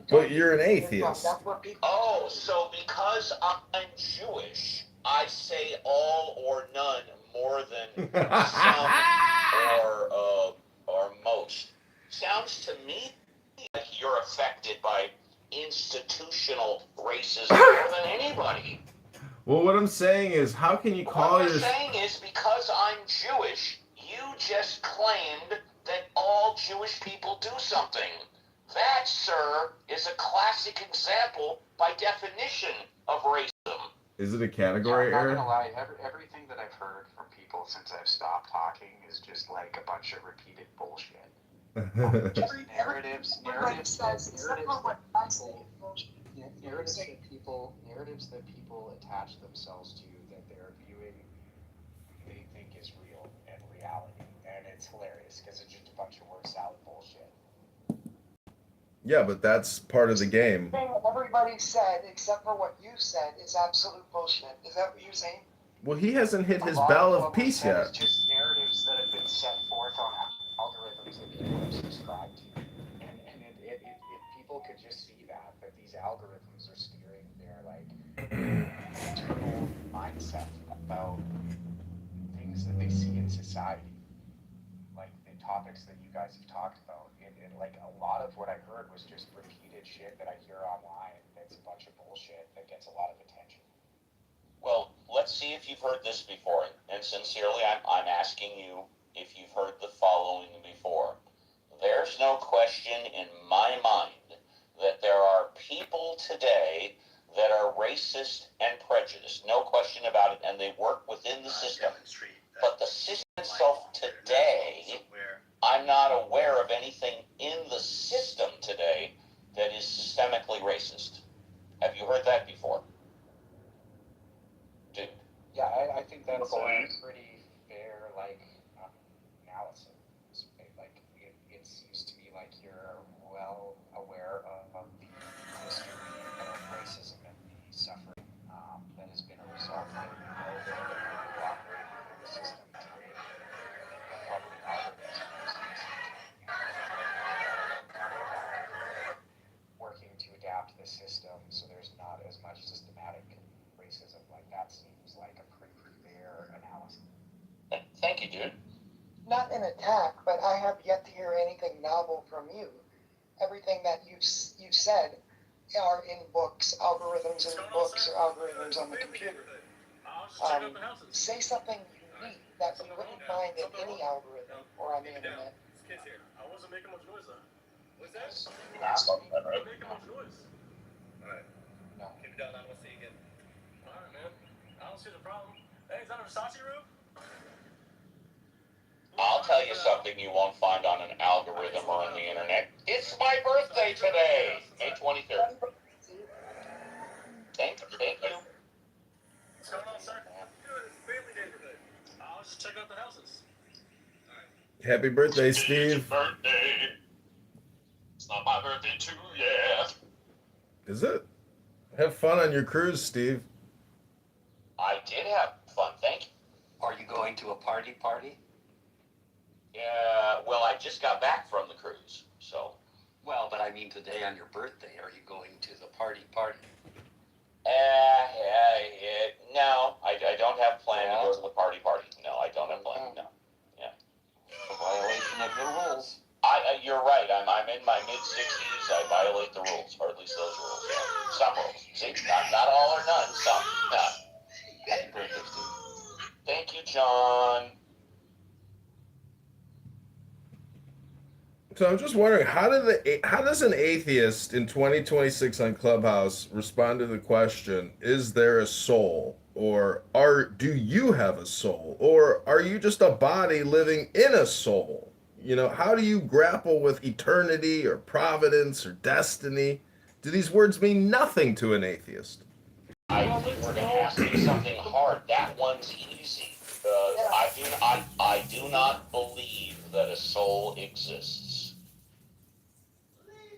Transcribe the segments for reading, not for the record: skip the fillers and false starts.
But you're an atheist. That's what people. Oh, so because I'm Jewish, I say all or none more than some or most. Sounds to me like you're affected by institutional racism more than anybody. Well, what I'm saying is, how can you call What I'm saying is, because I'm Jewish, you just claimed that all Jewish people do something. That, sir, is a classic example, by definition, of racism. Is it a category error? I'm not gonna lie. Everything that I've heard from people since I've stopped talking is just like a bunch of repeated bullshit. narratives that people attach themselves to, that they're viewing, they think is real and reality, and it's hilarious because it's just a bunch of word salad bullshit. Yeah, but that's part of the game. Everybody said, except for what you said, is absolute bullshit. Is that what you're saying? Well, he hasn't hit his bell of peace yet. It's just narratives that have been set forth on algorithms that people have subscribed to. And if people could just see that these algorithms are steering their internal mindset about things that they see in society, like the topics that you guys have talked about. And like a lot of what I heard was just repeated shit that I hear online. That's a bunch of bullshit that gets a lot of attention. Well, let's see if you've heard this before. And sincerely, I'm asking you if you've heard the following before. There's no question in my mind that there are people today that are racist and prejudiced. No question about it, and they work within the system. But the system itself today, I'm not aware of anything in the system today that is systemically racist. Have you heard that before? Dude. Yeah, I think that's a pretty fair, analysis. It seems to me like you're well aware of the history of racism and the suffering that has been a result of it. You know that people operating in the system today, probably working to adapt the system so there's not as much systematic racism. Like, that seems like a pretty fair analysis. Thank you, dude. Not an attack, but I have yet to hear anything novel from you. Everything that you said are in books, algorithms in books, or algorithms on the computer. Say something unique that we wouldn't find in any algorithm or on the internet. Kids here. I wasn't making much noise though. What's that? I'm making much noise. Alright. No. Keep it down. I don't see you again. Alright, man. I don't see the problem. Hey, is that a Versace roof? I'll tell you something you won't find on an algorithm or on the internet. It's my birthday today, May 23rd. Thank you. What's going on, sir? Good. It's family day today. I'll just check out the houses. Happy birthday, Steve. It's your birthday. It's not my birthday too yet. Is it? Have fun on your cruise, Steve. I did have fun, thank you. Are you going to a party? Yeah, well, I just got back from the cruise, so. Well, but I mean today on your birthday, are you going to the party? No, I don't have planned to go to the party. No, I don't have planned, no. Yeah. A violation of the rules. You're right, I'm in my mid-60s, I violate the rules, or at least those rules, yeah. Some rules. See, not all or none, some. Yeah. Happy birthday, Steve. Thank you, John. So I'm just wondering, how does an atheist in 2026 on Clubhouse respond to the question, is there a soul? Or do you have a soul? Or are you just a body living in a soul? You know, how do you grapple with eternity or providence or destiny? Do these words mean nothing to an atheist? I think we're going to ask you something hard. That one's easy. I do not believe that a soul exists.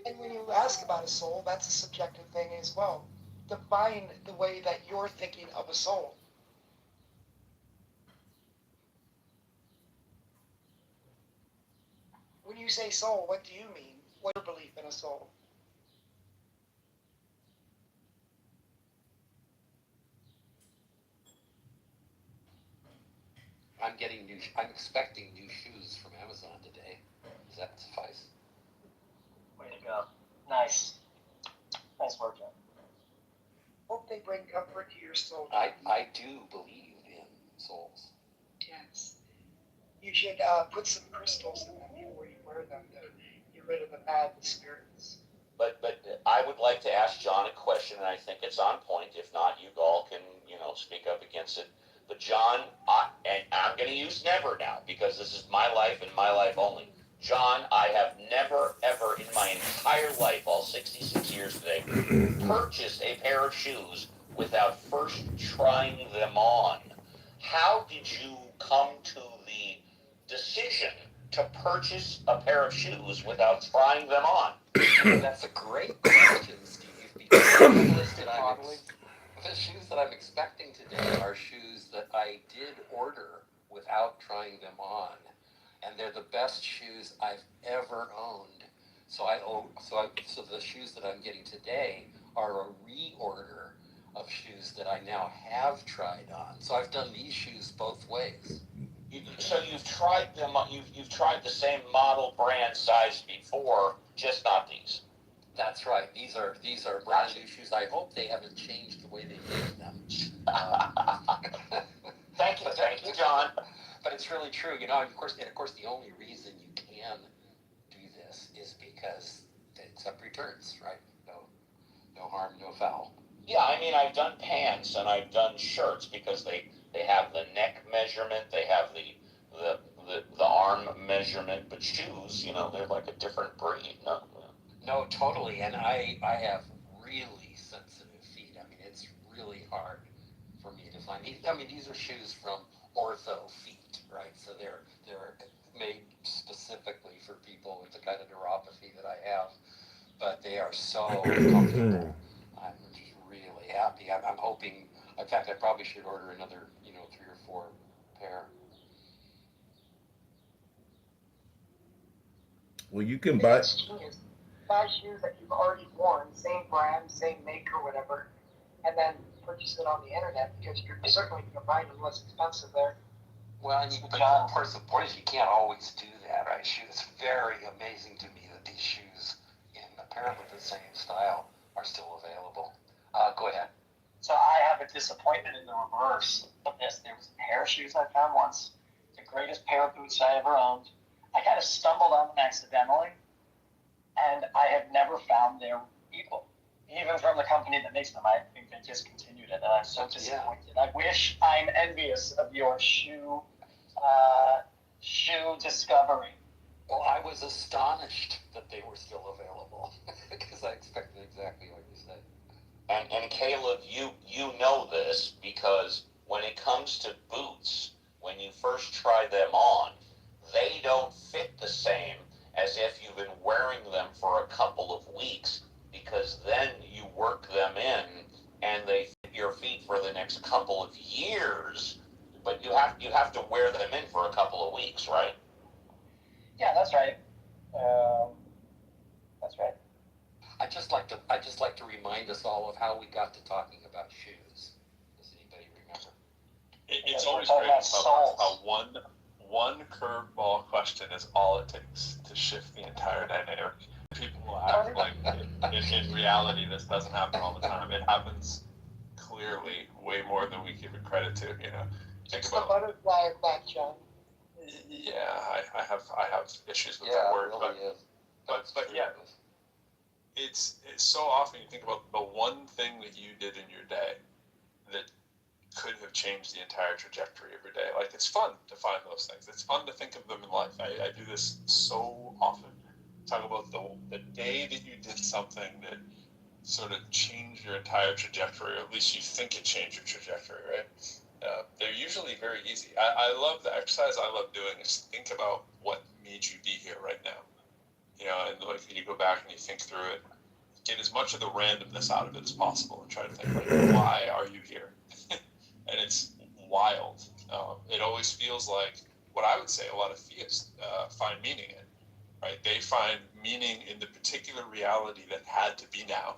And when you ask about a soul, that's a subjective thing as well. Define the way that you're thinking of a soul. When you say soul, what do you mean? What's your belief in a soul? I'm expecting new shoes from Amazon today. Does that suffice? Way to go. Nice. Nice work, John. Hope they bring comfort to your soul. I do believe in souls. Yes. You should put some crystals in them before you wear them to get rid of the bad spirits. But I would like to ask John a question, and I think it's on point. If not, you all can, speak up against it. But John, and I'm going to use never now because this is my life and my life only. John, I have never, ever in my entire life, all 66 years today, purchased a pair of shoes without first trying them on. How did you come to the decision to purchase a pair of shoes without trying them on? That's a great question, Steve, because the shoes that I'm expecting today are shoes that I did order without trying them on, and they're the best shoes I've ever owned. So the shoes that I'm getting today are a reorder of shoes that I now have tried on. So I've done these shoes both ways. So you've tried them. You've tried the same model, brand, size before, just not these. That's right. These are brand new shoes. I hope they haven't changed the way they make them. Thank you, John. But it's really true, and of course, the only reason you can do this is because they accept returns, right? No harm, no foul. Yeah, I mean, I've done pants and I've done shirts because they have the neck measurement, they have the arm measurement, but shoes, they're like a different breed. No, totally, and I have really sensitive feet. I mean, it's really hard for me to find these. I mean, these are shoes from Ortho Feet, right? So they're made specifically for people with the kind of neuropathy that I have, but they are so comfortable. I'm just really happy. I'm hoping. In fact, I probably should order another, 3 or 4 pair. Well, you can buy. Buy shoes that you've already worn, same brand, same make or whatever, and then purchase it on the internet because you're certainly going to find them less expensive there. Well, but of course, the point is you can't always do that, right? It's very amazing to me that these shoes in apparently the same style are still available. Go ahead. So I have a disappointment in the reverse of this. There was a pair of shoes I found once, the greatest pair of boots I ever owned. I kind of stumbled on them accidentally, and I have never found their equal. Even from the company that makes them, I think they discontinued it, and I'm so disappointed. Yeah. I wish I'm envious of your shoe discovery. Well, I was astonished that they were still available because I expected exactly what you said. And Caleb, you know this because when it comes to boots, when you first try them on, they don't fit the same as if you've been wearing them for a couple of weeks, because then you work them in and they fit your feet for the next couple of years. But you have to wear them in for a couple of weeks, right? Yeah, that's right. That's right. I just like to remind us all of how we got to talking about shoes. Does anybody remember? It's always great how one curveball question is all it takes to shift the entire dynamic. People will act like in reality this doesn't happen all the time. It happens clearly way more than we give it credit to. It's the butterfly effect, John. Yeah, I have issues with that word, really but yeah, it's so often you think about the one thing that you did in your day that could have changed the entire trajectory of your day. Like, it's fun to find those things. It's fun to think of them in life. I do this so often. Talk about the day that you did something that sort of changed your entire trajectory, or at least you think it changed your trajectory, right? They're usually very easy. I love the exercise I love doing is think about what made you be here right now. And like you go back and you think through it, get as much of the randomness out of it as possible and try to think, like, why are you here? And it's wild. It always feels like what I would say a lot of theists find meaning in, right? They find meaning in the particular reality that had to be now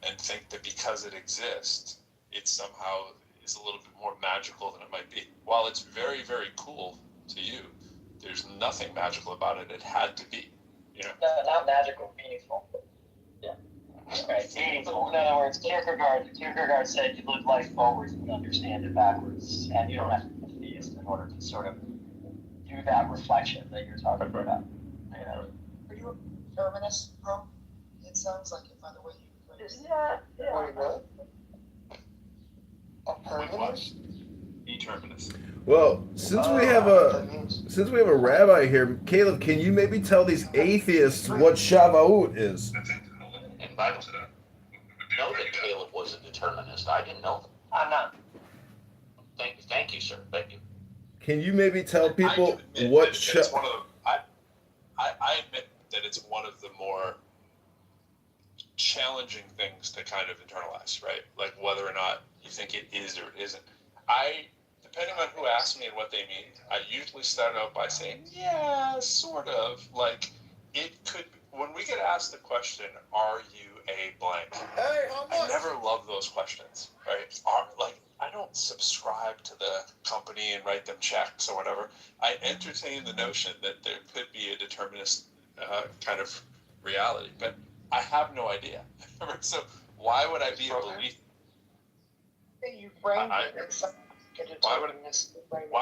and think that because it exists, it's somehow is a little bit more magical than it might be. While it's very, very cool to you, there's nothing magical about it. It had to be, you know. No, not magical, meaningful. Yeah. Right, meaningful. In other words, Kierkegaard said you live life forwards and understand it backwards, and you don't have to be a theist in order to sort of do that reflection that you're talking about. You know? Are you a feminist, bro? It sounds like it by the way you phrase it. Yeah. Wait, what? A feminist? Determinist. Well, since we have a rabbi here, Caleb, can you maybe tell these atheists what Shavuot is? And Bible said that. Know that Caleb was a determinist. I didn't know that. I'm not. Thank you, sir. Thank you. Can you maybe tell people I admit what that it's one of the, I admit that it's one of the more challenging things to kind of internalize, right? Like whether or not you think it is or it isn't. Depending on who asks me and what they mean, I usually start out by saying, yeah, sort of. Like, it could, when we get asked the question, are you a blank? Hey, I never love those questions, right? I don't subscribe to the company and write them checks or whatever. I entertain the notion that there could be a determinist kind of reality, but I have no idea. So why would I be a belief? You framed it. Why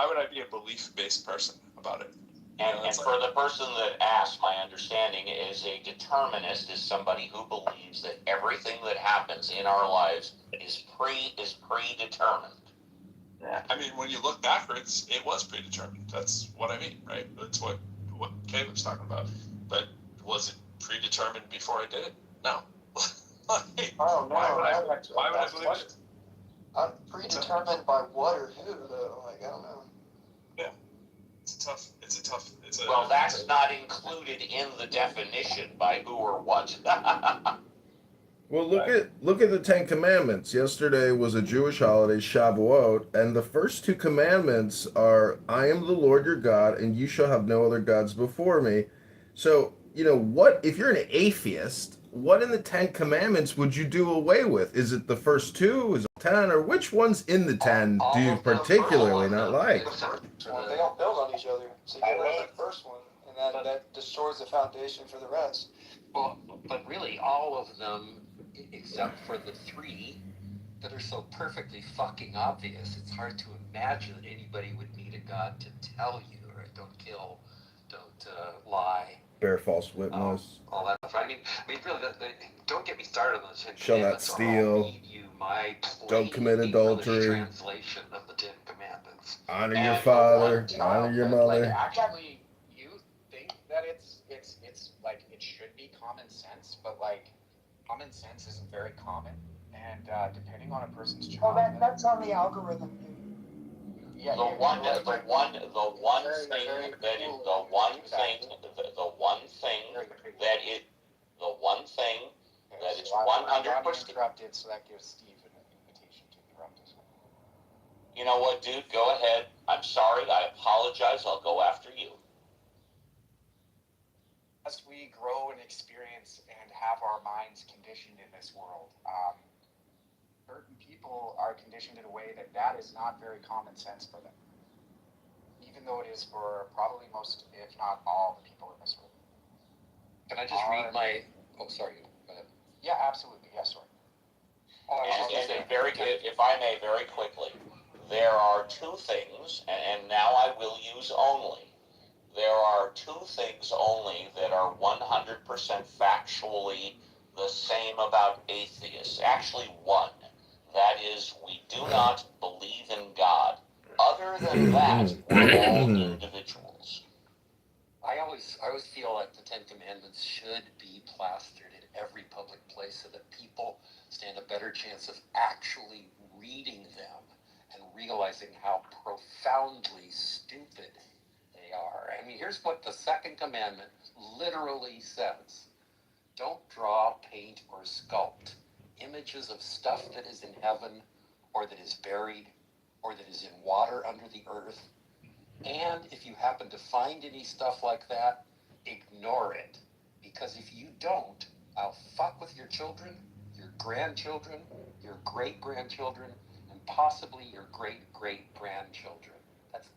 would I be a belief-based person about it? And for the person that asked, my understanding is a determinist is somebody who believes that everything that happens in our lives is predetermined. Yeah. I mean, when you look backwards, it was predetermined. That's what I mean, right? That's what Caleb's talking about. But was it predetermined before I did it? No. Oh, no. Why would I believe it? I'm predetermined by what or who, though. Like, I don't know. Yeah. Well, that's not included in the definition by who or what. Well, look at the Ten Commandments. Yesterday was a Jewish holiday, Shavuot, and the first two commandments are, "I am the Lord your God, and you shall have no other gods before me." So, what if you're an atheist? What in the Ten Commandments would you do away with? Is it the first two? Is it 10? Or which ones in the 10 do you particularly not like? Well, they don't build on each other. So you get rid of the first one, and that destroys the foundation for the rest. Well, but really, all of them, except for the three that are so perfectly fucking obvious, it's hard to imagine that anybody would need a god to tell you, right? Don't kill, don't lie. Bear false witness. All that stuff. I mean, really, don't get me started on the Ten Shall not Commandments. steal. I'll read you my Don't commit plain adultery. English translation of the Ten Commandments. Honor your father. Honor your mother. Actually, you think that it's like it should be common sense, but like common sense isn't very common, and depending on a person's Oh, childhood. that's on the algorithm, dude. Yeah, The one thing that is 100%. Interrupted, so that gives Steve an invitation to interrupt us. You know what, dude? Go ahead. I'm sorry. I apologize. I'll go after you. As we grow and experience and have our minds conditioned in this world, certain people are conditioned in a way that is not very common sense for them, even though it is for probably most, if not all, the people in this world. Can I just read my? Oh, sorry. Go ahead. Yeah, absolutely. Yeah, sorry. And very good, if I may, very quickly, there are two things, and now I will use only. There are two things only that are 100% factually the same about atheists. Actually, one. That is, we do not believe in God. Other than that, we're all individuals. I always feel like the Ten Commandments should be plastered in every public place so that people stand a better chance of actually reading them and realizing how profoundly stupid they are. I mean, here's what the second commandment literally says. Don't draw, paint, or sculpt images of stuff that is in heaven or that is buried or that is in water under the earth. And if you happen to find any stuff like that, ignore it. Because if you don't, I'll fuck with your children, your grandchildren, your great-grandchildren, and possibly your great-great-grandchildren. That's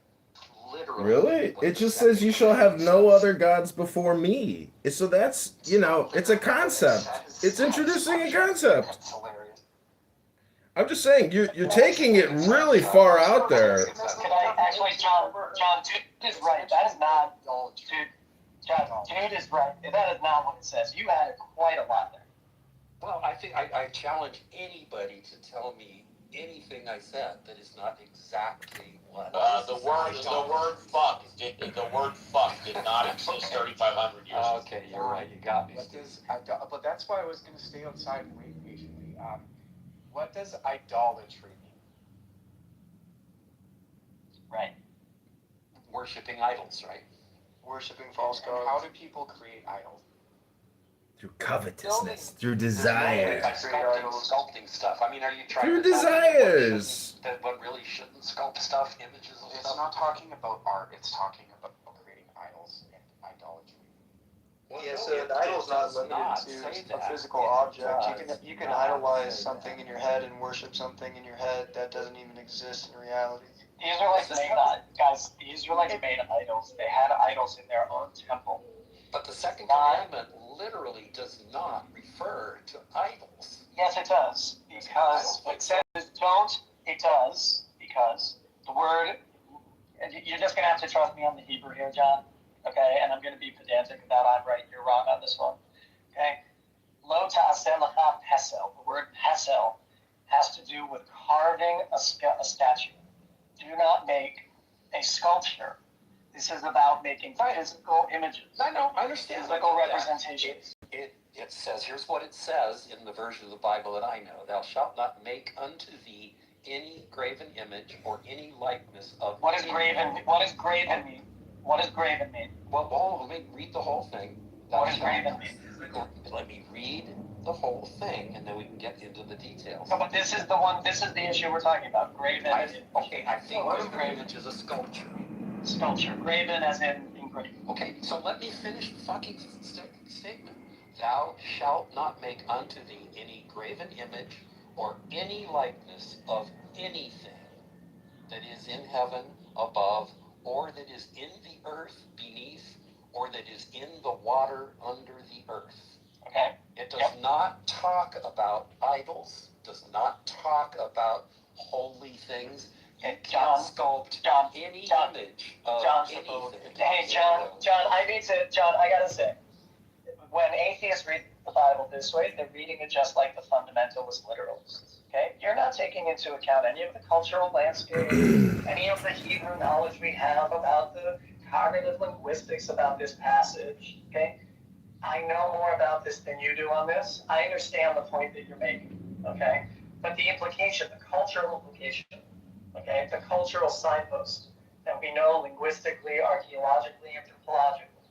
literally Really? what It the just says second you shall have commandment no says. other gods before me. So that's, it's a concept. It's introducing a concept. That's hilarious. I'm just saying, you're taking it really far out there. Can I actually, John, dude is right. That is not, dude, John, dude is right. That is not what it says. You added quite a lot there. Well, I think I challenge anybody to tell me anything I said that is not exactly what. The word fuck did not exist 3,500 years ago. Okay, you're right. You got me. But that's why I was going to stay outside and wait patiently. What does idolatry mean? Right. Worshipping idols, right? Worshipping false And gods. how do people create idols? Through covetousness, through desire. By sculpting stuff. I mean, are you trying Through to tell me desires. that one really shouldn't sculpt stuff, images of It's stuff? not talking about art. It's talking about creating idols and idolatry. Well, Yeah, no, so it an idol's not does limited not to say a that. physical It object. does You can not idolize say something that. in your head and worship something in your head that doesn't even exist in reality. The Israelites made guys. The Israelites made idols. They had idols in their own temple. But the second commandment literally does not refer to idols. Yes, it does, because it says don't. It does because the word. And you're just gonna have to trust me on the Hebrew here, John. Okay, and I'm gonna be pedantic about I'm right, you're wrong on this one. Okay, lo ta'aseh lecha pesel. The word pesel has to do with carving a statue. Do not make a sculpture. This is about making physical images. I know, I understand. Physical I get that. representations. It says, here's what it says in the version of the Bible that I know. Thou shalt not make unto thee any graven image or any likeness of What does any- graven? What does graven mean? What does graven mean? Well, let me read the whole thing. Thou What does shalt- graven mean? Let me read the whole thing, and then we can get into the details. No, but this is the one. This is the issue we're talking about. Graven. I think What is an image is a sculpture. Sculpture. Graven as in engraved. Okay, so let me finish the fucking statement. Thou shalt not make unto thee any graven image or any likeness of anything that is in heaven above, or that is in the earth beneath, or that is in the water under the earth. Okay. It does not talk about idols, does not talk about holy things. You can't sculpt any image of anything. Hey, John, I gotta say, when atheists read the Bible this way, they're reading it just like the fundamentalist literalists. Okay? You're not taking into account any of the cultural landscape, any of the Hebrew knowledge we have about the cognitive linguistics about this passage. Okay? I know more about this than you do on this. I understand the point that you're making. Okay? But the implication, the cultural implication, okay, the cultural signpost that we know linguistically, archaeologically, anthropologically,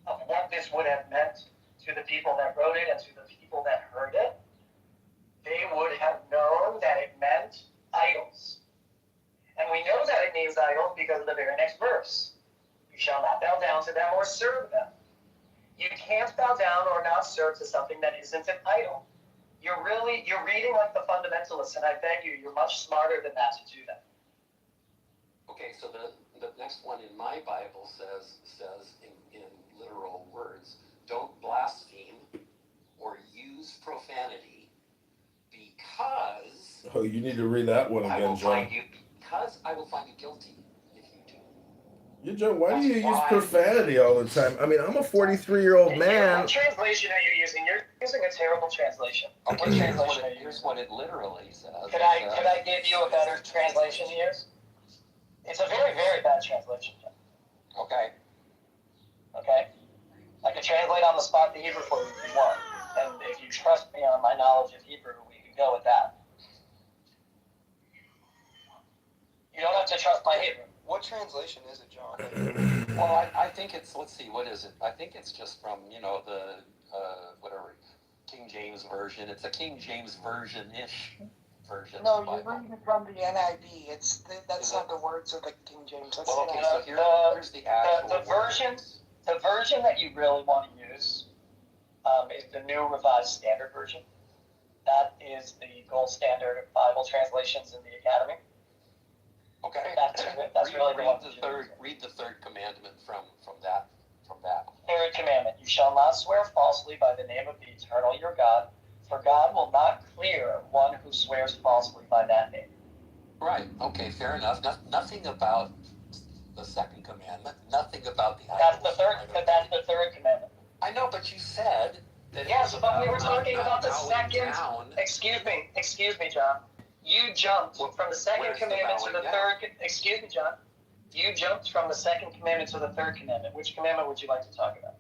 of what this would have meant to the people that wrote it and to the people that heard it, they would have known that it meant idols. And we know that it means idols because of the very next verse. You shall not bow down to them or serve them. You can't bow down or not serve to something that isn't an idol. You're reading like the fundamentalists, and I beg you, you're much smarter than that to do that. Okay, so the next one in my Bible says in literal words, don't blaspheme or use profanity because Oh, you need to read that one I again, will John. find you guilty if you do. Yeah, John, why do you use profanity all the time? I mean, I'm a 43-year-old man. What translation are you using? You're using a terrible translation. Okay, What translation are you here's using? what it literally says. Could I give you a better translation to use? It's a very, very bad translation. Okay. Okay? I could translate on the spot the Hebrew for you if you want. And if you trust me on my knowledge of Hebrew, we can go with that. You don't have to trust my Hebrew. What translation is it, John? Well, I think it's, let's see, what is it? I think it's just from, the, whatever, King James Version. It's a King James Version-ish version. No, of the you're Bible. reading it from the NIV. That's not the words of the King James. That's Well, the okay, NIV. so here's the actual the version- words. The version that you really want to use is the New Revised Standard Version. That is the gold standard of Bible translations in the Academy. Okay. That's really the one. Read the third commandment from that. Third commandment: You shall not swear falsely by the name of the Eternal your God, for God will not clear one who swears falsely by that name. Right. Okay. Fair enough. Nothing about the second commandment. Nothing about the. That's the third. But that's the third commandment. I know, but you said that. Yes, but we were talking about the bowing second. down. Excuse me, John. You jumped from the second Where's the commandment to bowing the down? third. Excuse me, John. You jumped from the second commandment to the third commandment. Which commandment would you like to talk about?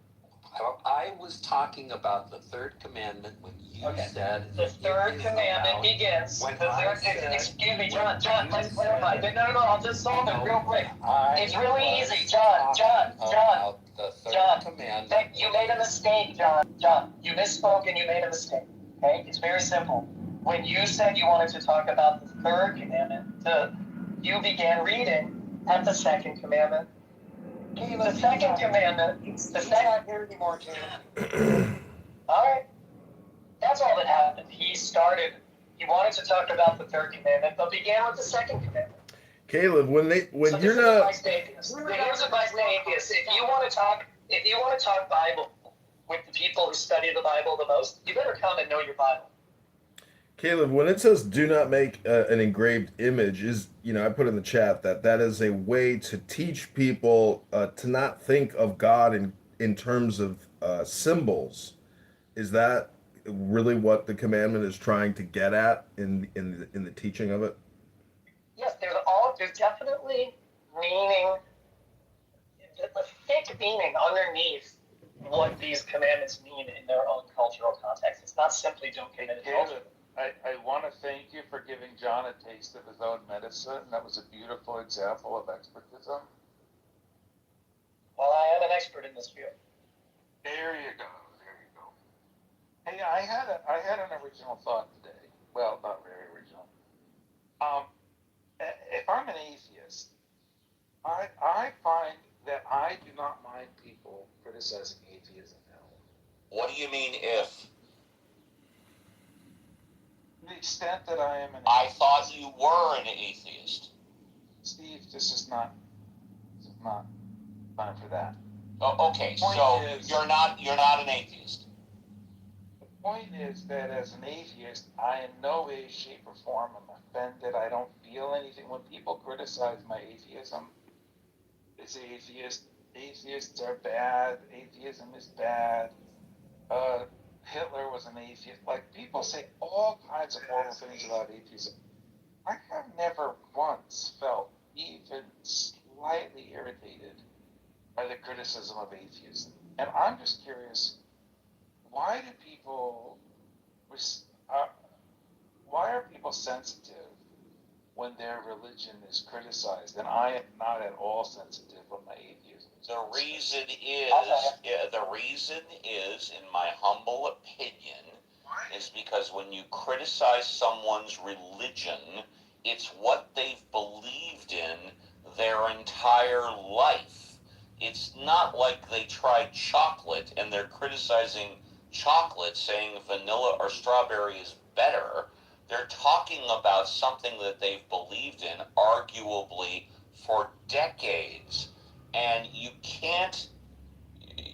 I was talking about the third commandment when you said The third commandment begins. Excuse me, John. Let's clarify. No. I'll just solve it real quick. It's really easy, John. The third commandment. You made a mistake, John. You misspoke and you made a mistake. Okay, it's very simple. When you said you wanted to talk about the third commandment, you began reading at the second commandment. The second commandment. He's not here anymore, Caleb. All right. That's all that happened. He wanted to talk about the third commandment, but began with the second commandment. Caleb, when So you're this is not, advice to atheists. Here's advice to atheists. If you want to talk Bible with the people who study the Bible the most, you better come and know your Bible. Caleb, when it says "do not make an engraved image," I put in the chat that is a way to teach people to not think of God in terms of symbols. Is that really what the commandment is trying to get at in the teaching of it? Yes, there's definitely meaning, the thick meaning underneath what these commandments mean in their own cultural context. It's not simply don't commit adultery. I want to thank you for giving John a taste of his own medicine. That was a beautiful example of expertism. Well, I am an expert in this field. There you go. Hey, I had an original thought today. Well, not very original. If I'm an atheist, I find that I do not mind people criticizing atheism now. What do you mean if? To the extent that I am an atheist. I thought you were an atheist. Steve, this is not time for that. Oh, okay, so you're not an atheist. The point is that as an atheist, I in no way, shape, or form am offended. I don't feel anything. When people criticize my atheism, they say atheists are bad, atheism is bad, Hitler was an atheist. Like, people say all kinds of horrible things about atheism. I have never once felt even slightly irritated by the criticism of atheism. And I'm just curious, why are people sensitive when their religion is criticized? And I am not at all sensitive when my atheism is The reason is, in my humble opinion, is because when you criticize someone's religion, it's what they've believed in their entire life. It's not like they tried chocolate and they're criticizing chocolate, saying vanilla or strawberry is better. They're talking about something that they've believed in, arguably, for decades. And you can't...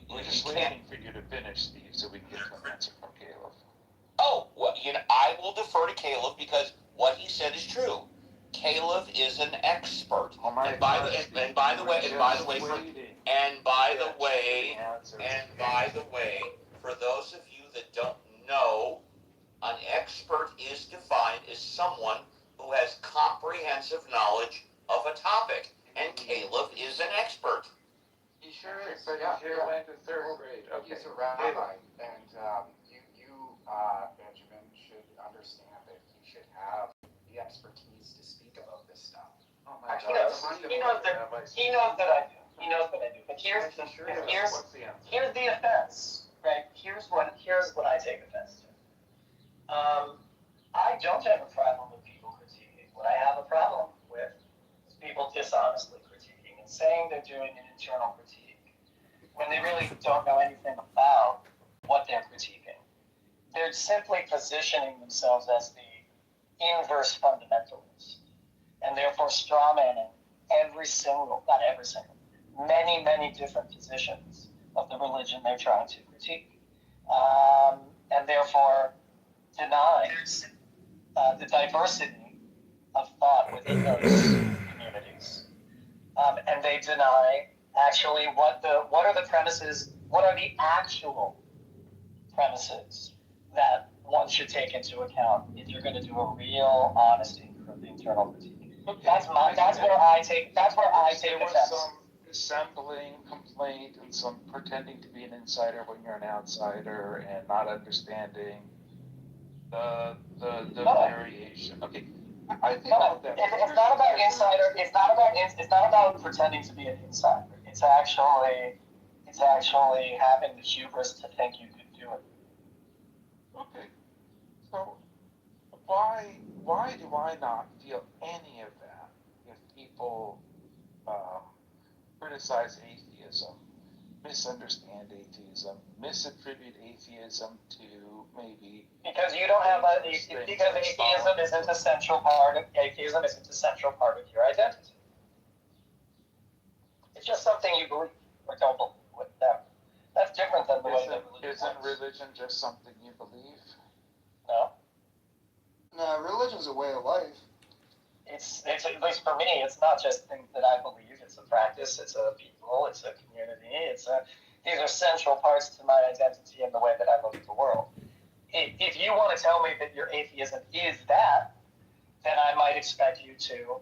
We're just waiting for you to finish, Steve, so we can get to an answer from Caleb. Oh, well, I will defer to Caleb because what he said is true. Caleb is an expert. And by the way, for those of you that don't know, an expert is defined as someone who has comprehensive knowledge of a topic, and Caleb is an expert. He sure is. But he went to third grade. Okay. He's a rabbi, and you, Benjamin, should understand that he should have the expertise to speak about this stuff. Oh my He God. knows that I do. He knows that I do. But here's the offense, right? Here's what I take offense to. I don't have a problem with people critiquing. What I have a problem with is people dishonestly critiquing and saying they're doing an internal critique when they really don't know anything about what they're critiquing. They're simply positioning themselves as the inverse fundamentalist, and therefore strawmanning not every single, many different positions of the religion they're trying to critique, and therefore denies the diversity of thought within those communities, and they deny actually what are the premises, what are the actual premises that one should take into account if you're going to do a real, honest, internal critique. Okay. That's where I take There the was test. some dissembling, complaint, and some pretending to be an insider when you're an outsider, and not understanding the variation. Okay, I think all of that. It's not about insider. It's not about pretending to be an insider. It's actually having the hubris to think you could do it. Okay, so why do I not feel any of that if people criticize atheism, misunderstand atheism, misattribute atheism to maybe because you don't have because atheism isn't a central part of your identity. It's just something you believe or don't believe. That's different than the way that religion Isn't works. religion just something you believe? No. No, religion's a way of life. It's at least for me, it's not just things that I believe. It's a practice. It's a people. It's a community. These are central parts to my identity and the way that I look at the world. If you want to tell me that your atheism is that, then I might expect you to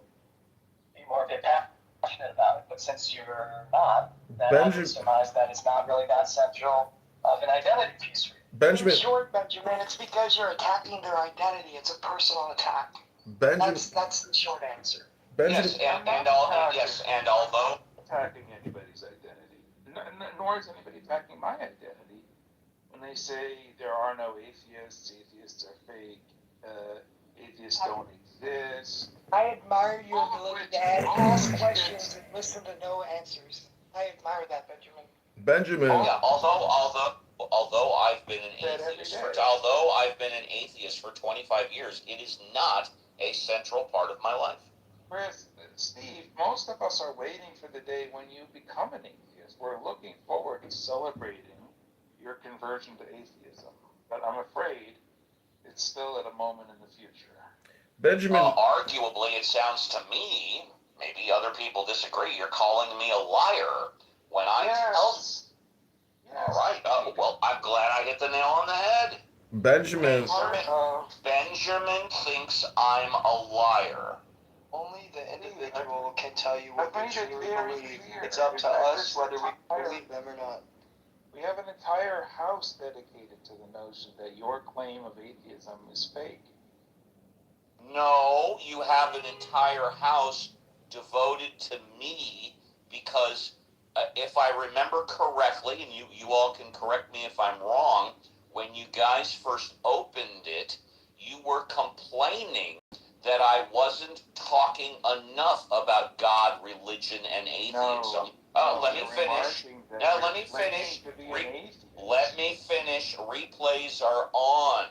be more passionate about it. But since you're not, then I would surmise that it's not really that central of an identity piece for you. Benjamin. In short, Benjamin, it's because you're attacking their identity. It's a personal attack. Benjamin. That's the short answer. Benjamin. Yes, and although Attacking anybody's identity, nor is anybody attacking my identity. When they say there are no atheists, atheists are fake, atheists don't exist. I admire your ability to ask questions and listen to no answers. I admire that, Benjamin. Benjamin. yeah, although I've been an atheist for 25 years, it is not a central part of my life. Whereas, Steve, most of us are waiting for the day when you become an atheist. We're looking forward to celebrating your conversion to atheism. But I'm afraid it's still at a moment in the future. Benjamin. Arguably, it sounds to me, maybe other people disagree, you're calling me a liar when I tell... Yes. All right, well, I'm glad I hit the nail on the head. Benjamin. Benjamin thinks I'm a liar. Only the individual can tell you what they truly believe. It's up to us whether we believe them or not. We have an entire house dedicated to the notion that your claim of atheism is fake. No, you have an entire house devoted to me because if I remember correctly, and you all can correct me if I'm wrong, when you guys first opened it, you were complaining that I wasn't talking enough about God, religion, and atheism. Let me finish. No, let me finish. Let me finish. Replays are on.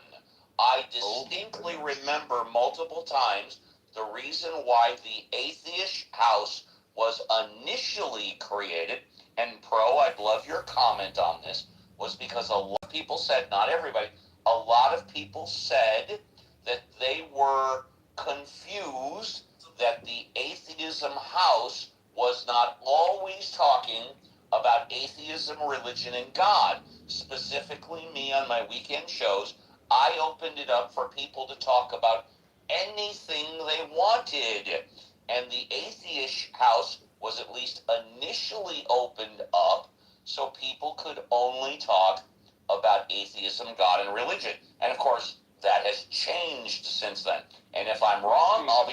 I distinctly remember multiple times the reason why the atheist house was initially created, and Pro, I'd love your comment on this, was because a lot of people said, not everybody, a lot of people said that they were confused that the atheism house was not always talking about atheism, religion, and God. Specifically me on my weekend shows, I opened it up for people to talk about anything they wanted. And the atheist house was at least initially opened up so people could only talk about atheism, God, and religion. And of course, that has changed since then. And if I'm wrong, I'll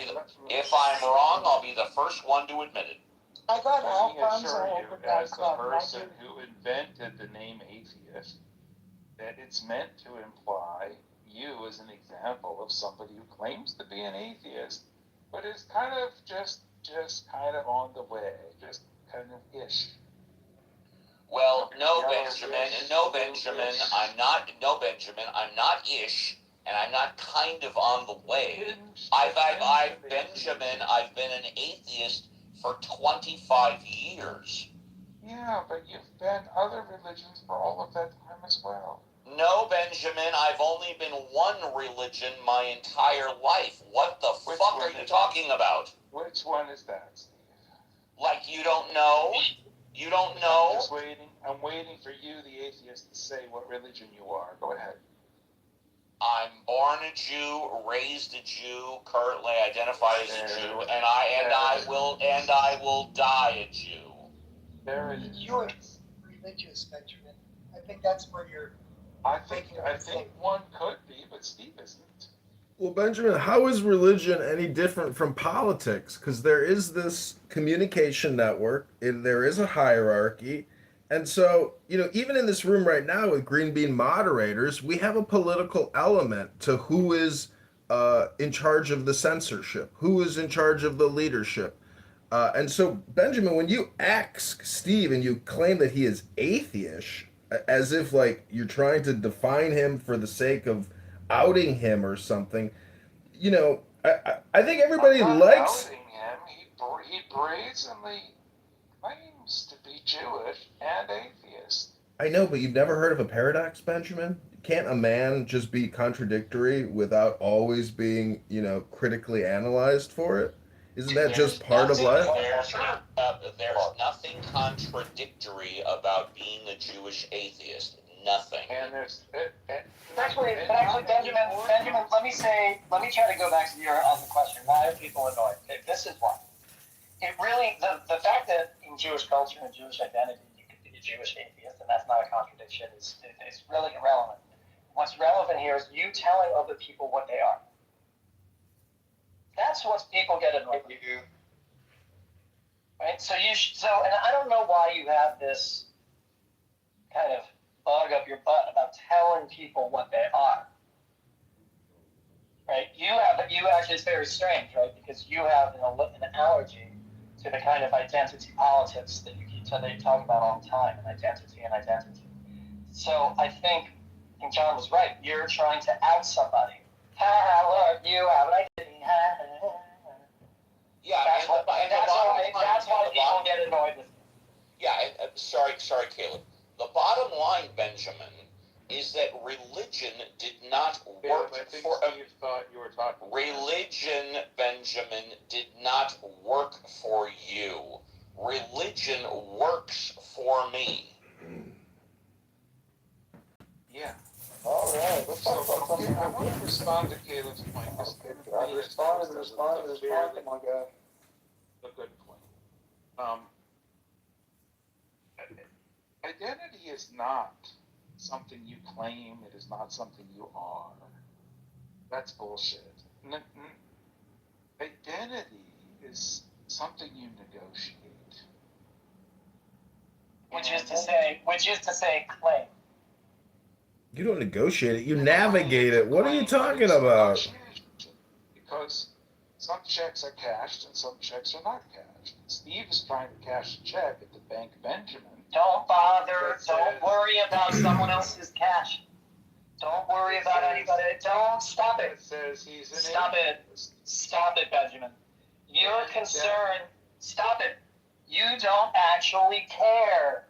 be the first one to admit it. I got Let me Alfonso assure you, over that as the club. person who invented the name atheist, that it's meant to imply you as an example of somebody who claims to be an atheist, but is kind of just kind of on the way, just kind of ish. Well, no, Benjamin. No, Benjamin. I'm not. No, Benjamin. I'm not ish, and I'm not kind of on the way. Benjamin. I've been an atheist for 25 years. Yeah, but you've been other religions for all of that time as well. No, Benjamin. I've only been one religion my entire life. What the fuck are you talking about? Which one is that, Steve? Like you don't know? You don't know? I'm just waiting. I'm waiting for you, the atheist, to say what religion you are. Go ahead. I'm born a Jew, raised a Jew, currently identify as a Jew, and I will die a Jew. You're religious, Benjamin. I think that's where you're. I think one could be, but Steve isn't. Well, Benjamin, how is religion any different from politics? Because there is this communication network, and there is a hierarchy. And so, even in this room right now with Green Bean moderators, we have a political element to who is in charge of the censorship, who is in charge of the leadership. And so, Benjamin, when you ask Steve and you claim that he is atheist, as if like you're trying to define him for the sake of outing him or something, I think everybody I'm not likes. outing him. He brazenly claims to be Jewish and atheist. I know, but you've never heard of a paradox, Benjamin? Can't a man just be contradictory without always being, critically analyzed for it? Isn't that just part of life? There's nothing contradictory about being a Jewish atheist. Nothing. And there's Actually, Benjamin, let me try to go back to your other question. Why are people annoyed? Okay, this is why. It really, the fact that in Jewish culture and Jewish identity you could be a Jewish atheist, and that's not a contradiction, is really irrelevant. What's relevant here is you telling other people what they are. That's what people get annoyed with. Right? And I don't know why you have this kind of bug up your butt about telling people what they are. Right? You actually, it's very strange, right? Because you have an allergy to the kind of identity politics that they talk about all the time, and identity. So I think John was right. You're trying to out somebody. Look, you have an identity. Yeah, that's why people get annoyed with you. Yeah, sorry, Caleb. The bottom line, Benjamin, is that religion did not work for you thought you were talking. Religion, Benjamin, did not work for you. Religion works for me. Yeah. All right. I want to respond to Caleb's point. Respond, my guy. A good point. Identity is not something you claim. It is not something you are. That's bullshit. Identity is something you negotiate. Which is to say claim. You don't negotiate it, you navigate it. What are you talking about? Because some checks are cashed and some checks are not cashed. Steve is trying to cash a check at the Bank Benjamin. Don't bother. Don't worry about someone else's cash. Don't worry about anybody. Don't stop it. It says he's an Stop it. Stop it, Benjamin. You're concerned. Stop it. You don't actually care.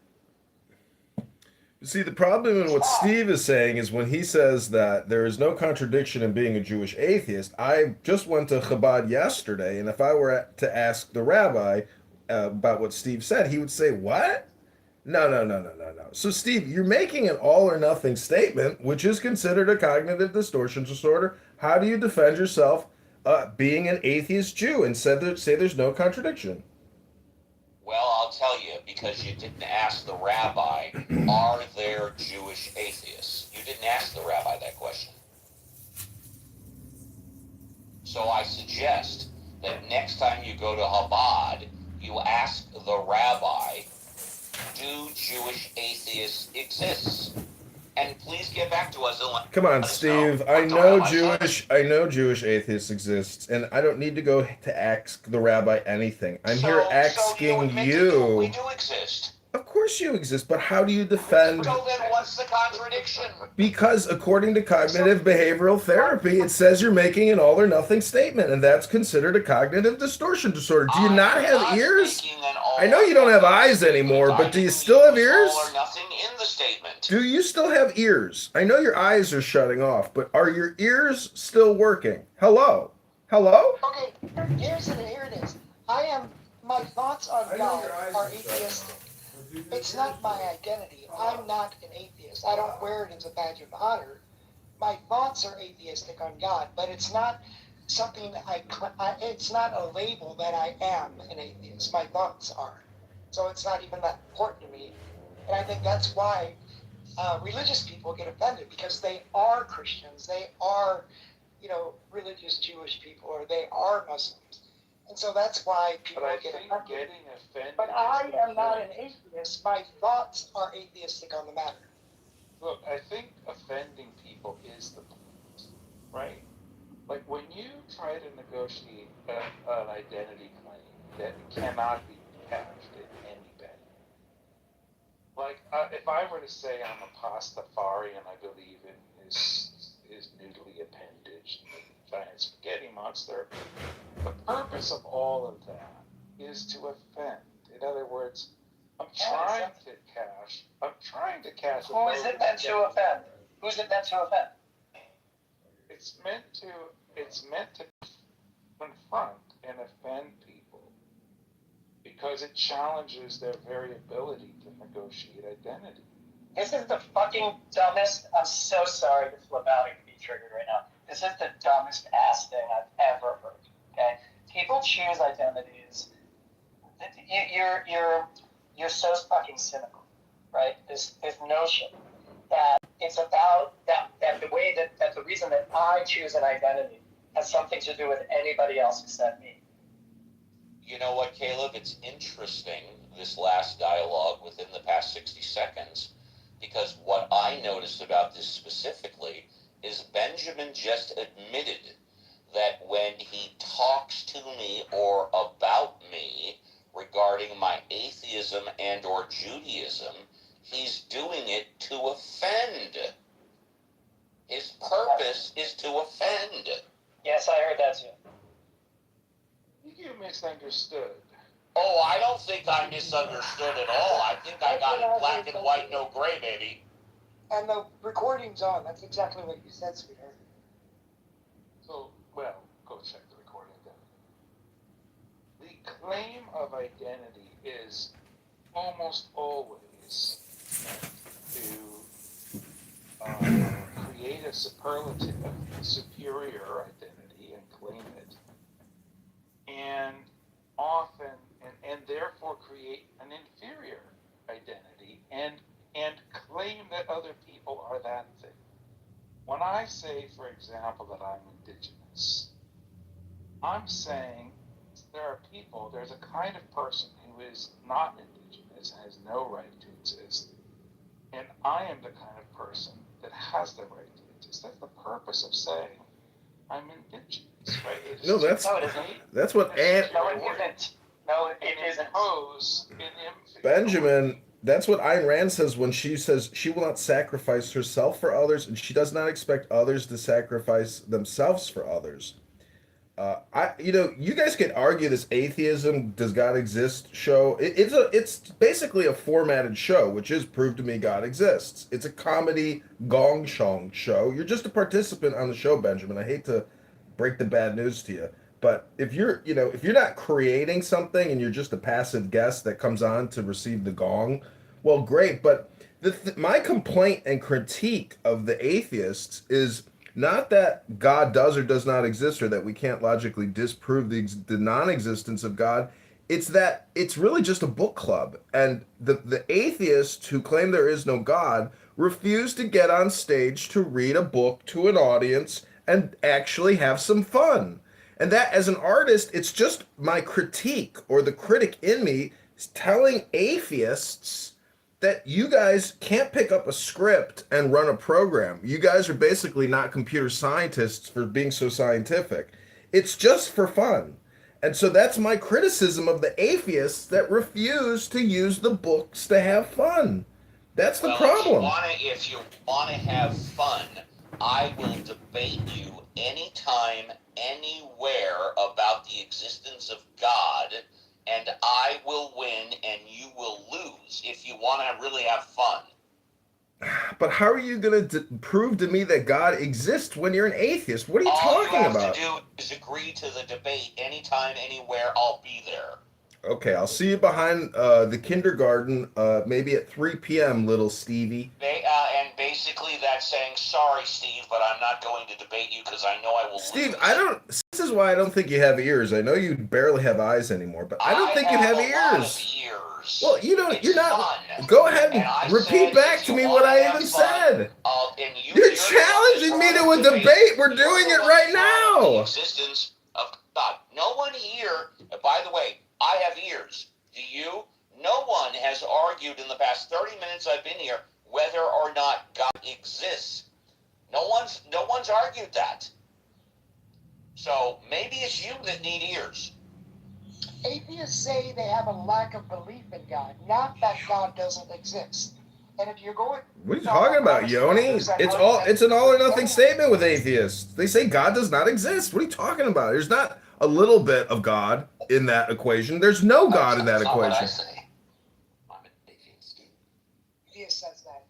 See, the problem in what Steve is saying is when he says that there is no contradiction in being a Jewish atheist. I just went to Chabad yesterday, and if I were to ask the rabbi about what Steve said, he would say, "What? No. So, Steve, you're making an all or nothing statement, which is considered a cognitive distortion disorder. How do you defend yourself being an atheist Jew and say there's no contradiction?" Well, I'll tell you, because you didn't ask the rabbi, are there Jewish atheists? You didn't ask the rabbi that question. So I suggest that next time you go to Chabad, you ask the rabbi, do Jewish atheists exist? And please get back to us. Come on, Steve. I know Jewish atheists exist, and I don't need to go to ask the rabbi anything. I'm here asking you. We do exist. Of course you exist, but how do you defend? So then what's the contradiction? Because according to cognitive behavioral therapy, it says you're making an all or nothing statement, and that's considered a cognitive distortion disorder. Do you not have ears? I know you don't have eyes anymore, but do you still have ears? All or nothing in the statement. Do you still have ears? I know your eyes are shutting off, but are your ears still working? Hello? Hello? Okay, here it is. My thoughts on God are atheistic. It's not my identity. I'm not an atheist. I don't wear it as a badge of honor. My thoughts are atheistic on God, but it's not something it's not a label that I am an atheist. My thoughts are. So it's not even that important to me. And I think that's why religious people get offended, because they are Christians. They are, religious Jewish people, or they are Muslims. And so that's why people get offended. Getting offended. But I am not an atheist. My thoughts are atheistic on the matter. Look, I think offending people is the point, right? Like when you try to negotiate an identity claim that cannot be couched in any way. Like if I were to say I'm a Pastafari and I believe in his noodly appendage, giant spaghetti monster, the purpose of all of that is to offend. In other words, I'm trying to cash. Who is it meant to offend? Who's it meant to offend? It's meant to confront and offend people because it challenges their very ability to negotiate identity. This is the fucking dumbest. I'm so sorry to flip out and be triggered right now. This is the dumbest ass thing I've ever heard. Okay, people choose identities. You're so fucking cynical, right? This notion that it's about that the way that the reason that I choose an identity has something to do with anybody else except me. You know what, Caleb? It's interesting, this last dialogue within the past 60 seconds, because what I noticed about this specifically is Benjamin just admitted that when he talks to me or about me regarding my atheism and or Judaism, he's doing it to offend. His purpose is to offend. Yes, I heard that too. You misunderstood. Oh, I don't think I misunderstood at all. I think I got it black and white, no gray, baby. And the recording's on. That's exactly what you said, sweetheart. So, well, go check the recording then. The claim of identity is almost always meant to create a superlative, superior identity and claim it. And often, and therefore create an inferior identity and claim that other people are that thing. When I say, for example, that I'm indigenous, I'm saying there's a kind of person who is not indigenous and has no right to exist. And I am the kind of person that has the right to exist. That's the purpose of saying I'm indigenous, right? No, that's what Aunt No, it isn't. No, it isn't. Benjamin. That's what Ayn Rand says when she says she will not sacrifice herself for others, and she does not expect others to sacrifice themselves for others. You guys could argue this atheism does God exist show. It's basically a formatted show, which is prove to me God exists. It's a comedy gong shong show. You're just a participant on the show, Benjamin. I hate to break the bad news to you, but if you're not creating something and you're just a passive guest that comes on to receive the gong, well, great. But my complaint and critique of the atheists is not that God does or does not exist, or that we can't logically disprove the non-existence of God. It's that it's really just a book club. And the atheists who claim there is no God refuse to get on stage to read a book to an audience and actually have some fun. And that, as an artist, it's just my critique, or the critic in me is telling atheists that you guys can't pick up a script and run a program. You guys are basically not computer scientists for being so scientific. It's just for fun. And so that's my criticism of the atheists that refuse to use the books to have fun. That's the problem. If you wanna have fun, I will debate you anytime, anywhere about the existence of God, and I will win and you will lose if you want to really have fun. But how are you going to prove to me that God exists when you're an atheist? What are you talking about? All you have to do is agree to the debate anytime, anywhere. I'll be there. Okay, I'll see you behind the kindergarten, maybe at 3 p.m., little Stevie. And basically that's saying, sorry, Steve, but I'm not going to debate you because I know I will Steve, lose. this is why I don't think you have ears. I know you barely have eyes anymore, but I don't think you have ears. Lot of ears. Well, you don't, you're not. Fun. Go ahead and repeat back to me what I even said. You're challenging me to a debate. We're doing it right now. The existence of God. No one here, by the way, I have ears. Do you? No one has argued in the past 30 minutes I've been here whether or not God exists. No one's argued that. So maybe it's you that need ears. Atheists say they have a lack of belief in God, not that God doesn't exist. And if you're going, what are you talking about, Yoni? It's an all or nothing statement with atheists. They say God does not exist. What are you talking about? There's not a little bit of God in that equation. There's no God in that equation. Atheist says that.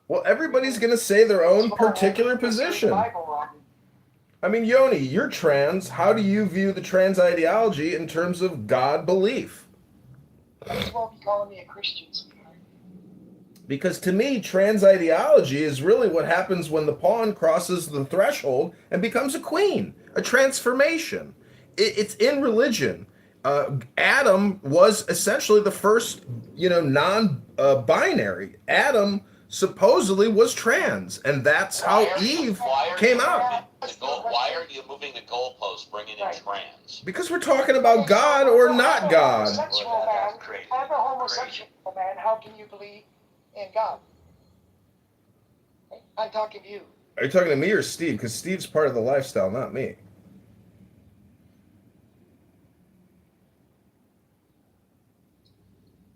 Well, everybody's going to say their own particular position. I mean, Yoni, you're trans. How do you view the trans ideology in terms of God belief? First of all, be calling me a Christian, sweetheart. Because to me, trans ideology is really what happens when the pawn crosses the threshold and becomes a queen, a transformation. It's in religion. Adam was essentially the first, non-binary. Adam supposedly was trans, and that's how Eve came out. Why are you moving the goalposts, bringing in trans? Because we're talking about God or not God. Homosexual man, I'm a homosexual man. How can you believe in God? I'm talking to you. Are you talking to me or Steve? Because Steve's part of the lifestyle, not me.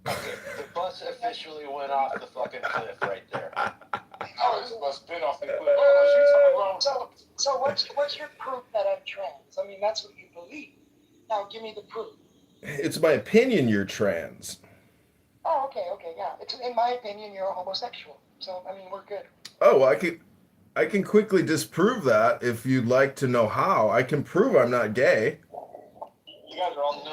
Okay, the bus officially went off the fucking cliff right there. Oh, this bus been off the cliff. So what's your proof that I'm trans? I mean, that's what you believe. Now, give me the proof. It's my opinion you're trans. Oh, okay, yeah. It's, in my opinion, you're a homosexual. So, I mean, we're good. Oh, well, I can quickly disprove that if you'd like to know how. I can prove I'm not gay. You guys are all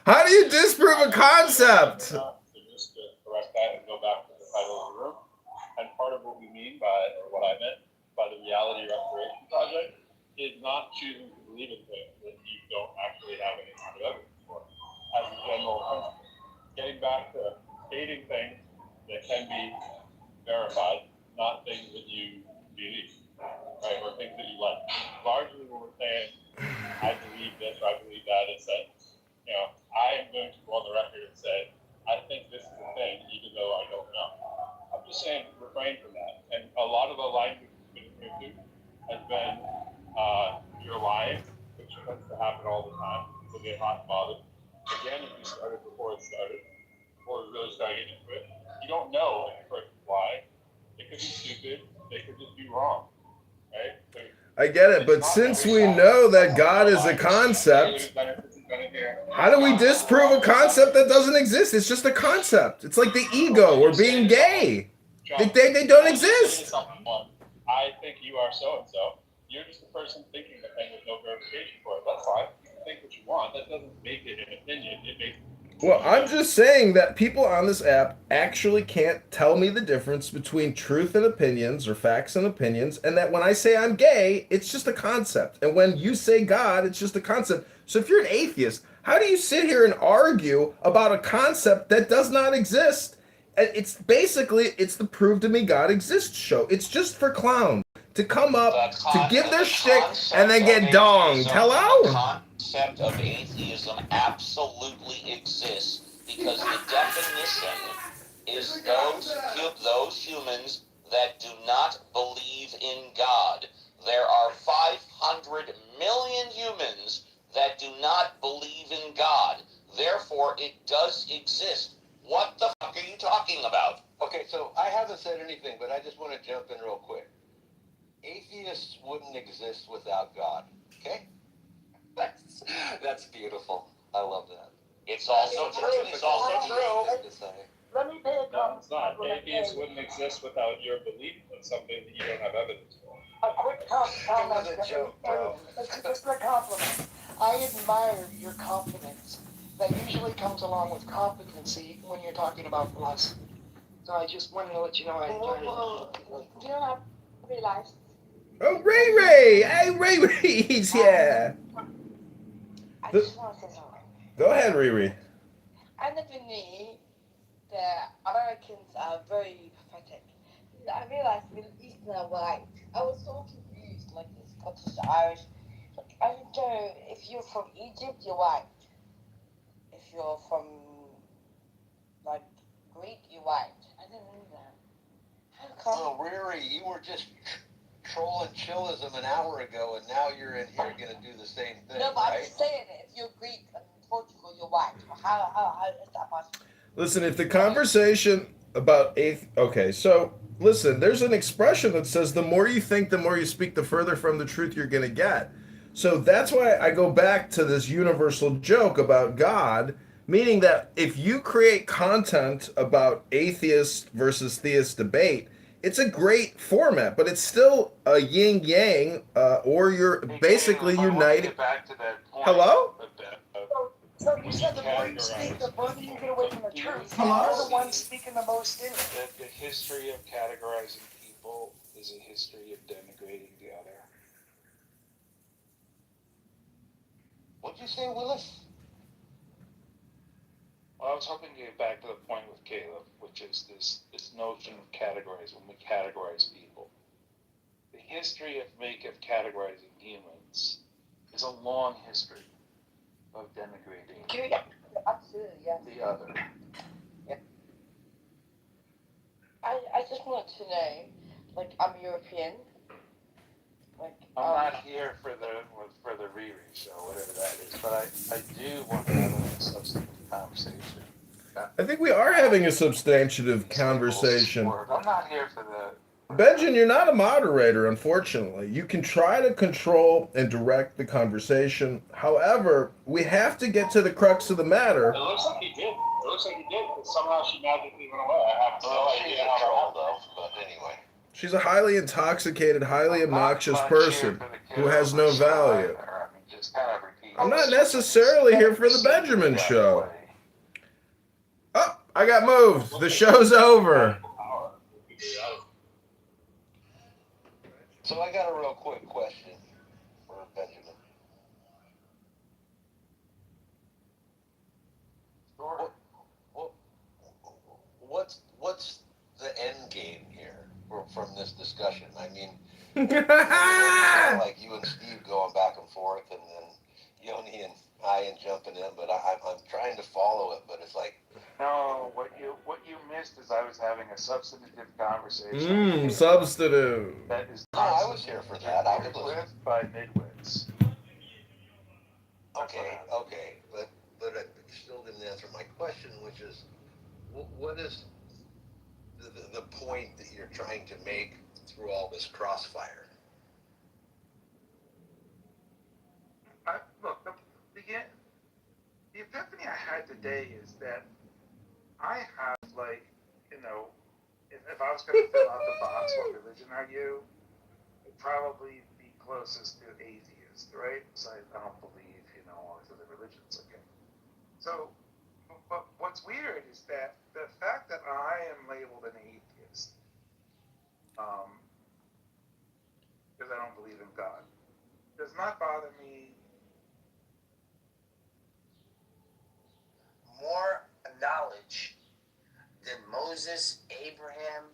How do you disprove a concept? So just to correct that and go back to the title of the room, and part of what we mean by, or what I meant by the Reality Restoration Project, is not choosing to believe in things that you don't actually have any kind of evidence for, as a general principle. Getting back to stating things that can be verified, not things that you believe, right, or things that you like. Largely what we're saying, I believe this or I believe that, is that, I am going to go on the record and say, I think this is a thing, even though I don't know. I'm just saying, refrain from that. And a lot of the language that's been into has been, you're lying, which tends to happen all the time. People get hot and bothered. Again, if you started before it started, before we really started getting into it, you don't know if the person's lying. They could be stupid. They could just be wrong, right? So I get it, but since we know that God is a concept, how do we disprove a concept that doesn't exist? It's just a concept. It's like the ego or being gay. They don't exist. I think you are so-and-so. You're just a person thinking the thing with no verification for it. That's fine. You can think what you want. That doesn't make it an opinion. It makes Well, I'm just saying that people on this app actually can't tell me the difference between truth and opinions or facts and opinions, and that when I say I'm gay, it's just a concept. And when you say God, it's just a concept. So if you're an atheist, how do you sit here and argue about a concept that does not exist? It's the Prove to Me God Exists show. It's just for clowns to come up, to give their shtick, and then get donged. Hello? The concept of atheism absolutely exists because the definition is those humans that do not believe in God. there are 500 million humans that do not believe in God. Therefore, it does exist. What the fuck are you talking about? Okay, so I haven't said anything, but I just want to jump in real quick. Atheists wouldn't exist without God. Okay? That's beautiful. I love that. It's also true. It's also true. Thing to say. Let me pay a No, it's not. Atheists wouldn't exist without your belief in something that you don't have evidence for. A quick comment. It was a joke, bro. It's just a compliment. I admire your confidence. That usually comes along with competency when you're talking about philosophy. So I just wanted to let you know I enjoyed it. You know, I realized. Oh, Ray Ray! Hey, Ray Ray's here. I just want to say something. Go ahead, Riri. I never knew that Americans are very pathetic. I realized Middle Eastern are white. I was so confused, like the Scottish, Irish. Like, I don't know if you're from Egypt, you're white. If you're from like Greek, you're white. I didn't know that. How come? Oh, Riri, you were just trolling chillism an hour ago, and now you're in here going to do the same thing, No, but I'm right? just saying it. If you're Greek and Portugal, you're white. How is that possible? Listen, if the conversation about okay, so listen, there's an expression that says the more you think, the more you speak, the further from the truth you're going to get. So that's why I go back to this universal joke about God, meaning that if you create content about atheist versus theist debate, it's a great format, but it's still a yin yang, or you're basically I want to united. get back to that point. Hello? So you said the more you speak, the further you get away from the truth. And Hello? you're the one speaking the most in it. That the history of categorizing people is a history of denigrating the other. What'd you say, Willis? Well, I was hoping to get back to the point with Caleb, which is this notion of categorizing, when we categorize people. The history of categorizing humans is a long history of denigrating Yeah, absolutely, yeah. the other. I just wanted to know, like, I'm European. Like, I'm not here for the Riri show, whatever that is, but I do want to have a substantive conversation. I think we are having a substantive conversation. I'm not here for the. Benjamin, you're not a moderator, unfortunately. You can try to control and direct the conversation. However, we have to get to the crux of the matter. It looks like he did. It looks like he did, but somehow she magically went away. I have no She's idea a how troll, that though. But anyway. She's a highly intoxicated, highly obnoxious person who has no value. I'm not necessarily here for the Benjamin show. Oh, I got moved. The show's over. So I got a real quick question for Benjamin. What's the end game here from this discussion? I mean, like you and Steve going back and forth, and then Yoni and Ian jumping in, but I'm trying to follow it, but it's like. No, what you missed is I was having a substantive conversation. Substantive. That is. No, I was here for that. I was listening. By midwits. Okay, but you still didn't answer my question, which is, what is the point that you're trying to make through all this crossfire? Look, the epiphany I had today is that I have, like, if I was going to fill out the box, what religion are you? It'd probably be closest to atheist, right? So I don't believe, all these other religions, okay? So, but what's weird is that the fact that I am labeled an atheist, because I don't believe in God, does not bother me. More knowledge than Moses, Abraham,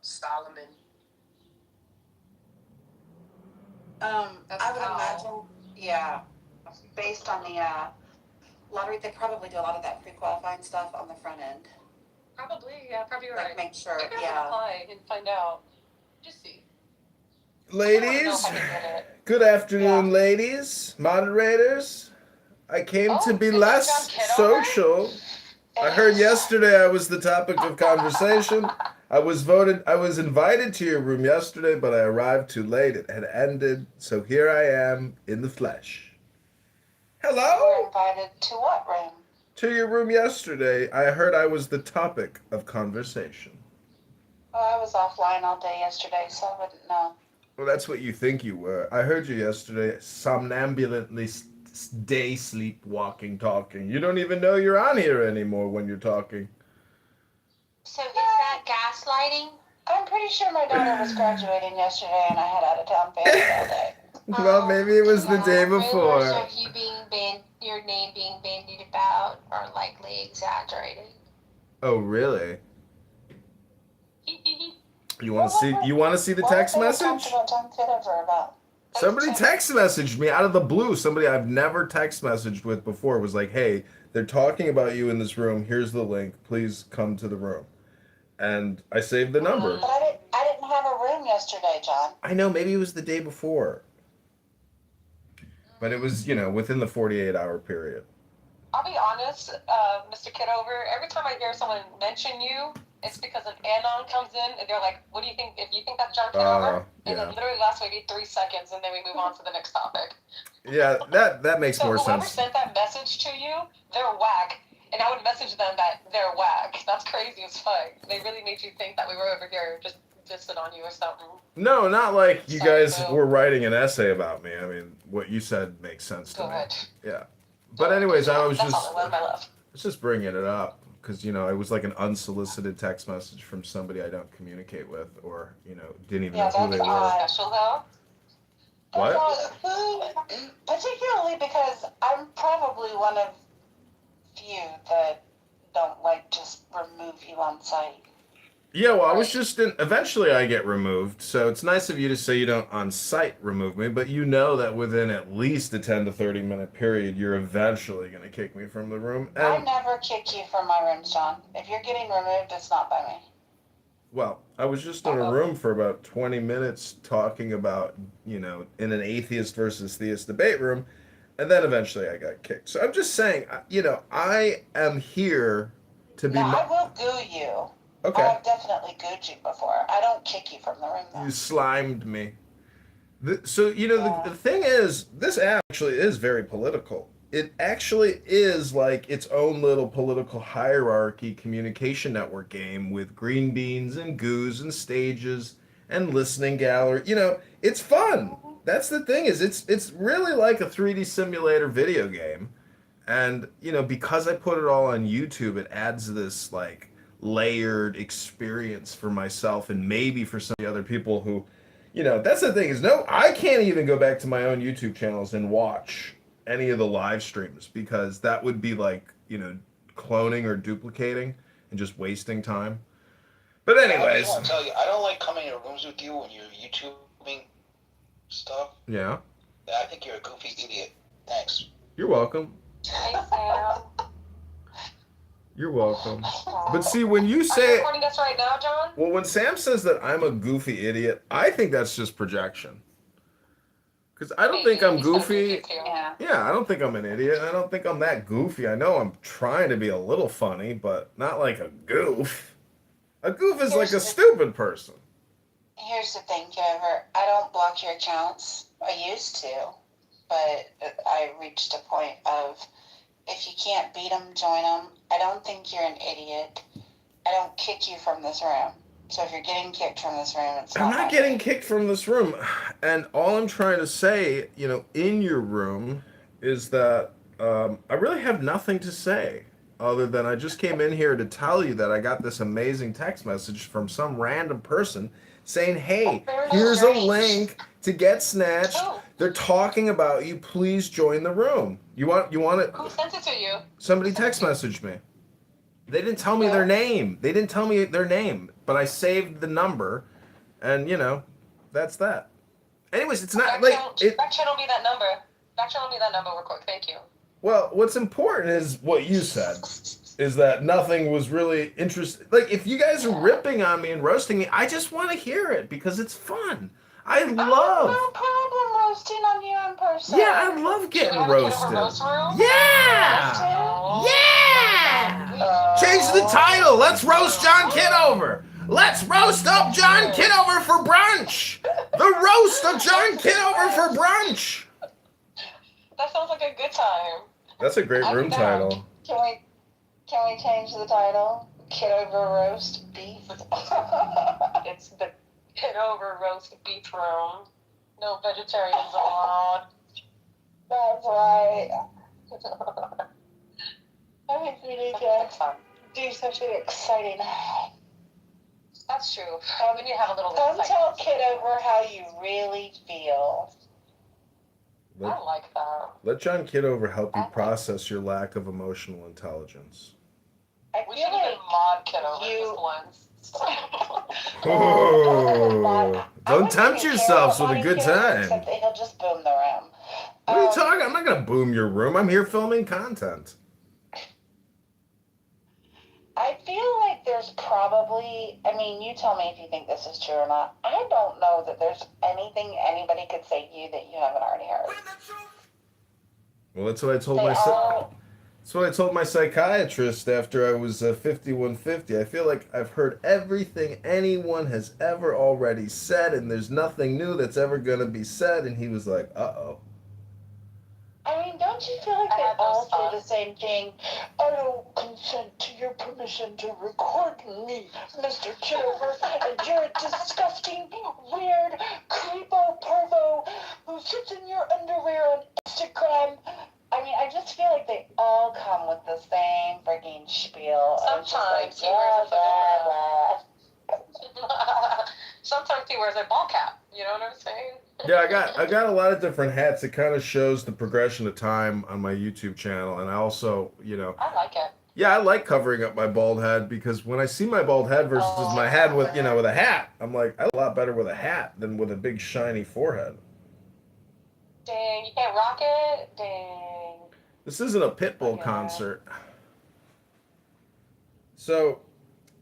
Solomon. I would imagine, yeah, based on the lottery, they probably do a lot of that pre-qualifying stuff on the front end. Probably, yeah, probably Like right. make sure, Maybe I can yeah. apply and find out. Just see. Ladies, good afternoon, ladies, moderators. I came to be less social. I heard yesterday I was the topic of conversation. I was invited to your room yesterday, but I arrived too late. It had ended, so here I am in the flesh. Hello? You were invited to what room? To your room yesterday. I heard I was the topic of conversation. Oh, I was offline all day yesterday, so I wouldn't know. Well, that's what you think you were. I heard you yesterday somnambulantly day sleepwalking talking. You don't even know you're on here anymore when you're talking. So is that gaslighting? I'm pretty sure my daughter was graduating yesterday and I had out of town family all day. Well, maybe it was the day before. Rumors of you your name being bandied about are likely exaggerated. Oh, really? You want to see the text message? Somebody text messaged me out of the blue. Somebody I've never text messaged with before was like, "Hey, they're talking about you in this room. Here's the link. Please come to the room." And I saved the number. But I didn't have a room yesterday, John. I know, maybe it was the day before. But it was, within the 48-hour period. I'll be honest, Mr. Kitover, every time I hear someone mention you, it's because an anon comes in and they're like, what do you think? If you think that's John Kitover, and then literally lasts maybe 3 seconds and then we move on to the next topic. Yeah, that makes more sense. So whoever sent that message to you, they're whack. And I would message them that they're whack. That's crazy as fuck. They really made you think that we were over here just dissing on you or something. No, not like you guys were writing an essay about me. I mean, what you said makes sense to me. Yeah. But anyways, I was just bringing it up because, it was like an unsolicited text message from somebody I don't communicate with or, didn't even know who they were. Special though. What? Particularly because I'm probably one of few that don't just remove you on site. Yeah, well, I was just eventually I get removed, so it's nice of you to say you don't on-site remove me, but you know that within at least a 10 to 30 minute period, you're eventually going to kick me from the room. And, I never kick you from my rooms, John. If you're getting removed, it's not by me. Well, I was just in a room for about 20 minutes talking about, in an atheist versus theist debate room, and then eventually I got kicked. So I'm just saying, I am here to be... I will goo you. Okay. I've definitely gooed you before. I don't kick you from the room, though. You slimed me. The thing is, this actually is very political. It actually is like its own little political hierarchy communication network game with green beans and goos and stages and listening gallery. It's fun. That's the thing is it's really like a 3D simulator video game. And, because I put it all on YouTube, it adds this like layered experience for myself and maybe for some other people who, that's the thing is I can't even go back to my own YouTube channels and watch any of the live streams because that would be like, cloning or duplicating and just wasting time. But anyways. I tell you, I don't like coming in rooms with you when you're YouTubing stuff. Yeah. I think you're a goofy idiot. Thanks. You're welcome. Hey, Sam. You're welcome. But see, when you say... Are you recording us right now, John? Well, when Sam says that I'm a goofy idiot, I think that's just projection. Because I don't think I'm goofy. Yeah, I don't think I'm an idiot. I don't think I'm that goofy. I know I'm trying to be a little funny, but not like a goof. A goof is like a stupid person. Here's the thing, Kitover. I don't block your accounts. I used to. But I reached a point of... If you can't beat them, join them. I don't think you're an idiot. I don't kick you from this room. So if you're getting kicked from this room, it's not... I'm not getting kicked from this room. And all I'm trying to say, in your room, is that I really have nothing to say. Other than I just came in here to tell you that I got this amazing text message from some random person saying, hey, here's a link to Get Snatched. They're talking about you. Please join the room. You want it? Who sent it to you? Somebody text messaged me. They didn't tell me their name. But I saved the number, and that's that. Anyways, it's not Back channel me that number. Back channel me that number real quick. Thank you. Well, what's important is what you said. Is that nothing was really interesting. Like, if you guys are ripping on me and roasting me, I just want to hear it because it's fun. I have love. no problem roasting on you in person. Yeah, I love getting roasted. Roast room? Yeah! Yeah! Change the title. Let's roast John Kitover. Let's roast up John Kitover for brunch. The roast of John Kitover for brunch. That sounds like a good time. That's a great room title. Can we change the title? Kitover roast beef. It's the Kitover roast beef room. No vegetarians allowed. That's right. I think we need to do something exciting. That's true. We need to have a little Come excitement. tell Kitover how you really feel. I like that. Let John Kitover help you process your lack of emotional intelligence. We should even mod Kitover just once. Oh, don't tempt yourselves with a good time. Except that he'll just boom the room. What are you talking? I'm not going to boom your room. I'm here filming content. I feel like there's probably, I mean, you tell me if you think this is true or not. I don't know that there's anything anybody could say to you that you haven't already heard. Well, that's what I told myself. That's what I told my psychiatrist after I was 5150. I feel like I've heard everything anyone has ever already said, and there's nothing new that's ever going to be said. And he was like, uh-oh. I mean, don't you feel like they all say the same thing? I don't consent to your permission to record me, Mr. Kitover, and you're a disgusting, weird, creepo pervo who sits in your underwear on Instagram. I mean, I just feel like they all come with the same freaking spiel. Sometimes he wears a Sometimes he wears a ball cap. You know what I'm saying? Yeah, I got a lot of different hats. It kind of shows the progression of time on my YouTube channel, and I also, I like it. Yeah, I like covering up my bald head because when I see my bald head versus my head with with a hat, I'm like, I look a lot better with a hat than with a big shiny forehead. Dang, you can't rock it. Dang. This isn't a Pitbull concert. So,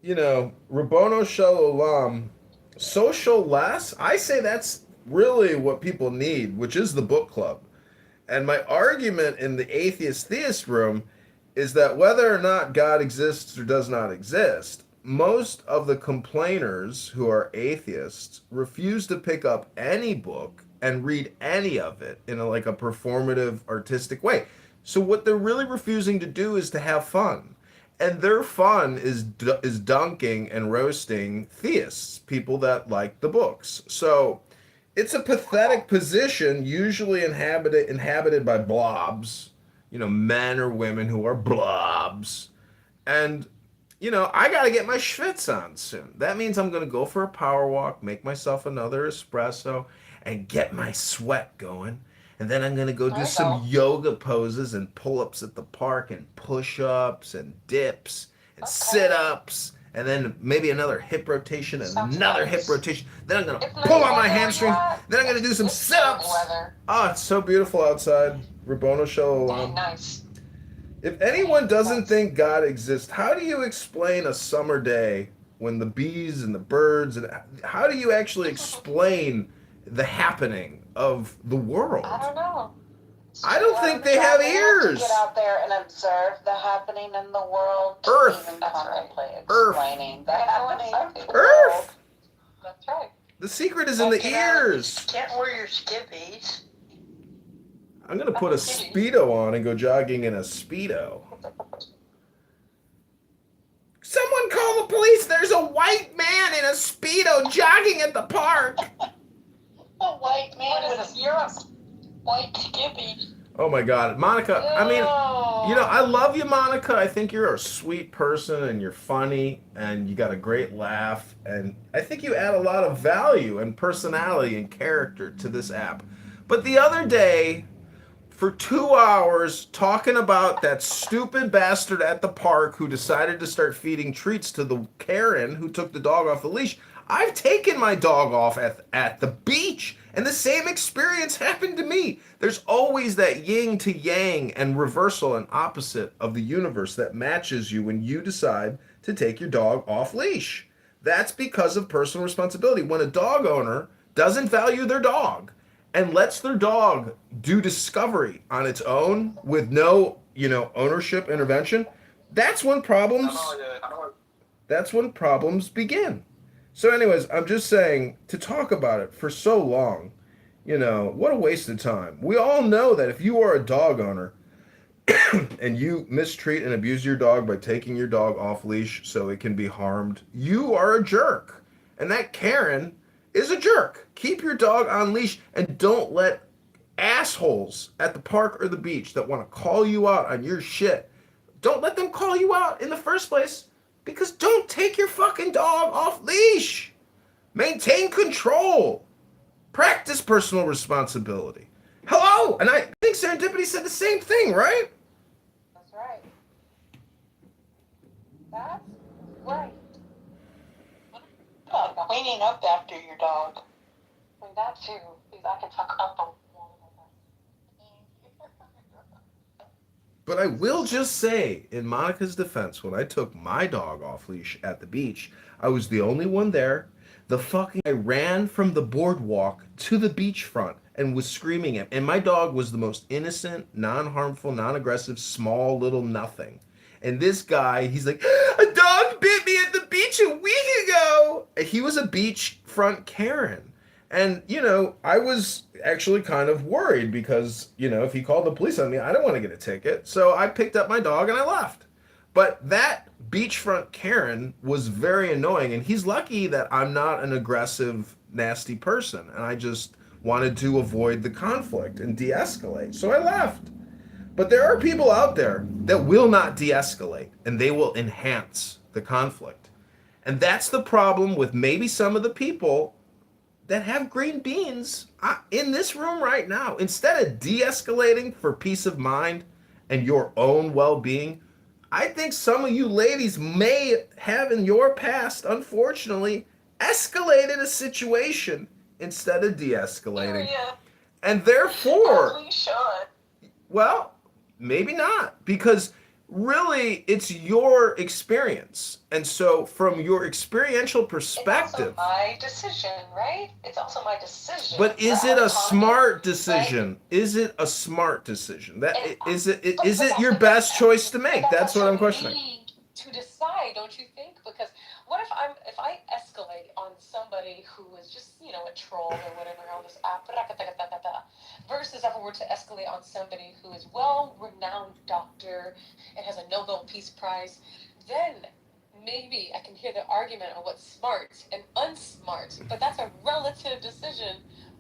Rabono Shalom, social less. I say that's really what people need, which is the book club. And my argument in the atheist theist room is that whether or not God exists or does not exist, most of the complainers who are atheists refuse to pick up any book and read any of it in a performative, artistic way. So what they're really refusing to do is to have fun. And their fun is dunking and roasting theists, people that like the books. So it's a pathetic position, usually inhabited by blobs, men or women who are blobs. And, I got to get my schwitz on soon. That means I'm going to go for a power walk, make myself another espresso, and get my sweat going. And then I'm going to go do some yoga poses and pull-ups at the park and push-ups and dips and sit-ups. And then maybe another hip rotation and another hip rotation. Then I'm going to pull on my hamstring. Then I'm going to do some sit-ups. Oh, it's so beautiful outside. Rabono Shalom. Nice. If anyone doesn't think God exists, how do you explain a summer day when the bees and the birds, and how do you actually explain the happening of the world? I don't know. I don't think they have ears. Get out there and observe the happening in the world. Earth. Even contemplate Earth. explaining the happening in the Earth. world. That's right. The secret is in the ears. Can't wear your skippies. I'm going to put a Speedo on and go jogging in a Speedo. Someone call the police. There's a white man in a Speedo jogging at the park. A white man What is with this? Europe? white skippy. Oh my God, Monica, I mean, I love you, Monica. I think you're a sweet person and you're funny and you got a great laugh. And I think you add a lot of value and personality and character to this app. But the other day, for 2 hours, talking about that stupid bastard at the park who decided to start feeding treats to the Karen who took the dog off the leash. I've taken my dog off at the beach, and the same experience happened to me. There's always that yin to yang and reversal and opposite of the universe that matches you when you decide to take your dog off leash. That's because of personal responsibility. When a dog owner doesn't value their dog and lets their dog do discovery on its own with no, ownership intervention, that's when problems begin. So anyways, I'm just saying, to talk about it for so long, what a waste of time. We all know that if you are a dog owner and you mistreat and abuse your dog by taking your dog off leash so it can be harmed, you are a jerk. And that Karen is a jerk. Keep your dog on leash and don't let assholes at the park or the beach that want to call you out on your shit, don't let them call you out in the first place, because don't take your fucking dog off leash. Maintain control. Practice personal responsibility. Hello? And I think Serendipity said the same thing, right? That's right. That's right. Cleaning up after your dog. I mean, that too, because I can fuck up on one of them. But I will just say, in Monica's defense, when I took my dog off leash at the beach, I was the only one there. I ran from the boardwalk to the beachfront and was screaming at, and my dog was the most innocent, non-harmful, non-aggressive, small little nothing. And this guy, he's like, a dog bit me at the beach a week ago. He was a beachfront Karen. And, I was actually kind of worried because, if he called the police on me, I don't want to get a ticket. So I picked up my dog and I left. But that beachfront Karen was very annoying. And he's lucky that I'm not an aggressive, nasty person. And I just wanted to avoid the conflict and de-escalate. So I left. But there are people out there that will not de-escalate, and they will enhance the conflict. And that's the problem with maybe some of the people that have green beans in this room right now. Instead of de-escalating for peace of mind and your own well-being, I think some of you ladies may have in your past, unfortunately, escalated a situation instead of de-escalating. And therefore, we should. Well, maybe not, because really it's your experience. And so from your experiential perspective, it's also my decision, right? It's also my decision. But is it a smart decision? Right? Is it a smart decision? That is it your best choice to make? That's what I'm questioning. To decide, don't you think? Because what if I escalate on somebody who is just, a troll or whatever on this app, versus if I were to escalate on somebody who is well-renowned doctor and has a Nobel Peace Prize, then maybe I can hear the argument on what's smart and unsmart, but that's a relative decision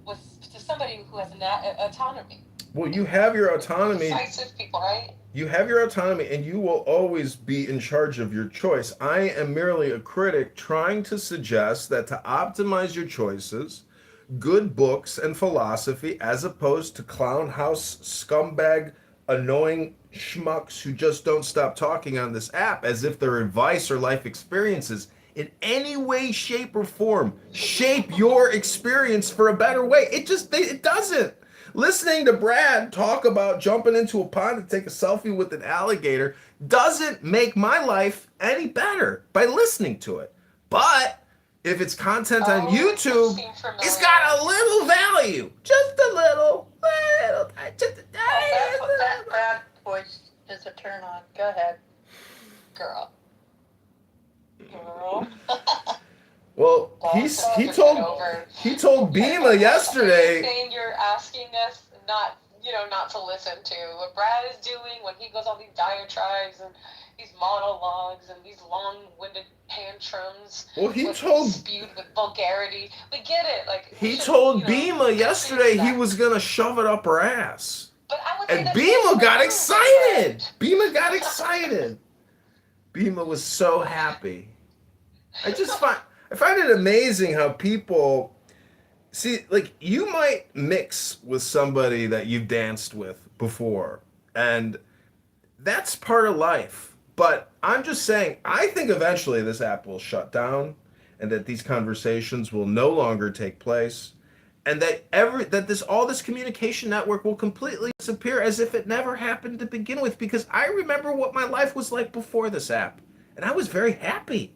to somebody who has autonomy. Well, you have your autonomy. Decisive people, right? You have your autonomy, and you will always be in charge of your choice. I am merely a critic trying to suggest that to optimize your choices, good books and philosophy, as opposed to clown house scumbag, annoying schmucks who just don't stop talking on this app as if their advice or life experiences in any way, shape, or form shape your experience for a better way. It doesn't. Listening to Brad talk about jumping into a pond to take a selfie with an alligator doesn't make my life any better by listening to it. But if it's content on YouTube, it's got a little value. Just a little. That Brad voice is a turn on. Go ahead. Girl. Well, he told Bima yesterday. Saying you're asking us not to listen to what Brad is doing when he goes on these diatribes and these monologues and these long-winded tantrums. Well, spewed with vulgarity. We get it. He told Bima yesterday he was gonna shove it up her ass, and Bima got excited. Bima got excited. Bima was so happy. I find it amazing how people see, you might mix with somebody that you've danced with before, and that's part of life. But I'm just saying, I think eventually this app will shut down, and that these conversations will no longer take place, and that all this communication network will completely disappear as if it never happened to begin with. Because I remember what my life was like before this app, and I was very happy.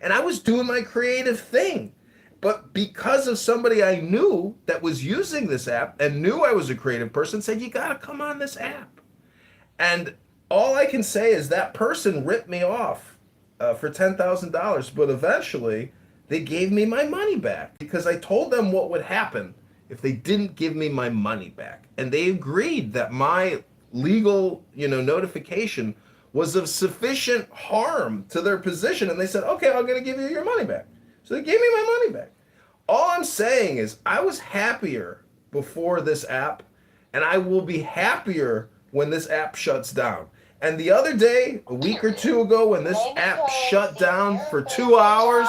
And I was doing my creative thing. But because of somebody I knew that was using this app and knew I was a creative person, said, you got to come on this app. And all I can say is that person ripped me off for $10,000. But eventually, they gave me my money back because I told them what would happen if they didn't give me my money back. And they agreed that my legal, notification was of sufficient harm to their position. And they said, okay, I'm going to give you your money back. So they gave me my money back. All I'm saying is I was happier before this app, and I will be happier when this app shuts down. And the other day, a week or two ago, when this app shut down for 2 hours,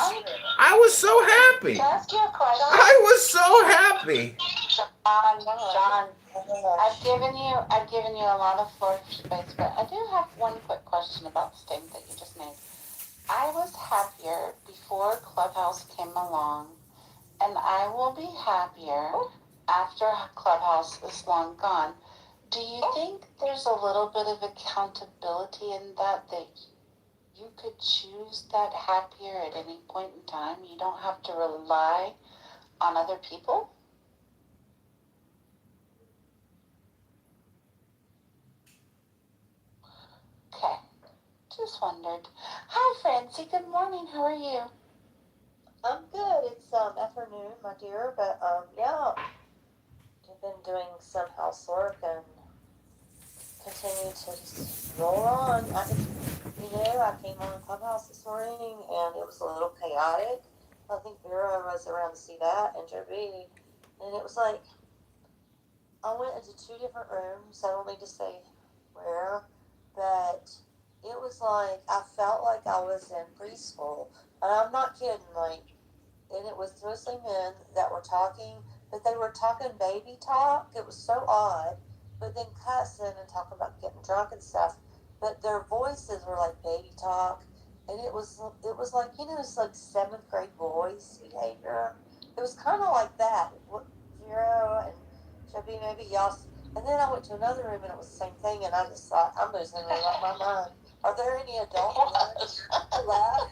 I was so happy. I was so happy. John, I've given you a lot of floor space, but I do have one quick question about the statement that you just made. I was happier before Clubhouse came along, and I will be happier after Clubhouse is long gone. Do you think there's a little bit of accountability in that you could choose that happier at any point in time? You don't have to rely on other people? Okay, just wondered. Hi, Francie. Good morning. How are you? I'm good. It's afternoon, my dear, but yeah, I've been doing some housework and continue to just roll on. I came on Clubhouse this morning and it was a little chaotic. I think Vera was around to see that and Joe B. And it was like I went into 2 different rooms. I don't need to say where, but it was like I felt like I was in preschool. And I'm not kidding, and it was mostly men that were talking, but they were talking baby talk. It was so odd, but then cussing and talking about getting drunk and stuff. But their voices were like baby talk, and it was like it's like 7th grade voice behavior. It was kind of like that. Zero and Chubby, maybe y'all. And then I went to another room and it was the same thing, and I just thought I'm losing my mind. Are there any adult ones to laugh?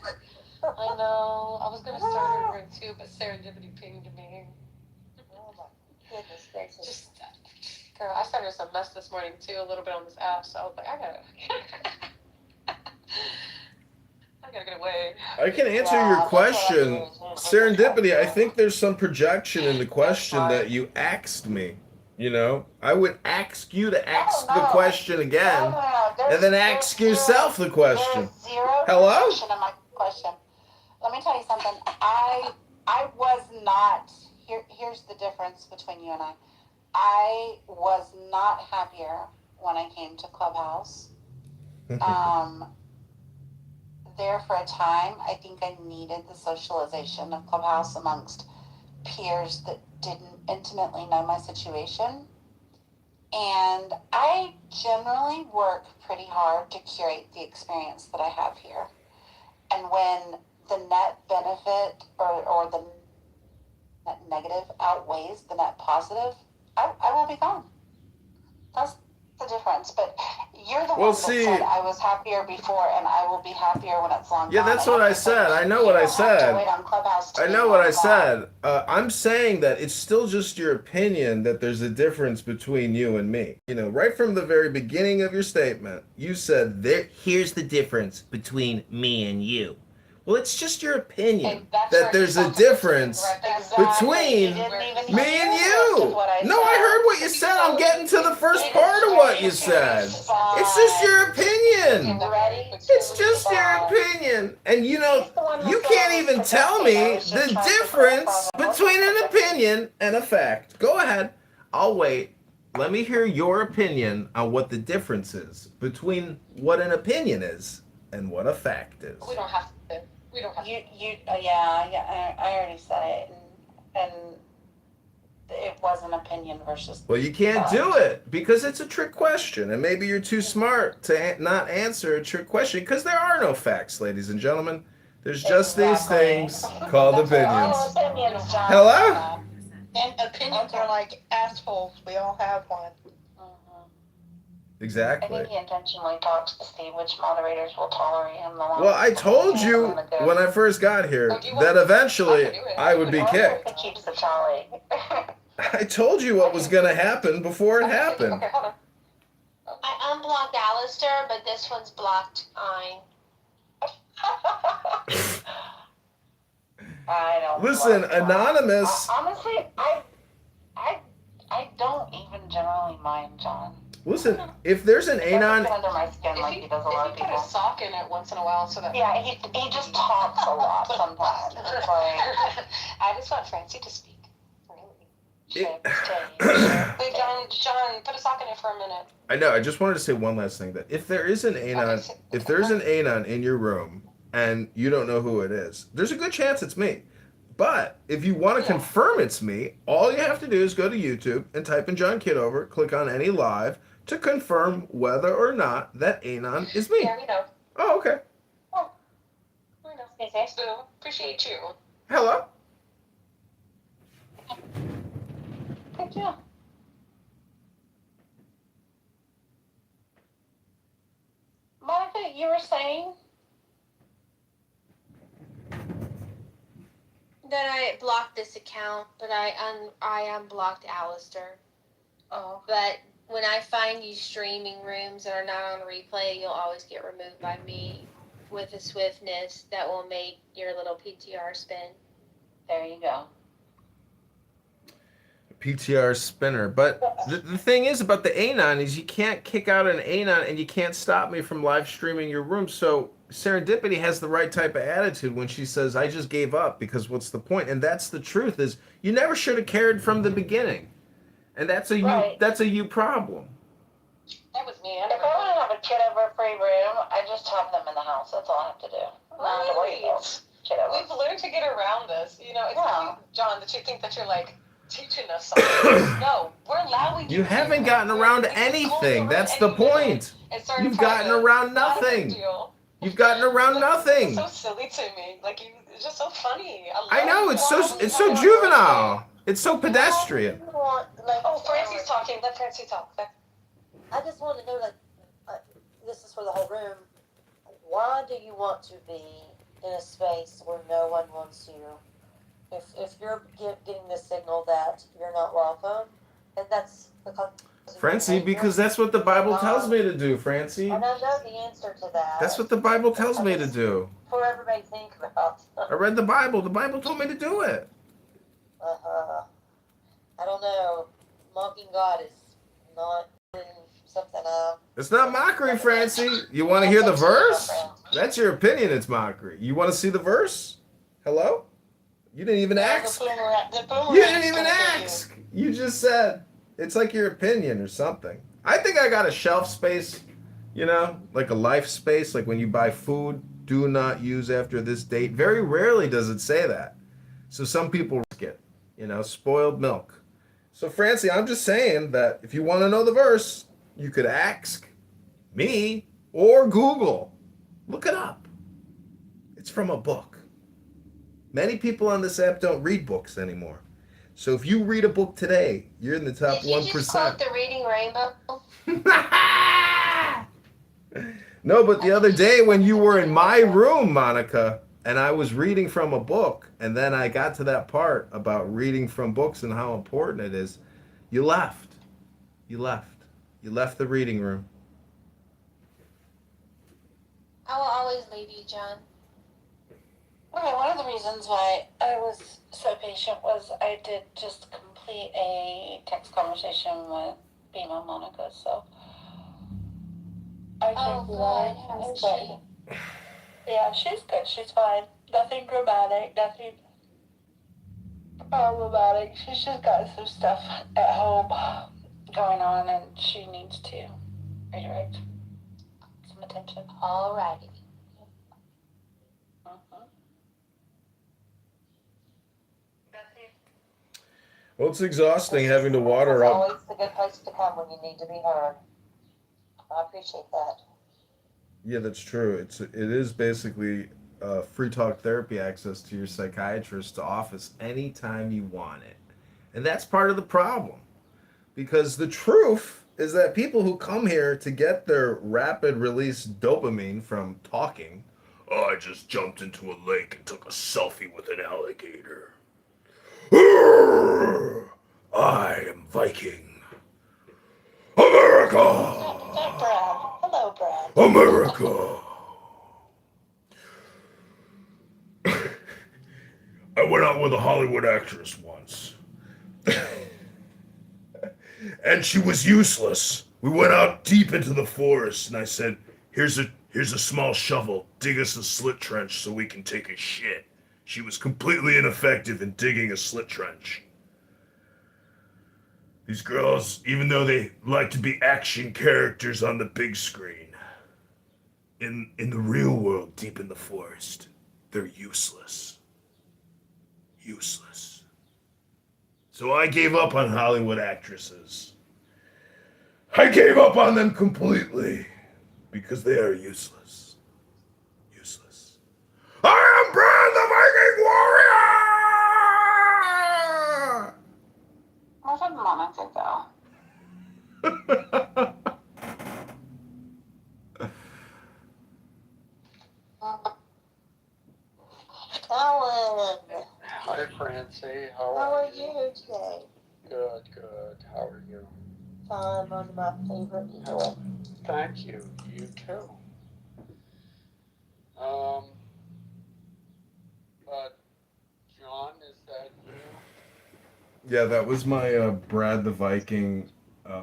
I know. I was gonna start a room too, but serendipity pinged me. Oh my goodness gracious! Just, girl, I started some mess this morning too, a little bit on this app. So I was like, I gotta get away. I can answer your question. Serendipity, I think there's some projection in the question that you asked me. I would ask you to ask the question again, and then ask yourself the question. Hello? In my question. Let me tell you something. I was not. Here's the difference between you and I. I was not happier when I came to Clubhouse. There for a time, I think I needed the socialization of Clubhouse amongst peers that didn't intimately know my situation. And I generally work pretty hard to curate the experience that I have here. And when the net benefit or the net negative outweighs the net positive, I will be gone. That's the difference. But you're the one that said I was happier before and I will be happier when it's long gone. Yeah, that's what I said. I know what I said. I know what I said. I'm saying that it's still just your opinion that there's a difference between you and me. Right from the very beginning of your statement, you said, here's the difference between me and you. Well, it's just your opinion that there's a difference between me and you. No, I heard what you said. I'm getting to the first part of what you said. It's just your opinion. It's just your opinion. And you can't even tell me the difference between an opinion and a fact. Go ahead. I'll wait. Let me hear your opinion on what the difference is between what an opinion is and what a fact is. We don't have to. We don't have to. I already said it, and it was an opinion versus. Well, you can't do it because it's a trick question, and maybe you're too smart to not answer a trick question because there are no facts, ladies and gentlemen. There's just these things called opinions. Hello? And opinions are like assholes. We all have one. Exactly. I think he intentionally talks to see which moderators will tolerate him the longest. Well, I told you when I first got here that eventually I would be kicked. It keeps the tally. I told you what was going to happen before it happened. Okay, hold on. I unblocked Alistair, but this one's blocked Ein. I don't. Listen, Anonymous. Honestly, I don't even generally mind John. Listen, if there's an anon, Under my skin, like he does a lot of If you put people. a sock in it once in a while, so that Yeah, he just talks a lot sometimes. It's like I just want Francie to speak. Really. It- John, put a sock in it for a minute. I know. I just wanted to say one last thing that if there is an anon, if there's an anon in your room and you don't know who it is, there's a good chance it's me. But if you want to confirm it's me, all you have to do is go to YouTube and type in John Kitover, click on any live to confirm whether or not that anon is me. Yeah, we know. Oh, okay. We know. So, appreciate you. Hello. Thank you. Monica, you were saying? Then I blocked this account, but I unblocked Alistair. Oh. But when I find you streaming rooms that are not on replay, you'll always get removed by me with a swiftness that will make your little PTR spin. There you go. PTR spinner. But the thing is about the anon is you can't kick out an anon and you can't stop me from live streaming your room. So Serendipity has the right type of attitude when she says, I just gave up because what's the point? And that's the truth is you never should have cared from the beginning. And that's a you problem. That was me. If I want to have a Kitover free room, I just have them in the house. That's all I have to do. Not to worry about Kitover. We've learned to get around this. You know, it's not you, John, that you think that you're like teaching us something. No, we're allowing you. You haven't gotten around anything. That's the point. You've gotten around nothing. You've gotten around nothing. It's so silly to me. Like it's just so funny. I know it's so juvenile. It's so pedestrian. Oh, Francie's talking. Let Francie talk. I just want to know, this is for the whole room. Why do you want to be in a space where no one wants you? If you're getting the signal that you're not welcome, and that's because Francie, because that's what the Bible tells me to do, Francie. And I know the answer to that. That's what the Bible tells me to do. For everybody to think about. I read the Bible. The Bible told me to do it. I don't know. Mocking God is not something. It's not mockery, Francie. You want to hear the verse? That's your opinion. It's mockery. You want to see the verse? Hello? You didn't even ask. You didn't even ask. You just said it's like your opinion or something. I think I got a shelf space, like a life space, like when you buy food, do not use after this date. Very rarely does it say that. So some people risk it, spoiled milk. So Francie, I'm just saying that if you want to know the verse, you could ask me or Google. Look it up. It's from a book. Many people on this app don't read books anymore. So if you read a book today, you're in the top 1%. Did you just quote the Reading Rainbow? No, but the other day when you were in my room, Monica, and I was reading from a book, and then I got to that part about reading from books and how important it is, you left. You left the reading room. I will always leave you, John. Okay, one of the reasons why I was so patient was I did just complete a text conversation with female Monica, so I Oh, good. How is she? Yeah, she's good. She's fine. Nothing dramatic. Nothing problematic. She's just got some stuff at home going on, and she needs to redirect some attention. Alrighty. Well, it's exhausting having to water It's up. always a good place to come when you need to be heard. I appreciate that. Yeah, that's true. It is basically free talk therapy access to your psychiatrist's office anytime you want it. And that's part of the problem. Because the truth is that people who come here to get their rapid release dopamine from talking, oh, I just jumped into a lake and took a selfie with an alligator. I am Viking. America! Is that Brad? Hello, Brad. America! I went out with a Hollywood actress once. And she was useless. We went out deep into the forest, and I said, here's a small shovel. Dig us a slit trench so we can take a shit. She was completely ineffective in digging a slit trench. These girls, even though they like to be action characters on the big screen, in the real world, deep in the forest, they're useless. Useless. So I gave up on Hollywood actresses. I gave up on them completely because they are useless. Useless. I am Brand the Viking Warrior! What a moment ago. Alan. Hi, Francie. How How are are you today? Good, good. How are you? Fine, one of my favorite people. Thank you. You too. But John, is that you? Yeah, that was my Brad the Viking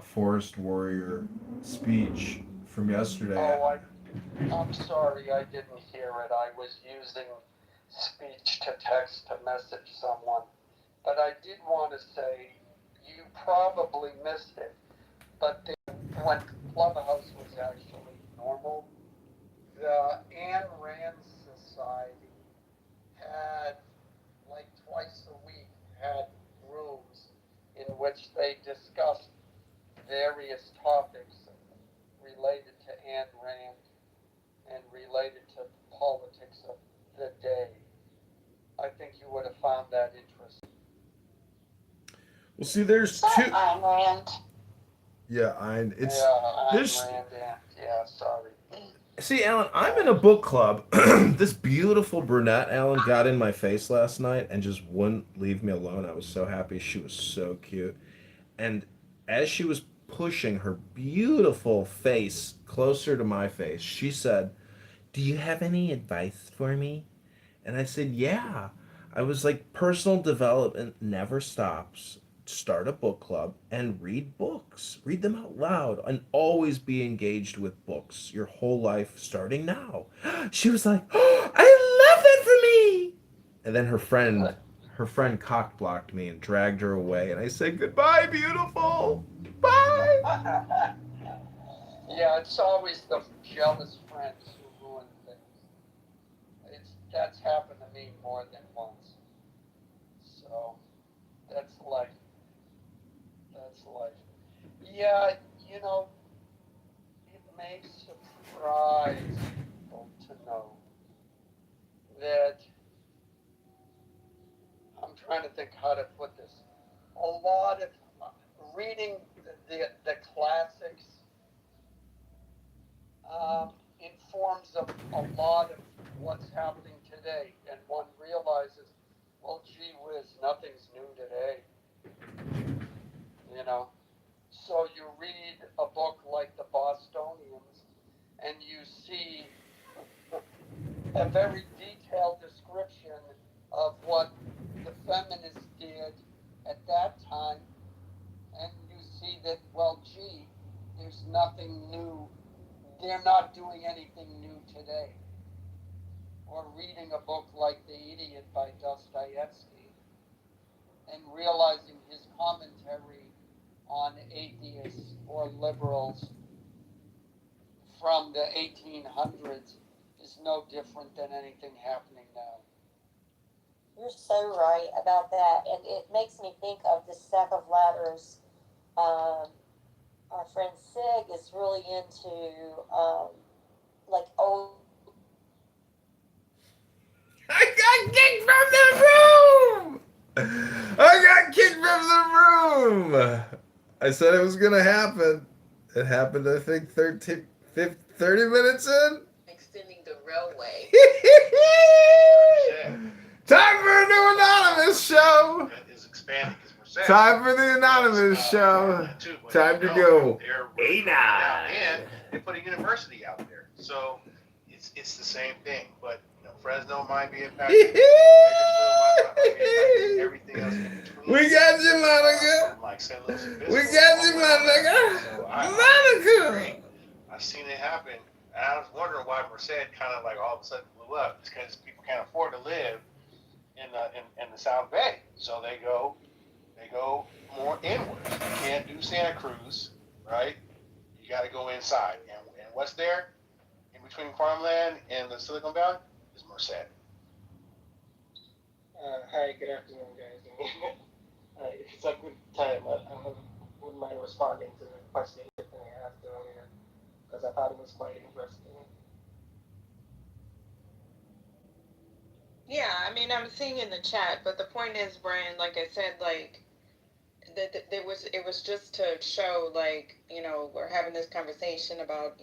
Forest Warrior speech from yesterday. Oh, I'm sorry, I didn't hear it. I was using speech to text to message someone. But I did want to say, you probably missed it, but when Clubhouse was actually normal, the Ayn Rand Society had, like twice a week, had rooms in which they discussed various topics related to Ayn Rand and related to politics of the day. I think you would have found that interesting. Well, see, there's two. Ayn Rand. Yeah, it's Yeah, there's. Ayn Rand. Yeah, sorry. See, Alan, I'm in a book club. This beautiful brunette Alan got in my face last night and just wouldn't leave me alone. I was so happy. She was so cute. And as she was pushing her beautiful face closer to my face, she said, "Do you have any advice for me?" And I said, "Yeah." I was like, personal development never stops. Start a book club and read books. Read them out loud and always be engaged with books your whole life starting now. She was like, "Oh, I love that for me." And then her friend cock blocked me and dragged her away, and I said, "Goodbye, beautiful. Bye." Yeah, it's always the jealous friends who ruin things. That's happened to me more than once. So that's life. That's life. Yeah, you know, it may surprise people to know that I'm trying to think how to put this. A lot of reading the classics informs a lot of what's happening today, and one realizes, well, gee whiz, nothing's new today. You know, so you read a book like The Bostonians, and you see a very detailed description of what the feminists did at that time, and you see that, well, gee, there's nothing new. They're not doing anything new today. Or reading a book like The Idiot by Dostoevsky and realizing his commentary on atheists or liberals from the 1800s is no different than anything happening now. You're so right about that, and it makes me think of the stack of ladders. Our friend Sig is really into like old. I got kicked from the room. I got kicked from the room. I said it was gonna happen. It happened, I think, 30 minutes in. Extending the railway. Time for a new anonymous show. Is expanding because Merced. Time for the anonymous show. Time to go. They're A9. and they put a university out there, so it's the same thing. But Fresno might be impacted. Bakersfield might be impacted. Everything else in between. We got you, Monica. From like St. Louis and We Bismarck, got you, Monica. So Monica. I've seen it happen, and I was wondering why Merced kind of like all of a sudden blew up. It's because people can't afford to live in the South Bay, so they go more inwards. You can't do Santa Cruz, right? You got to go inside, and what's there in between farmland and the Silicon Valley is Merced. Hi, good afternoon, guys. It's a good time. I wouldn't mind responding to the question you asked earlier because I thought it was quite interesting. Yeah, I mean, I'm seeing in the chat, but the point is, Brian, like I said, like that it was just to show, like, we're having this conversation about,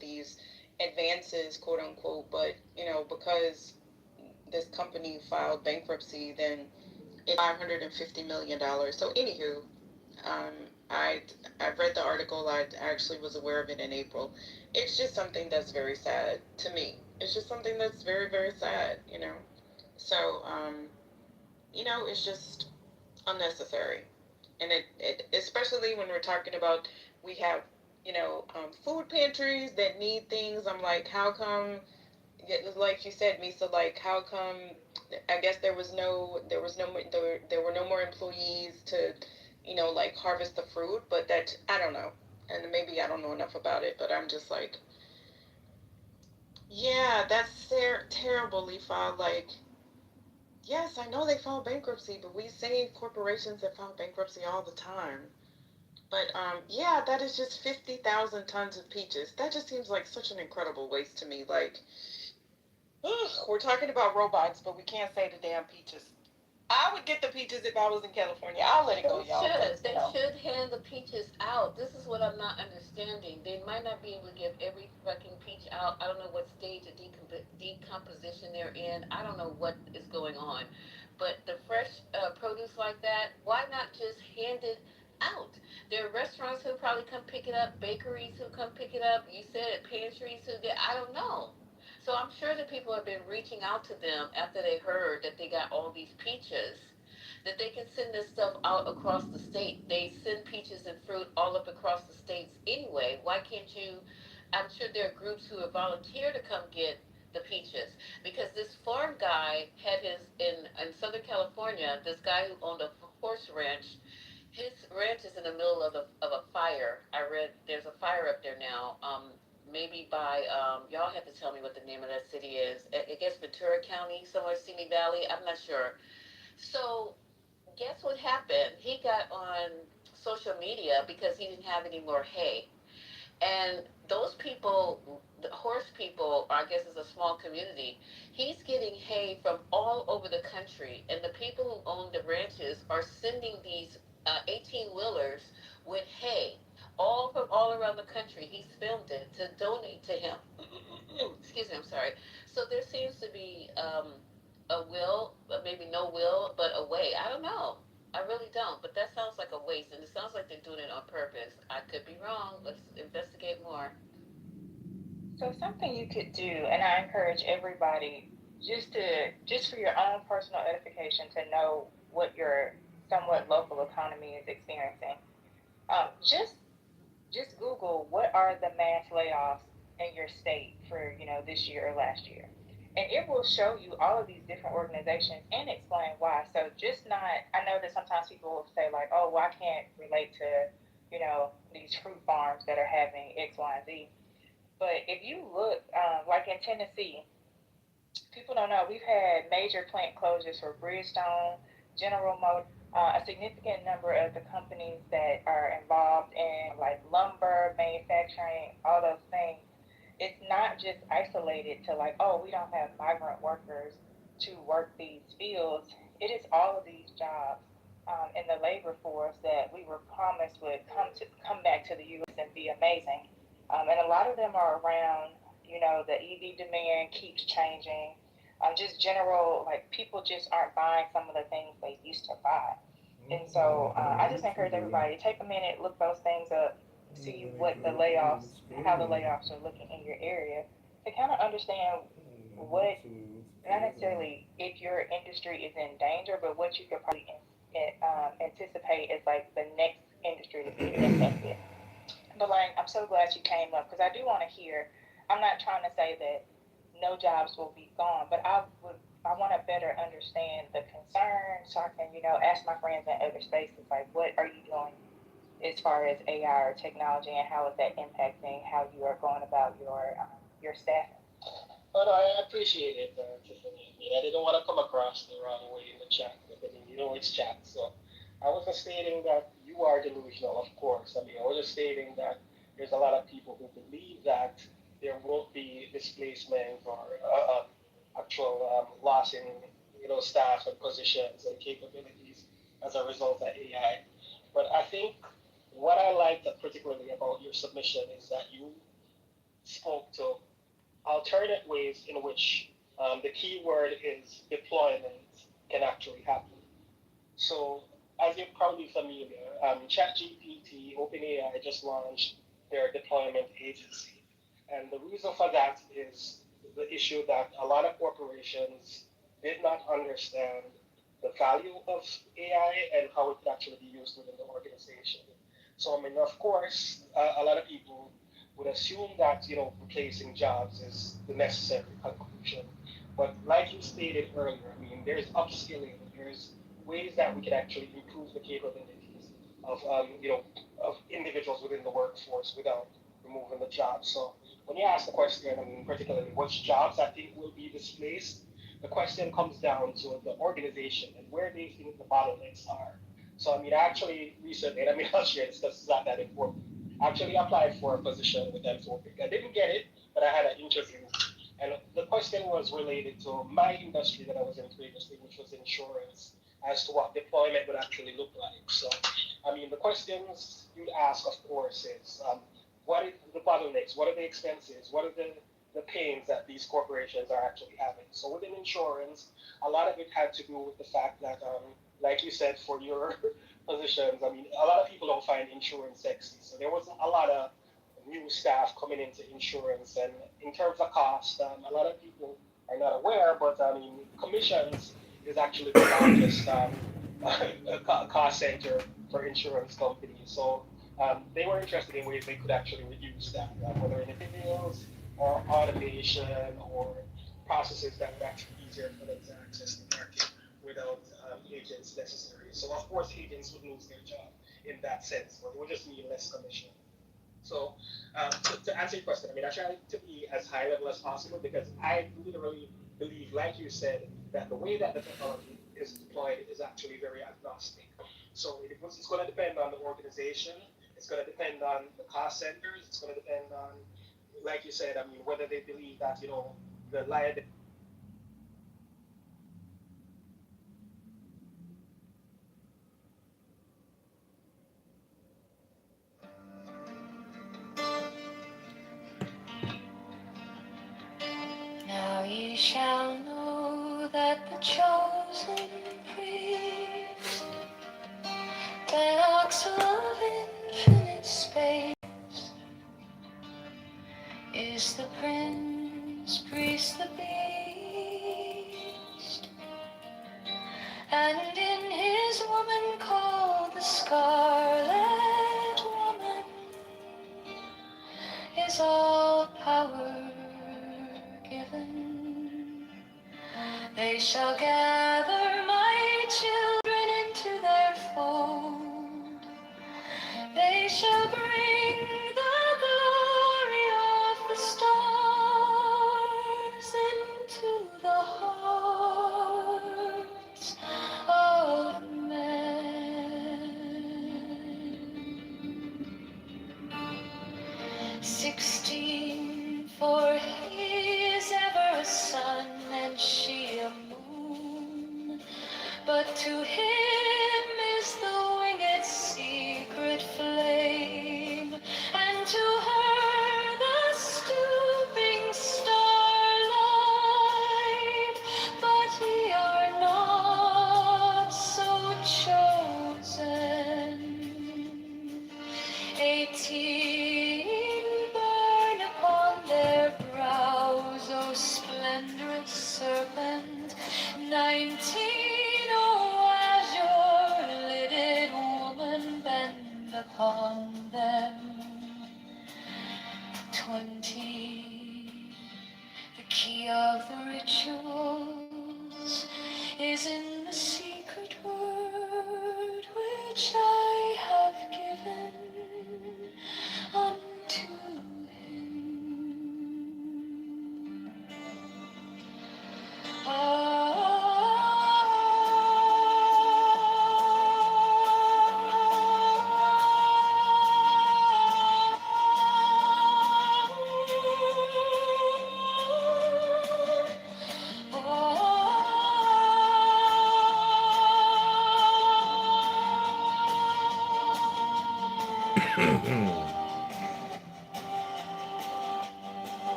these advances, quote unquote, but because this company filed bankruptcy, then it's $550 million. So anywho, I read the article. I actually was aware of it in April. It's just something that's very sad to me. It's just something that's very, very sad, So, it's just unnecessary. And it especially when we're talking about, we have, food pantries that need things. I'm like, how come, like you said, Misa, like, how come, I guess there were no more employees to, like, harvest the fruit, but that, I don't know. And maybe I don't know enough about it, but I'm just like, yeah, that's terrible, Lefa. Like, yes, I know they filed bankruptcy, but we say corporations that file bankruptcy all the time. But yeah, that is just 50,000 tons of peaches. That just seems like such an incredible waste to me. Like, we're talking about robots, but we can't say the damn peaches. I would get the peaches if I was in California. I'll let it go, y'all. They should hand the peaches out. This is what I'm not understanding. They might not be able to give every fucking peach out. I don't know what stage of decomposition they're in. I don't know what is going on. But the fresh produce like that, why not just hand it out? There are restaurants who probably come pick it up, bakeries who come pick it up. You said pantries who did. I don't know. So I'm sure that people have been reaching out to them after they heard that they got all these peaches, that they can send this stuff out across the state. They send peaches and fruit all up across the states anyway. Why can't you? I'm sure there are groups who have volunteered to come get the peaches, because this farm guy had his in Southern California. This guy who owned a horse ranch. His ranch is in the middle of a fire. I read there's a fire up there now. Maybe by y'all have to tell me what the name of that city is. I guess Ventura County, somewhere Simi Valley. I'm not sure. So guess what happened? He got on social media because he didn't have any more hay. And those people, the horse people, I guess is a small community. He's getting hay from all over the country, and the people who own the ranches are sending these 18-wheelers with hay, all from all around the country. He's filmed it to donate to him. Excuse me, I'm sorry. So there seems to be a will, but maybe no will, but a way. I don't know. I really don't, but that sounds like a waste, and it sounds like they're doing it on purpose. I could be wrong. Let's investigate more. So something you could do, and I encourage everybody just for your own personal edification to know what your somewhat local economy is experiencing. Just Google what are the mass layoffs in your state for this year or last year, and it will show you all of these different organizations and explain why. So just not, I know that sometimes people will say like, oh, well, I can't relate to these fruit farms that are having X, Y, and Z. But if you look, like in Tennessee, people don't know we've had major plant closures for Bridgestone, General Motors, a significant number of the companies that are involved in like lumber manufacturing, all those things. It's not just isolated to like, oh, we don't have migrant workers to work these fields. It is all of these jobs in the labor force that we were promised would come back to the U.S. and be amazing. And a lot of them are around, the EV demand keeps changing. Just general, like people just aren't buying some of the things they used to buy. And so I just encourage everybody, take a minute, look those things up, see what the layoffs, how the layoffs are looking in your area, to kind of understand what, not necessarily if your industry is in danger, but what you could probably anticipate as like the next industry to be affected. But like, I'm so glad you came up because I do want to hear. I'm not trying to say that no jobs will be gone, but I want to better understand the concern so I can ask my friends in other spaces like what are you doing as far as AI or technology and how is that impacting how you are going about your staffing. But I appreciate it, Tiffany. I mean, I didn't want to come across the wrong way in the chat, but I mean, it's chat. So I wasn't stating that you are delusional, of course. I mean, I was just stating that there's a lot of people who believe that there won't be displacement or actual loss in, staff and positions and capabilities as a result of AI. But I think what I liked particularly about your submission is that you spoke to alternate ways in which the key word is deployment can actually happen. So, as you're probably familiar, ChatGPT, OpenAI just launched their deployment agency. And the reason for that is the issue that a lot of corporations did not understand the value of AI and how it could actually be used within the organization. So, I mean, of course, a lot of people would assume that replacing jobs is the necessary conclusion. But like you stated earlier, I mean, there's upskilling, there's ways that we can actually improve the capabilities of of individuals within the workforce without removing the jobs. So when you ask the question, I mean, particularly which jobs I think will be displaced, the question comes down to the organization and where they think the bottlenecks are. So I mean, actually recently, and I mean, I'll share this because it's not that important. I actually applied for a position with Anthropic. I didn't get it, but I had an interview. And the question was related to my industry that I was in previously, which was insurance, as to what deployment would actually look like. So, I mean, the questions you'd ask, of course, is what are the bottlenecks? What are the expenses? What are the pains that these corporations are actually having? So within insurance, a lot of it had to do with the fact that, like you said, for your positions, I mean, a lot of people don't find insurance sexy. So there wasn't a lot of new staff coming into insurance. And in terms of cost, a lot of people are not aware, but I mean, commissions is actually the largest cost center for insurance companies. So they were interested in ways they could actually reduce that, whether in bills or automation or processes that would actually be easier for them to access the market without agents necessary. So of course agents would lose their job in that sense, but it would just mean less commission. So to answer your question, I mean, I try to be as high level as possible because I literally believe, like you said, that the way that the technology is deployed is actually very agnostic. So it's going to depend on the organization. It's going to depend on the cost centers. It's going to depend on, like you said, I mean, whether they believe that, the liability. Now ye shall know that the chosen priest, the ox of infinite space, is the prince, priest, the beast, and in his woman called the scarlet woman is all power given. They shall gather my children into their fold. They shall bring the glory of the stars into the hearts of men. 16, for he is ever a sun and she a moon, but to him is 18 burn upon their brows, O splendorous serpent. 19, oh azure-lidded woman, bend upon them. 20, the key of the rituals is in the secret word which I have given unto him.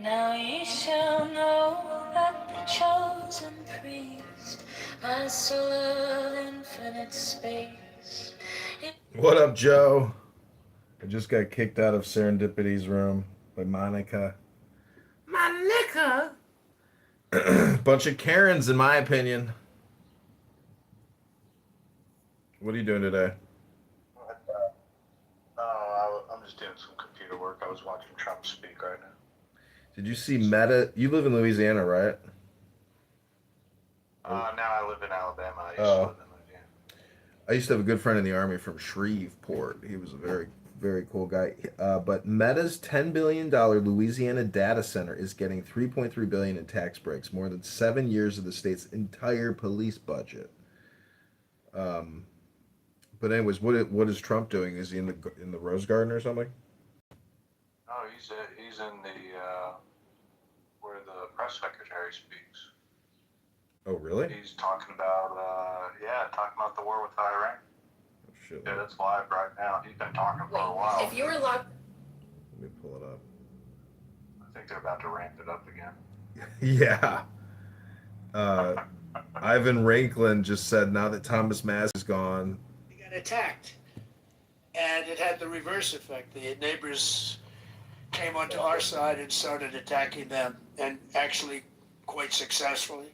Now ye shall know that the chosen priest, my soul of infinite space. What up, Joe? I just got kicked out of Serendipity's room by Monica. Monica? Bunch of Karens, in my opinion. What are you doing today? I'm just doing some computer work. I was watching Trump speak right now. Did you see Meta? You live in Louisiana, right? Now I live in Alabama. I used to live in Louisiana. I used to have a good friend in the Army from Shreveport. He was a very, very cool guy. But Meta's $10 billion Louisiana data center is getting $3.3 billion in tax breaks, more than 7 years of the state's entire police budget. But anyways, what is Trump doing? Is he in the Rose Garden or something? No, he's in the where the press secretary speaks. Oh, really? He's talking about the war with Iran. Oh, shit. Yeah, that's live right now. He's been talking for a while. If you were locked. Let me pull it up. I think they're about to ramp it up again. Yeah. Ivan Ranklin just said now that Thomas Mass is gone. He got attacked. And it had the reverse effect. The neighbors came onto our side and started attacking them, and actually quite successfully.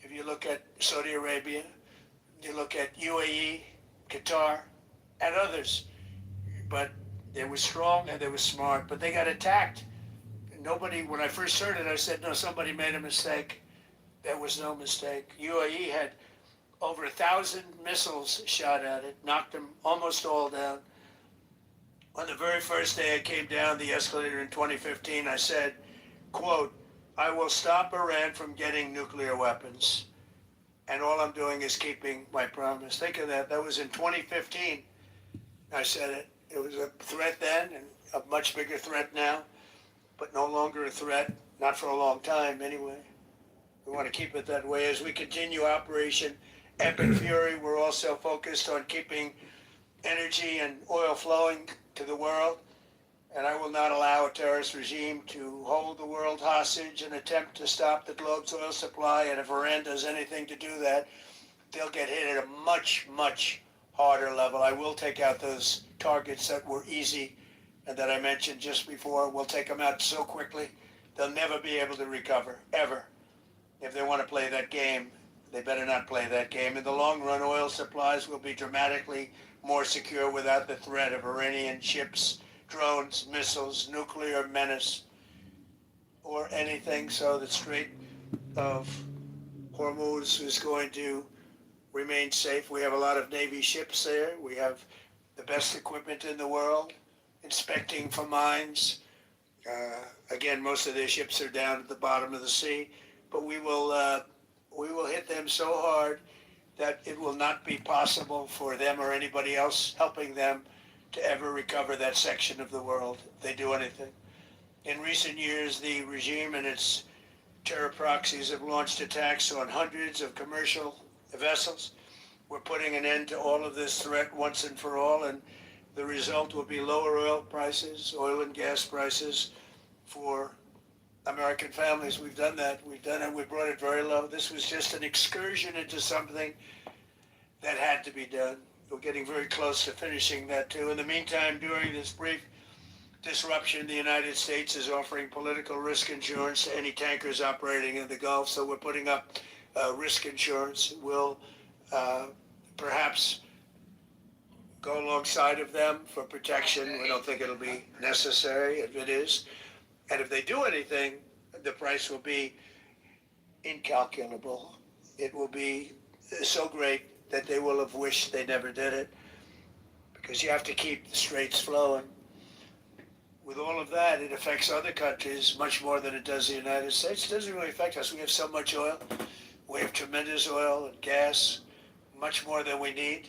If you look at Saudi Arabia, you look at UAE, Qatar, and others. But they were strong and they were smart, but they got attacked. Nobody, when I first heard it, I said, no, somebody made a mistake. There was no mistake. UAE had over 1,000 missiles shot at it, knocked them almost all down. On the very first day I came down the escalator in 2015, I said, quote, I will stop Iran from getting nuclear weapons. And all I'm doing is keeping my promise. Think of that. That was in 2015. I said it. It was a threat then and a much bigger threat now, but no longer a threat, not for a long time anyway. We want to keep it that way. As we continue Operation Epic Fury, we're also focused on keeping energy and oil flowing to the world. And I will not allow a terrorist regime to hold the world hostage and attempt to stop the globe's oil supply. And if Iran does anything to do that, they'll get hit at a much, much harder level. I will take out those targets that were easy and that I mentioned just before. We'll take them out so quickly, they'll never be able to recover, ever. If they want to play that game, they better not play that game. In the long run, oil supplies will be dramatically more secure without the threat of Iranian ships, drones, missiles, nuclear menace, or anything. So the Strait of Hormuz is going to remain safe. We have a lot of Navy ships there. We have the best equipment in the world, inspecting for mines. Again, most of their ships are down at the bottom of the sea, but we will hit them so hard that it will not be possible for them or anybody else helping them to ever recover that section of the world if they do anything. In recent years, the regime and its terror proxies have launched attacks on hundreds of commercial vessels. We're putting an end to all of this threat once and for all, and the result will be lower oil prices, oil and gas prices for American families. We've done that. We've done it. We brought it very low. This was just an excursion into something that had to be done. We're getting very close to finishing that too. In the meantime, during this brief disruption, the United States is offering political risk insurance to any tankers operating in the Gulf. So we're putting up risk insurance. We'll perhaps go alongside of them for protection. We don't think it'll be necessary if it is. And if they do anything, the price will be incalculable. It will be so great that they will have wished they never did it, because you have to keep the straits flowing. With all of that, it affects other countries much more than it does the United States. It doesn't really affect us. We have so much oil. We have tremendous oil and gas, much more than we need.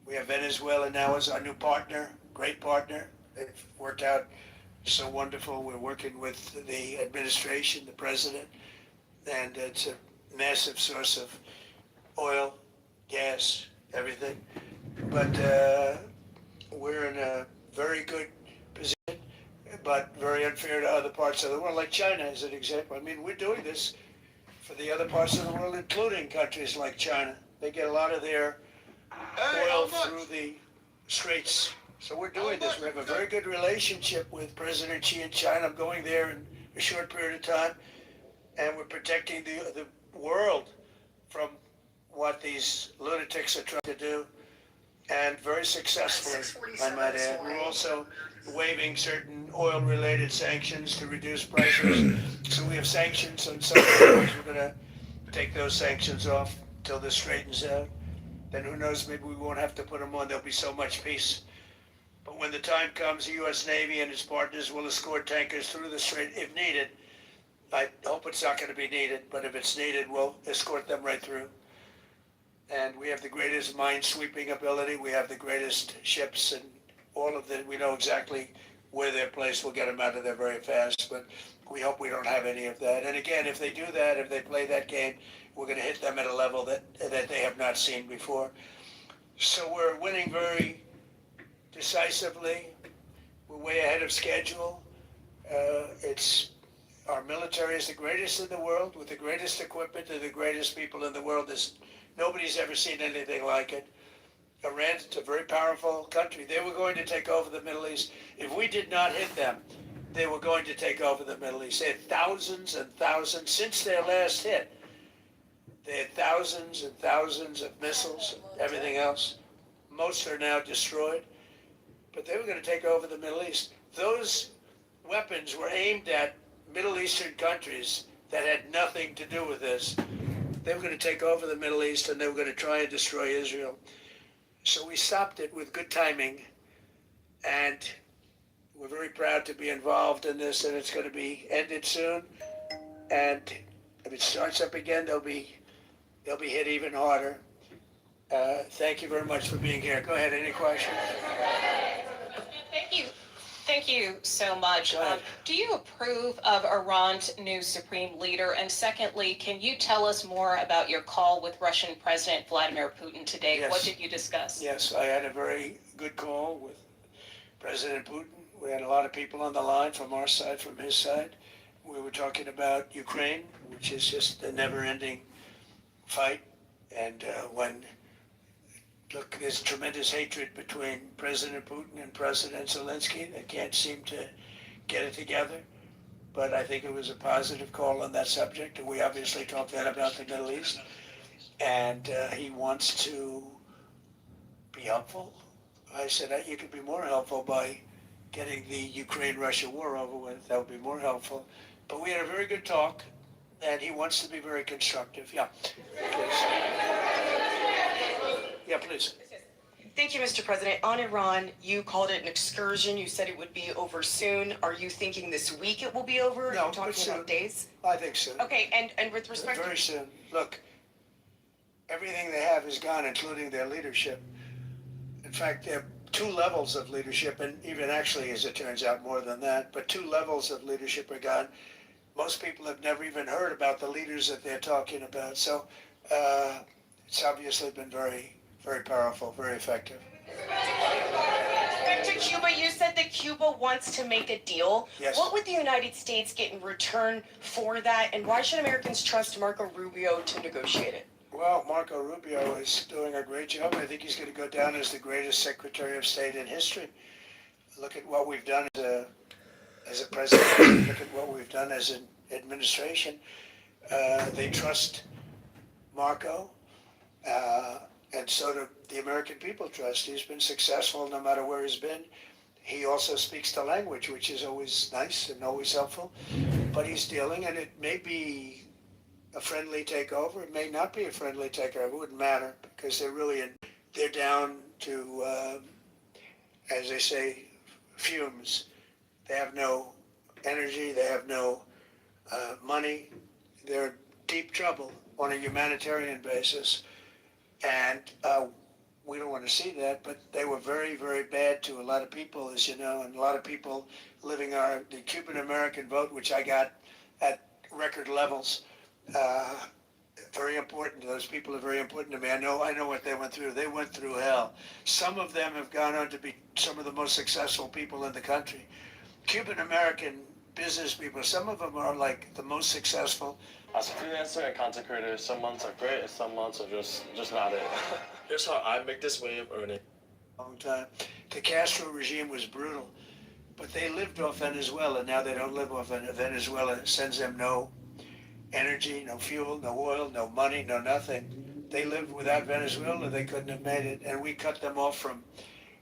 We have Venezuela now as our new partner, great partner. They've worked out so wonderful. We're working with the administration, the president, and it's a massive source of oil, gas, everything. But we're in a very good position, but very unfair to other parts of the world, like China as an example. I mean, we're doing this for the other parts of the world, including countries like China. They get a lot of their oil through the straits. So we're doing this. We have a very good relationship with President Xi in China. I'm going there in a short period of time, and we're protecting the world from what these lunatics are trying to do, and very successfully, I might add. We're also waiving certain oil-related sanctions to reduce prices. So we have sanctions on some countries. We're going to take those sanctions off until this straightens out. Then who knows, maybe we won't have to put them on. There'll be so much peace. But when the time comes, the U.S. Navy and its partners will escort tankers through the strait if needed. I hope it's not going to be needed, but if it's needed, we'll escort them right through. And we have the greatest mine-sweeping ability. We have the greatest ships, and all of them. We know exactly where they're placed. We'll get them out of there very fast, but we hope we don't have any of that. And again, if they do that, if they play that game, we're going to hit them at a level that they have not seen before. So we're winning very decisively. We're way ahead of schedule. Our military is the greatest in the world, with the greatest equipment and the greatest people in the world. Nobody's ever seen anything like it. Iran is a very powerful country. They were going to take over the Middle East. If we did not hit them, they were going to take over the Middle East. They had thousands and thousands, since their last hit, they had thousands and thousands of missiles, everything else. Most are now destroyed. But they were going to take over the Middle East. Those weapons were aimed at Middle Eastern countries that had nothing to do with this. They were going to take over the Middle East, and they were going to try and destroy Israel. So we stopped it with good timing, and we're very proud to be involved in this, and it's going to be ended soon. And if it starts up again, they'll be hit even harder. Thank you very much for being here. Go ahead, any questions? Thank you. Thank you so much. Do you approve of Iran's new supreme leader? And secondly, can you tell us more about your call with Russian President Vladimir Putin today? Yes. What did you discuss? Yes, I had a very good call with President Putin. We had a lot of people on the line from our side, from his side. We were talking about Ukraine, which is just a never-ending fight. And look, there's tremendous hatred between President Putin and President Zelensky. They can't seem to get it together. But I think it was a positive call on that subject. And we obviously talked then about the Middle East. And he wants to be helpful. I said, you could be more helpful by getting the Ukraine-Russia war over with. That would be more helpful. But we had a very good talk, and he wants to be very constructive. Yeah. Please. please. Thank you, Mr. President. On Iran, you called it an excursion. You said it would be over soon. Are you thinking this week it will be over? No, You're talking but soon. about days? I think soon. Okay, and with respect Very soon. Look, everything they have is gone, including their leadership. In fact, there are two levels of leadership, and even actually, as it turns out, more than that, but two levels of leadership are gone. Most people have never even heard about the leaders that they're talking about. So it's obviously been very, very powerful, very effective. Back to Cuba, you said that Cuba wants to make a deal. Yes. What would the United States get in return for that, and why should Americans trust Marco Rubio to negotiate it? Well, Marco Rubio is doing a great job. I think he's going to go down as the greatest Secretary of State in history. Look at what we've done as a president. Look at what we've done as an administration. They trust Marco, and so do the American people trust. He's been successful no matter where he's been. He also speaks the language, which is always nice and always helpful. But he's dealing, and it may be a friendly takeover. It may not be a friendly takeover. It wouldn't matter because they're down to, as they say, fumes. They have no energy. They have no money. They're in deep trouble on a humanitarian basis. And we don't want to see that, but they were very, very bad to a lot of people, as you know, and a lot of people living the Cuban-American vote, which I got at record levels. Very important. Those people are very important to me. I know what they went through. They went through hell. Some of them have gone on to be some of the most successful people in the country. Cuban-American business people, some of them are like the most successful. As a freelancer and content creator, some months are great and some months are just not it. Here's how I make this way of earning. Long time. The Castro regime was brutal, but they lived off Venezuela. Now they don't live off Venezuela. It sends them no energy, no fuel, no oil, no money, no nothing. They lived without Venezuela. They couldn't have made it, and we cut them off from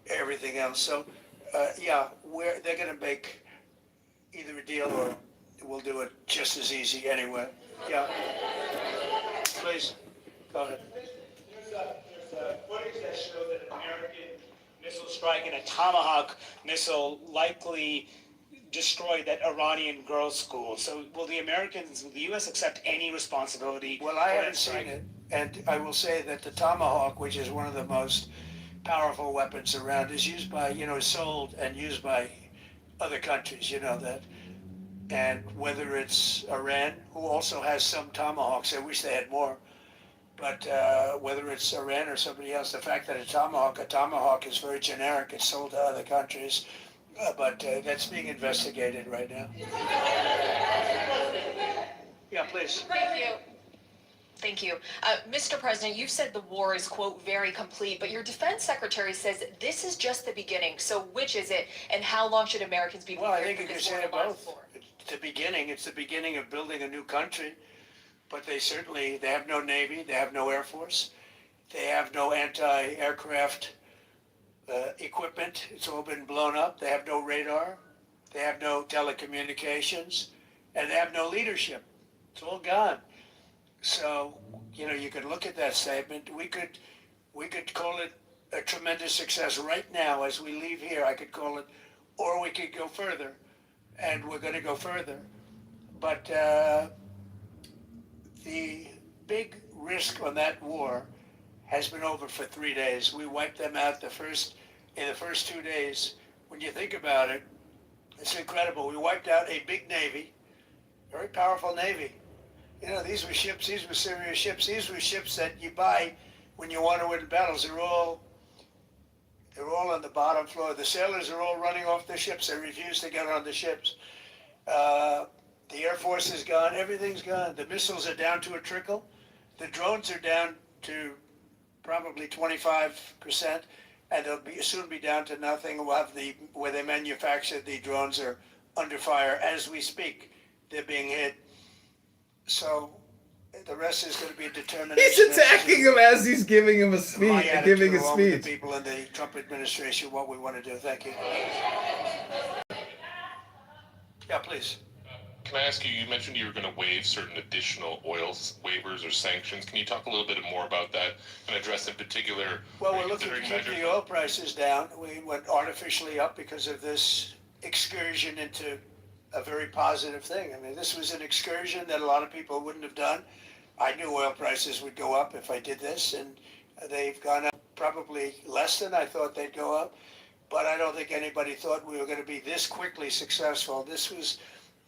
everything else. So, they're going to make either a deal or we'll do it just as easy anyway. Yeah. Please, go ahead. There's footage that show that an American missile strike and a Tomahawk missile likely destroyed that Iranian girls' school. So will the U.S. accept any responsibility? Well, I haven't seen it, and I will say that the Tomahawk, which is one of the most powerful weapons around, is used by, sold and used by other countries, you know that. And whether it's Iran, who also has some Tomahawks, I wish they had more, but whether it's Iran or somebody else, the fact that a Tomahawk is very generic, it's sold to other countries, but that's being investigated right now. Yeah, please. Thank you. Thank you. Mr. President, you've said the war is, quote, very complete, but your defense secretary says this is just the beginning. So which is it, and how long should Americans be prepared Well, I think you for can this say war it to last both. for? It's the beginning of building a new country, but they have no Navy, they have no Air Force, they have no anti-aircraft equipment. It's all been blown up. They have no radar, they have no telecommunications, and they have no leadership. It's all gone. So, you could look at that statement. We could call it a tremendous success right now as we leave here. I could call it, or we could go further, and we're going to go further. But the big risk on that war has been over for 3 days. We wiped them out in the first 2 days. When you think about it, it's incredible. We wiped out a big Navy, very powerful Navy. These were ships, these were serious ships. These were ships that you buy when you want to win battles. They're all on the bottom floor. The sailors are all running off the ships. They refuse to get on the ships. The Air Force is gone. Everything's gone. The missiles are down to a trickle. The drones are down to probably 25%, and they'll soon be down to nothing. We'll have where they manufacture the drones are under fire as we speak. They're being hit. So the rest is going to be a determination. He's attacking him as he's giving him a speech. Giving a along with speech. the people in the Trump administration, what we want to do. Thank you. Yeah, please. Can I ask you, you mentioned you were going to waive certain additional oil waivers or sanctions. Can you talk a little bit more about that and address in particular? Well, we're looking to keep the oil prices down. We went artificially up because of this excursion into a very positive thing. I mean, this was an excursion that a lot of people wouldn't have done. I knew oil prices would go up if I did this, and they've gone up probably less than I thought they'd go up. But I don't think anybody thought we were going to be this quickly successful. This was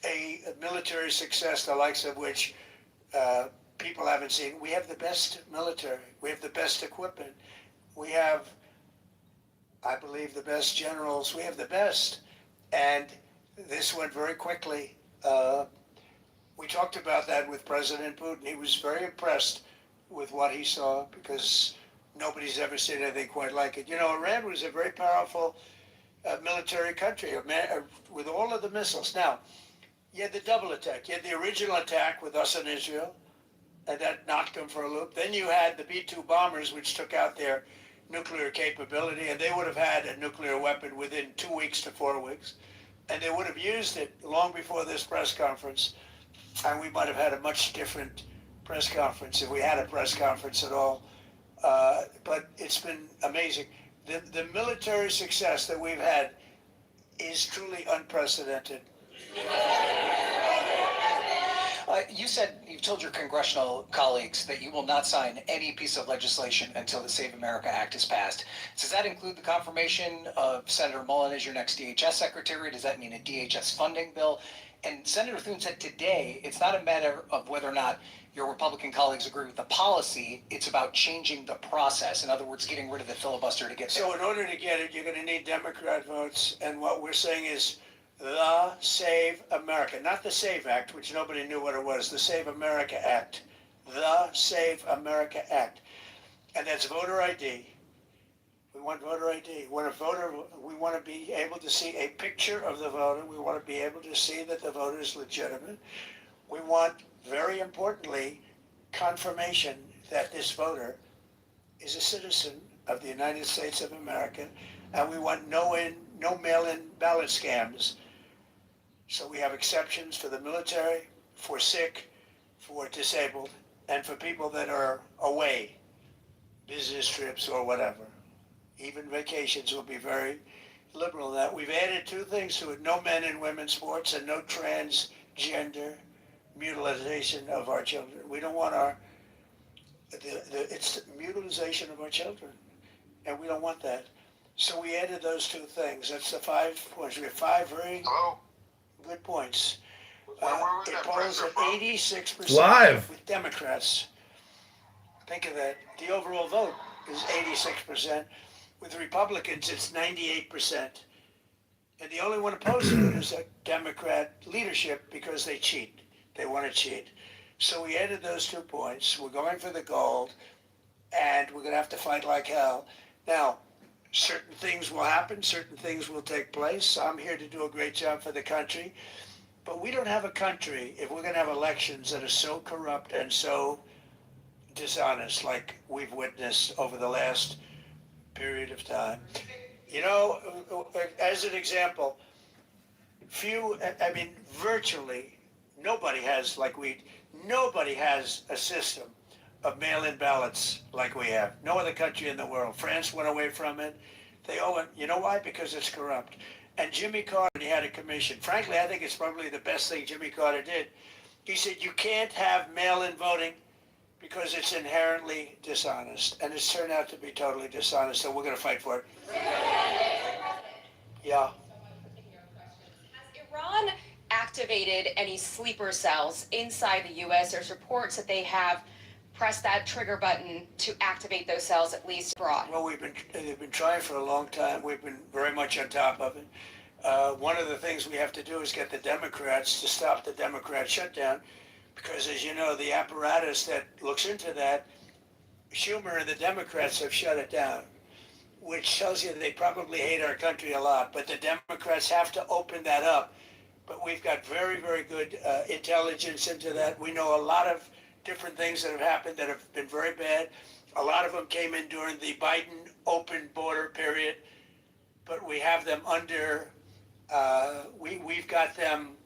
a military success, the likes of which people haven't seen. We have the best military. We have the best equipment. We have, I believe, the best generals. We have the best. And this went very quickly. We talked about that with President Putin. He was very impressed with what he saw because nobody's ever seen anything quite like it. You know, Iran was a very powerful military country with all of the missiles. Now, you had the double attack. You had the original attack with us and Israel, and that knocked them for a loop. Then you had the B-2 bombers, which took out their nuclear capability, and they would have had a nuclear weapon within 2 weeks to 4 weeks. And they would have used it long before this press conference, and we might have had a much different press conference if we had a press conference at all. But it's been amazing. The military success that we've had is truly unprecedented. You've told your congressional colleagues that you will not sign any piece of legislation until the Save America Act is passed. Does that include the confirmation of Senator Mullen as your next DHS secretary? Does that mean a DHS funding bill? And Senator Thune said today, it's not a matter of whether or not your Republican colleagues agree with the policy, it's about changing the process. In other words, getting rid of the filibuster to get there. So in order to get it, you're going to need Democrat votes. And what we're saying is the Save America, not the SAVE Act, which nobody knew what it was, the Save America Act. The Save America Act. And that's voter ID. We want voter ID. We want to be able to see a picture of the voter. We want to be able to see that the voter is legitimate. We want, very importantly, confirmation that this voter is a citizen of the United States of America, and we want no mail-in ballot scams. So we have exceptions for the military, for sick, for disabled, and for people that are away, business trips or whatever. Even vacations will be very liberal in that. We've added 2 things to it: no men in women's sports and no transgender mutilization of our children. We don't want it's the mutilization of our children, and we don't want that. So we added those 2 things. That's the 5 points. We have 5 very good points. It polls at 86% Live with Democrats. Think of that. The overall vote is 86%. With Republicans, it's 98%. And the only one opposed to it is a Democrat leadership because they cheat. They want to cheat. So we added those 2 points. We're going for the gold, and we're going to have to fight like hell. Now, certain things will happen. Certain things will take place. I'm here to do a great job for the country. But we don't have a country if we're going to have elections that are so corrupt and so dishonest like we've witnessed over the last period of time. You know, as an example, virtually nobody has a system of mail-in ballots like we have. No other country in the world. France went away from it. They all went, you know why? Because it's corrupt. And Jimmy Carter, he had a commission. Frankly, I think it's probably the best thing Jimmy Carter did. He said, you can't have mail-in voting because it's inherently dishonest. And it's turned out to be totally dishonest, so we're going to fight for it. Yeah. Has Iran activated any sleeper cells inside the U.S.? There's reports that they have pressed that trigger button to activate those cells, at least abroad. Well, they've been trying for a long time. We've been very much on top of it. One of the things we have to do is get the Democrats to stop the Democrat shutdown, because as you know, the apparatus that looks into that, Schumer and the Democrats have shut it down, which tells you they probably hate our country a lot. But the Democrats have to open that up. But we've got very, very good intelligence into that. We know a lot of different things that have happened that have been very bad. A lot of them came in during the Biden open border period, but we have them under, we've got them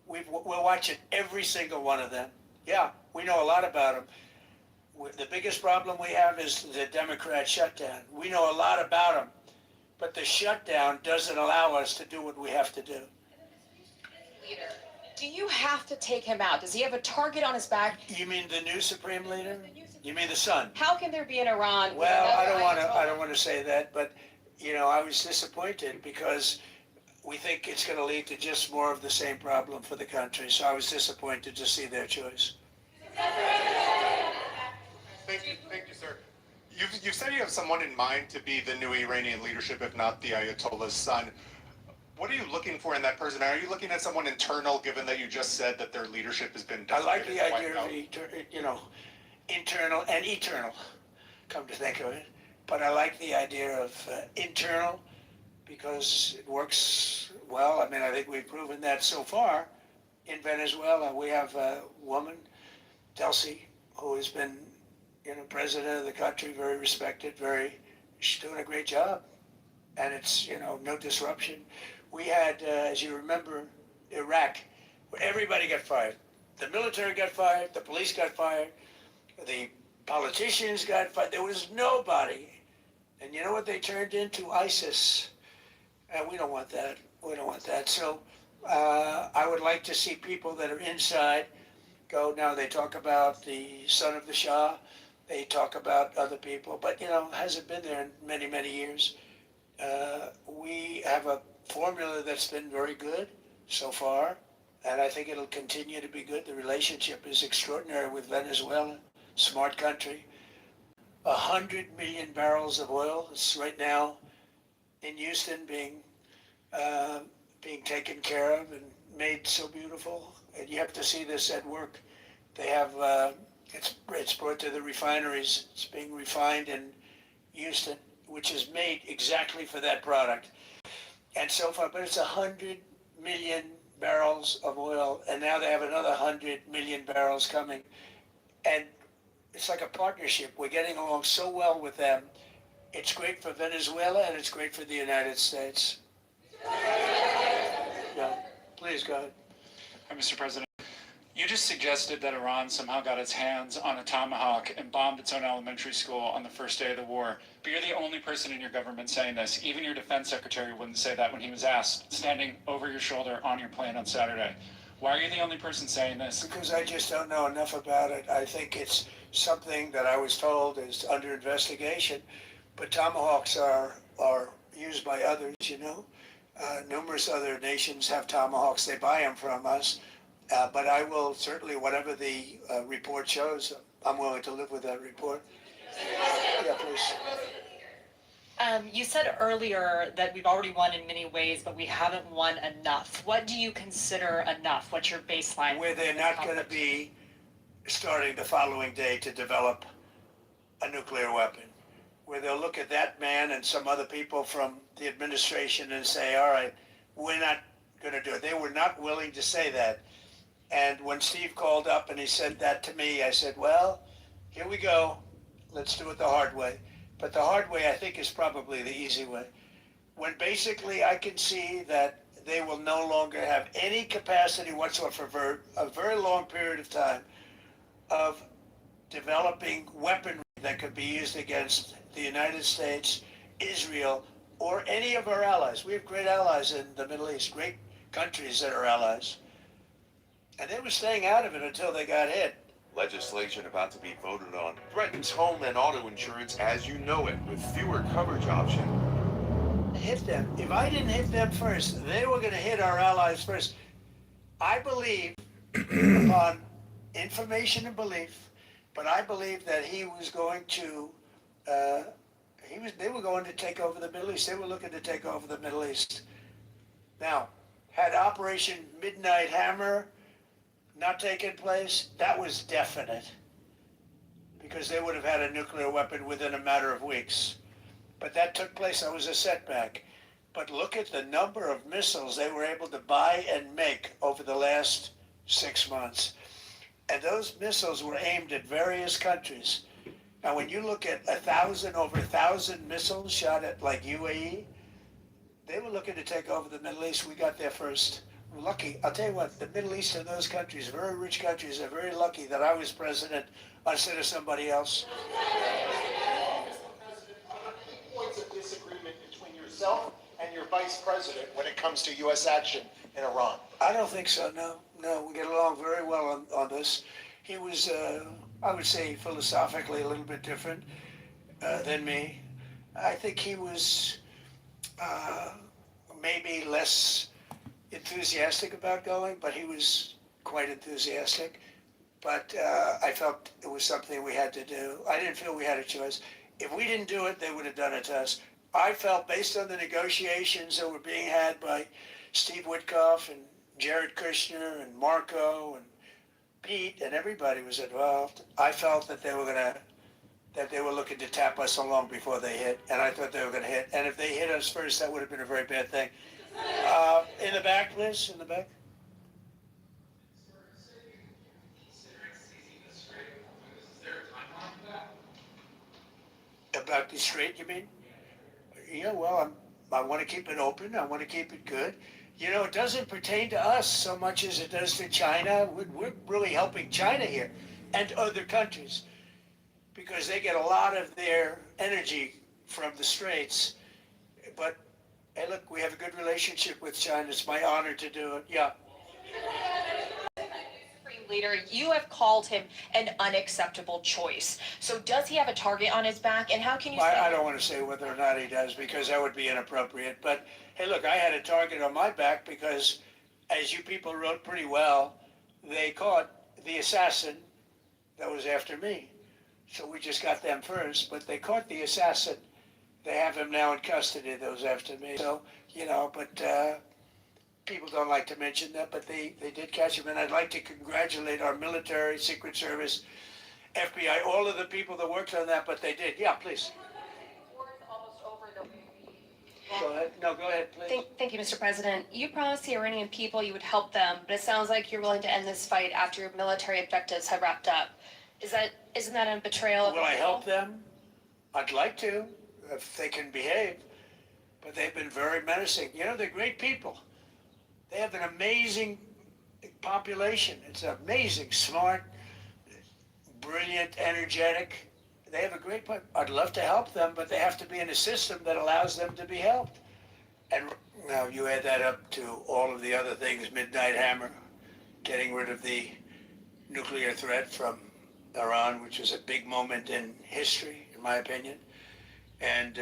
We're watching every single one of them. Yeah, we know a lot about them. The biggest problem we have is the Democrat shutdown. We know a lot about them, but the shutdown doesn't allow us to do what we have to do. Leader, do you have to take him out? Does he have a target on his back? You mean the new supreme leader? You mean the son? How can there be an Iran? Well, I don't want to say that, but you know, I was disappointed because we think it's going to lead to just more of the same problem for the country. So I was disappointed to see their choice. Thank you, sir. You've said you have someone in mind to be the new Iranian leadership, if not the Ayatollah's son. What are you looking for in that person? Are you looking at someone internal, given that you just said that their leadership has been I like the decimated, idea of, internal and eternal, come to think of it. But I like the idea of internal because it works well. I mean, I think we've proven that so far in Venezuela. We have a woman, Delcy, who has been, president of the country, very respected, she's doing a great job. And it's, no disruption. We had, as you remember, Iraq, where everybody got fired. The military got fired, the police got fired, the politicians got fired. There was nobody. And you know what they turned into? ISIS. And we don't want that. We don't want that. So I would like to see people that are inside go. Now they talk about the son of the Shah. They talk about other people. But, hasn't been there in many, many years. We have a formula that's been very good so far, and I think it'll continue to be good. The relationship is extraordinary with Venezuela, smart country. 100 million barrels of oil is right now in Houston being taken care of and made so beautiful. And you have to see this at work. They have, it's brought to the refineries. It's being refined in Houston, which is made exactly for that product. And so far, but it's 100 million barrels of oil, and now they have another 100 million barrels coming. And it's like a partnership. We're getting along so well with them. It's great for Venezuela, and it's great for the United States. Yeah, please go ahead. Mr. President, you just suggested that Iran somehow got its hands on a tomahawk and bombed its own elementary school on the first day of the war. But you're the only person in your government saying this. Even your defense secretary wouldn't say that when he was asked, standing over your shoulder on your plane on Saturday. Why are you the only person saying this? Because I just don't know enough about it. I think it's something that I was told is under investigation. But tomahawks are used by others, numerous other nations have tomahawks. They buy them from us. But I will certainly, whatever the report shows, I'm willing to live with that report. Yeah, please. You said earlier that we've already won in many ways, but we haven't won enough. What do you consider enough? What's your baseline? Where they're not going to be starting the following day to develop a nuclear weapon. Where they'll look at that man and some other people from the administration and say, all right, we're not going to do it. They were not willing to say that. And when Steve called up and he said that to me, I said, well, here we go. Let's do it the hard way. But the hard way, I think, is probably the easy way. When basically I can see that they will no longer have any capacity whatsoever for a very long period of time of developing weaponry that could be used against the United States, Israel, or any of our allies. We have great allies in the Middle East, great countries that are allies. And they were staying out of it until they got hit. Legislation about to be voted on threatens home and auto insurance as you know it, with fewer coverage options. Hit them. If I didn't hit them first, they were going to hit our allies first. I believe, upon information and belief, but I believe that he was going to, they were going to take over the Middle East. They were looking to take over the Middle East. Now, had Operation Midnight Hammer not taken place, that was definite, because they would have had a nuclear weapon within a matter of weeks. But that took place. That was a setback. But look at the number of missiles they were able to buy and make over the last 6 months. And those missiles were aimed at various countries. Now, when you look at over 1,000 missiles shot at like UAE, they were looking to take over the Middle East. We got there first. lucky. I'll tell you what, the Middle East and those countries, very rich countries, are very lucky that I was president instead of somebody else. Points of disagreement between yourself and your vice president when it comes to U.S. action in Iran? I don't think so, no. No, we get along very well on this. He was, I would say, philosophically a little bit different than me. I think he was maybe less enthusiastic about going, but he was quite enthusiastic. But I felt it was something we had to do. I didn't feel we had a choice. If we didn't do it, they would have done it to us. I felt based on the negotiations that were being had by Steve Witkoff and Jared Kushner and Marco and Pete and everybody was involved, I felt that they were looking to tap us along before they hit, and I thought they were going to hit. And if they hit us first, that would have been a very bad thing. In the back, Liz, in the back. About the strait, you mean? Yeah, well, I want to keep it open. I want to keep it good. You know, it doesn't pertain to us so much as it does to China. We're really helping China here and other countries because they get a lot of their energy from the straits. But, hey, look, we have a good relationship with China. It's my honor to do it. Yeah. Leader, you have called him an unacceptable choice. So does he have a target on his back, and how can you say I don't want to say whether or not he does because that would be inappropriate. But hey, look, I had a target on my back because, as you people wrote pretty well, they caught the assassin that was after me. So we just got them first, but they caught the assassin. They have him now in custody, those after me. So, you know, but people don't like to mention that, but they did catch him. And I'd like to congratulate our military, Secret Service, FBI, all of the people that worked on that, but they did. Yeah, please. Go ahead. No, go ahead, please. Thank you, Mr. President. You promised the Iranian people you would help them, but it sounds like you're willing to end this fight after your military objectives have wrapped up. Isn't that a betrayal of Will I help them? I'd like to, if they can behave. But they've been very menacing. You know, they're great people. They have an amazing population. It's amazing, smart, brilliant, energetic. They have a great point. I'd love to help them, but they have to be in a system that allows them to be helped. And now you add that up to all of the other things, Midnight Hammer, getting rid of the nuclear threat from Iran, which was a big moment in history, in my opinion, and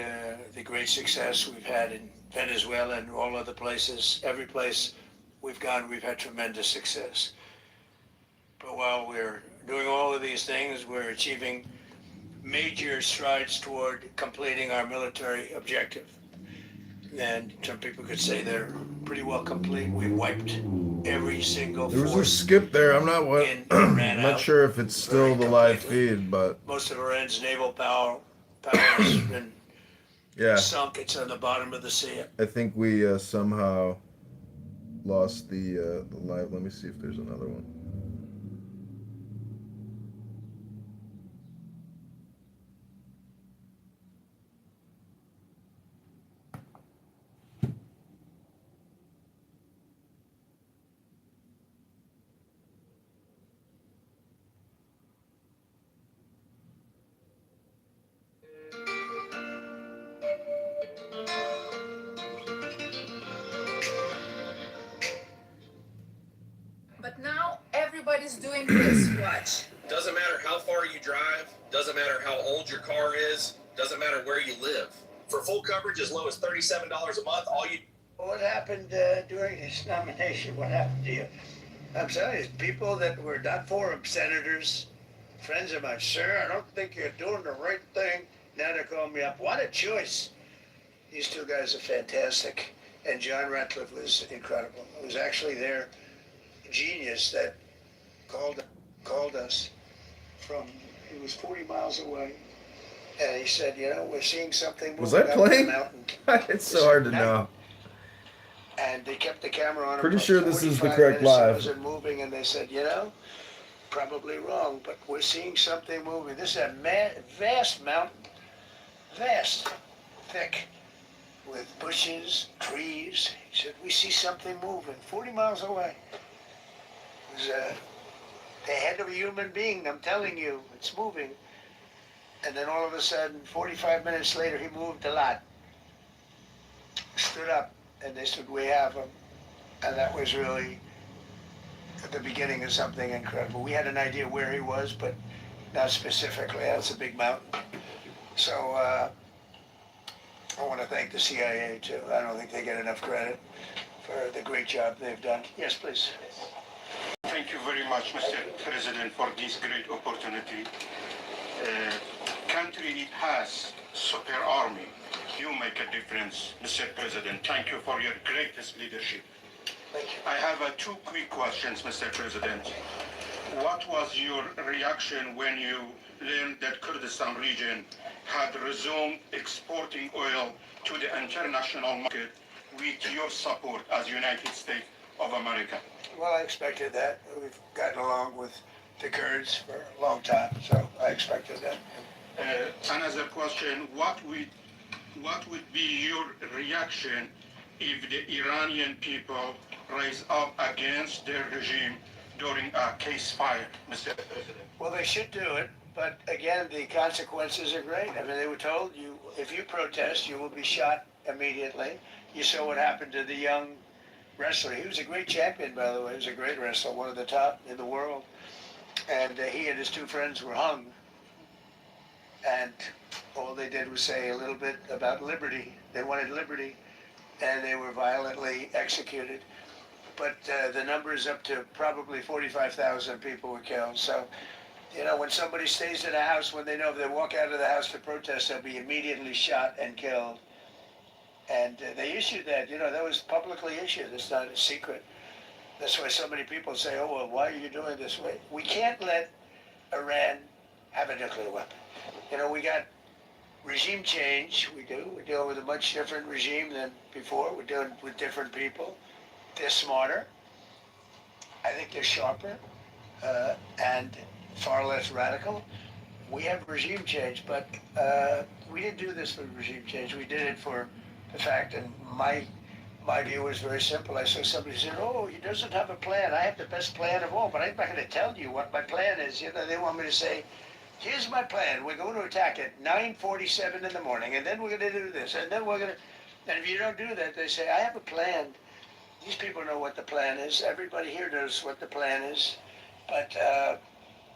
the great success we've had in Venezuela and all other places. Every place we've gone, we've had tremendous success. But while we're doing all of these things, we're achieving major strides toward completing our military objective. And some people could say they're pretty well complete. We wiped every single There was a force skip there. I'm not I'm not out sure if it's still the live feed, but most of Iran's naval power has been yeah, sunk. It's on the bottom of the sea. I think we somehow lost the live. Let me see if there's another one. But now everybody's doing this. Watch. Doesn't matter how far you drive, doesn't matter how old your car is, doesn't matter where you live. For full coverage as low as $37 a month, all you... What happened during his nomination? What happened to you? I'm telling you, people that were not for him, senators, friends of mine, sir, I don't think you're doing the right thing. Now they're calling me up. What a choice. These two guys are fantastic. And John Ratcliffe was incredible. It was actually their genius that called us from, he was 40 miles away. And he said, you know, we're seeing something. Was I playing? It's so hard to know. And they kept the camera on. Pretty sure this is the 45 correct minutes, it live. wasn't moving, and they said, you know, probably wrong, but we're seeing something moving. This is a vast mountain, vast, thick, with bushes, trees. He said, we see something moving 40 miles away. It was the head of a human being, I'm telling you, it's moving. And then all of a sudden, 45 minutes later, he moved a lot. Stood up, and they said, we have him. And that was really at the beginning of something incredible. We had an idea where he was, but not specifically. That's a big mountain. So I want to thank the CIA too. I don't think they get enough credit for the great job they've done. Yes, please. Thank you very much, Mr. President, for this great opportunity. Country has super army. You make a difference, Mr. President. Thank you for your greatest leadership. Thank you. I have two quick questions, Mr. President. What was your reaction when you learned that Kurdistan region had resumed exporting oil to the international market with your support as United States of America? Well, I expected that. We've gotten along with the Kurds for a long time, so I expected that. Another question, what would be your reaction if the Iranian people rise up against their regime during a ceasefire, Mr. President? Well, they should do it, but again, the consequences are great. I mean, they were told, if you protest, you will be shot immediately. You saw what happened to the young wrestler. He was a great champion, by the way. He was a great wrestler, one of the top in the world. And he and his two friends were hung. And all they did was say a little bit about liberty. They wanted liberty, and they were violently executed. But the number is up to probably 45,000 people were killed. So, when somebody stays in a house, when they know if they walk out of the house to protest, they'll be immediately shot and killed. And they issued that, that was publicly issued. It's not a secret. That's why so many people say, oh, well, why are you doing this way? We can't let Iran have a nuclear weapon. We got regime change. We do. We're dealing with a much different regime than before. We're dealing with different people. They're smarter. I think they're sharper and far less radical. We have regime change, but we didn't do this for regime change. We did it for the fact, and my view was very simple. I saw somebody said, oh, he doesn't have a plan. I have the best plan of all, but I'm not going to tell you what my plan is. They want me to say, here's my plan. We're going to attack at 9:47 in the morning, and then we're going to do this, and then we're going to... And if you don't do that, they say, I have a plan. These people know what the plan is. Everybody here knows what the plan is. But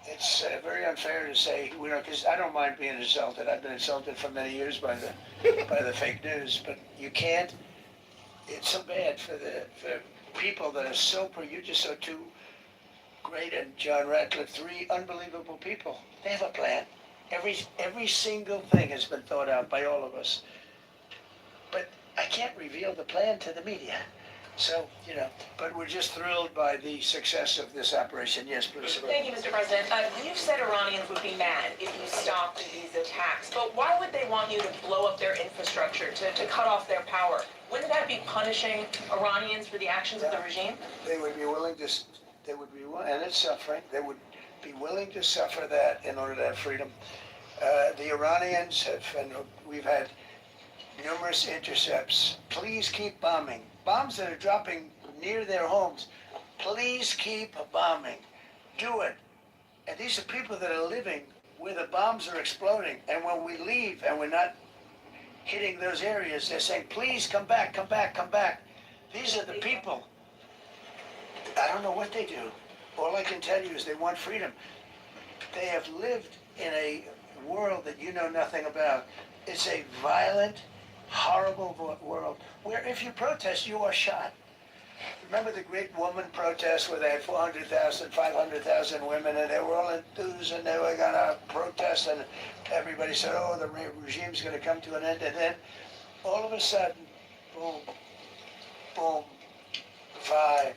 it's very unfair to say, because I don't mind being insulted. I've been insulted for many years by the fake news, but you can't... It's so bad for people that are so... You just saw two great, and John Ratcliffe, three unbelievable people. They have a plan. Every single thing has been thought out by all of us. But I can't reveal the plan to the media. So, but we're just thrilled by the success of this operation. Yes, please. Thank you, Mr. President. You said Iranians would be mad if you stopped these attacks, but why would they want you to blow up their infrastructure, to cut off their power? Wouldn't that be punishing Iranians for the actions of the regime? They would be willing to, and it's suffering, they would be willing to suffer that in order to have freedom. The Iranians have, and we've had numerous intercepts. Please keep bombing. Bombs that are dropping near their homes. Please keep bombing. Do it. And these are people that are living where the bombs are exploding. And when we leave and we're not hitting those areas, they're saying, please come back, come back, come back. These are the people. I don't know what they do. All I can tell you is they want freedom. They have lived in a world that you know nothing about. It's a violent, horrible world where if you protest, you are shot. Remember the great woman protests where they had 400,000, 500,000 women, and they were all enthused and they were going to protest, and everybody said, oh, the regime's going to come to an end. And then all of a sudden, boom, boom, 5,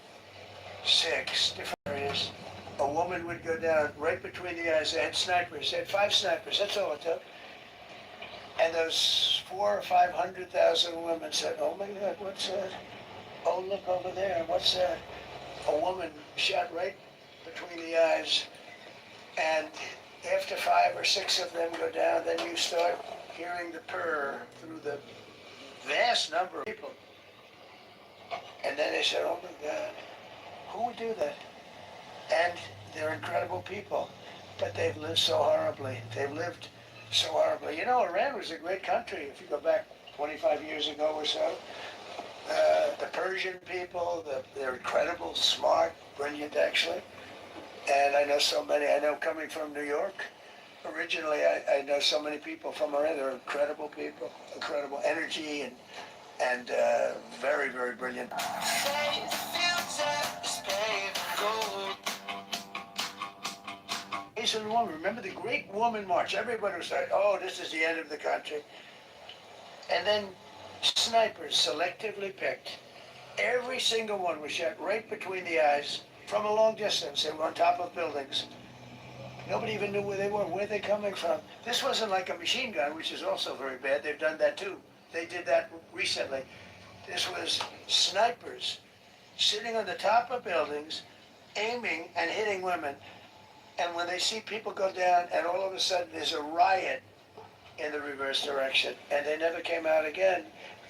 6 different areas. A woman would go down right between the eyes. They had snipers. They had 5 snipers. That's all it took. And those 400,000 or 500,000 women said, oh my God, what's that? Oh, look over there, what's that? A woman shot right between the eyes. And after 5 or 6 of them go down, then you start hearing the purr through the vast number of people. And then they said, oh my God, who would do that? And they're incredible people, but they've lived so horribly. They've lived so horribly. You know, Iran was a great country if you go back 25 years ago or so. The Persian people, they're incredible, smart, brilliant actually. And I know so many. I know coming from New York, originally I know so many people from Iran. They're incredible people, incredible energy and very, very brilliant. Asian woman, remember the Great Woman March? Everybody was like, oh, this is the end of the country. And then snipers selectively picked. Every single one was shot right between the eyes from a long distance. They were on top of buildings. Nobody even knew where they were. Where they coming from? This wasn't like a machine gun, which is also very bad. They've done that too. They did that recently. This was snipers sitting on the top of buildings, aiming and hitting women. And when they see people go down, and all of a sudden there's a riot in the reverse direction, and they never came out again.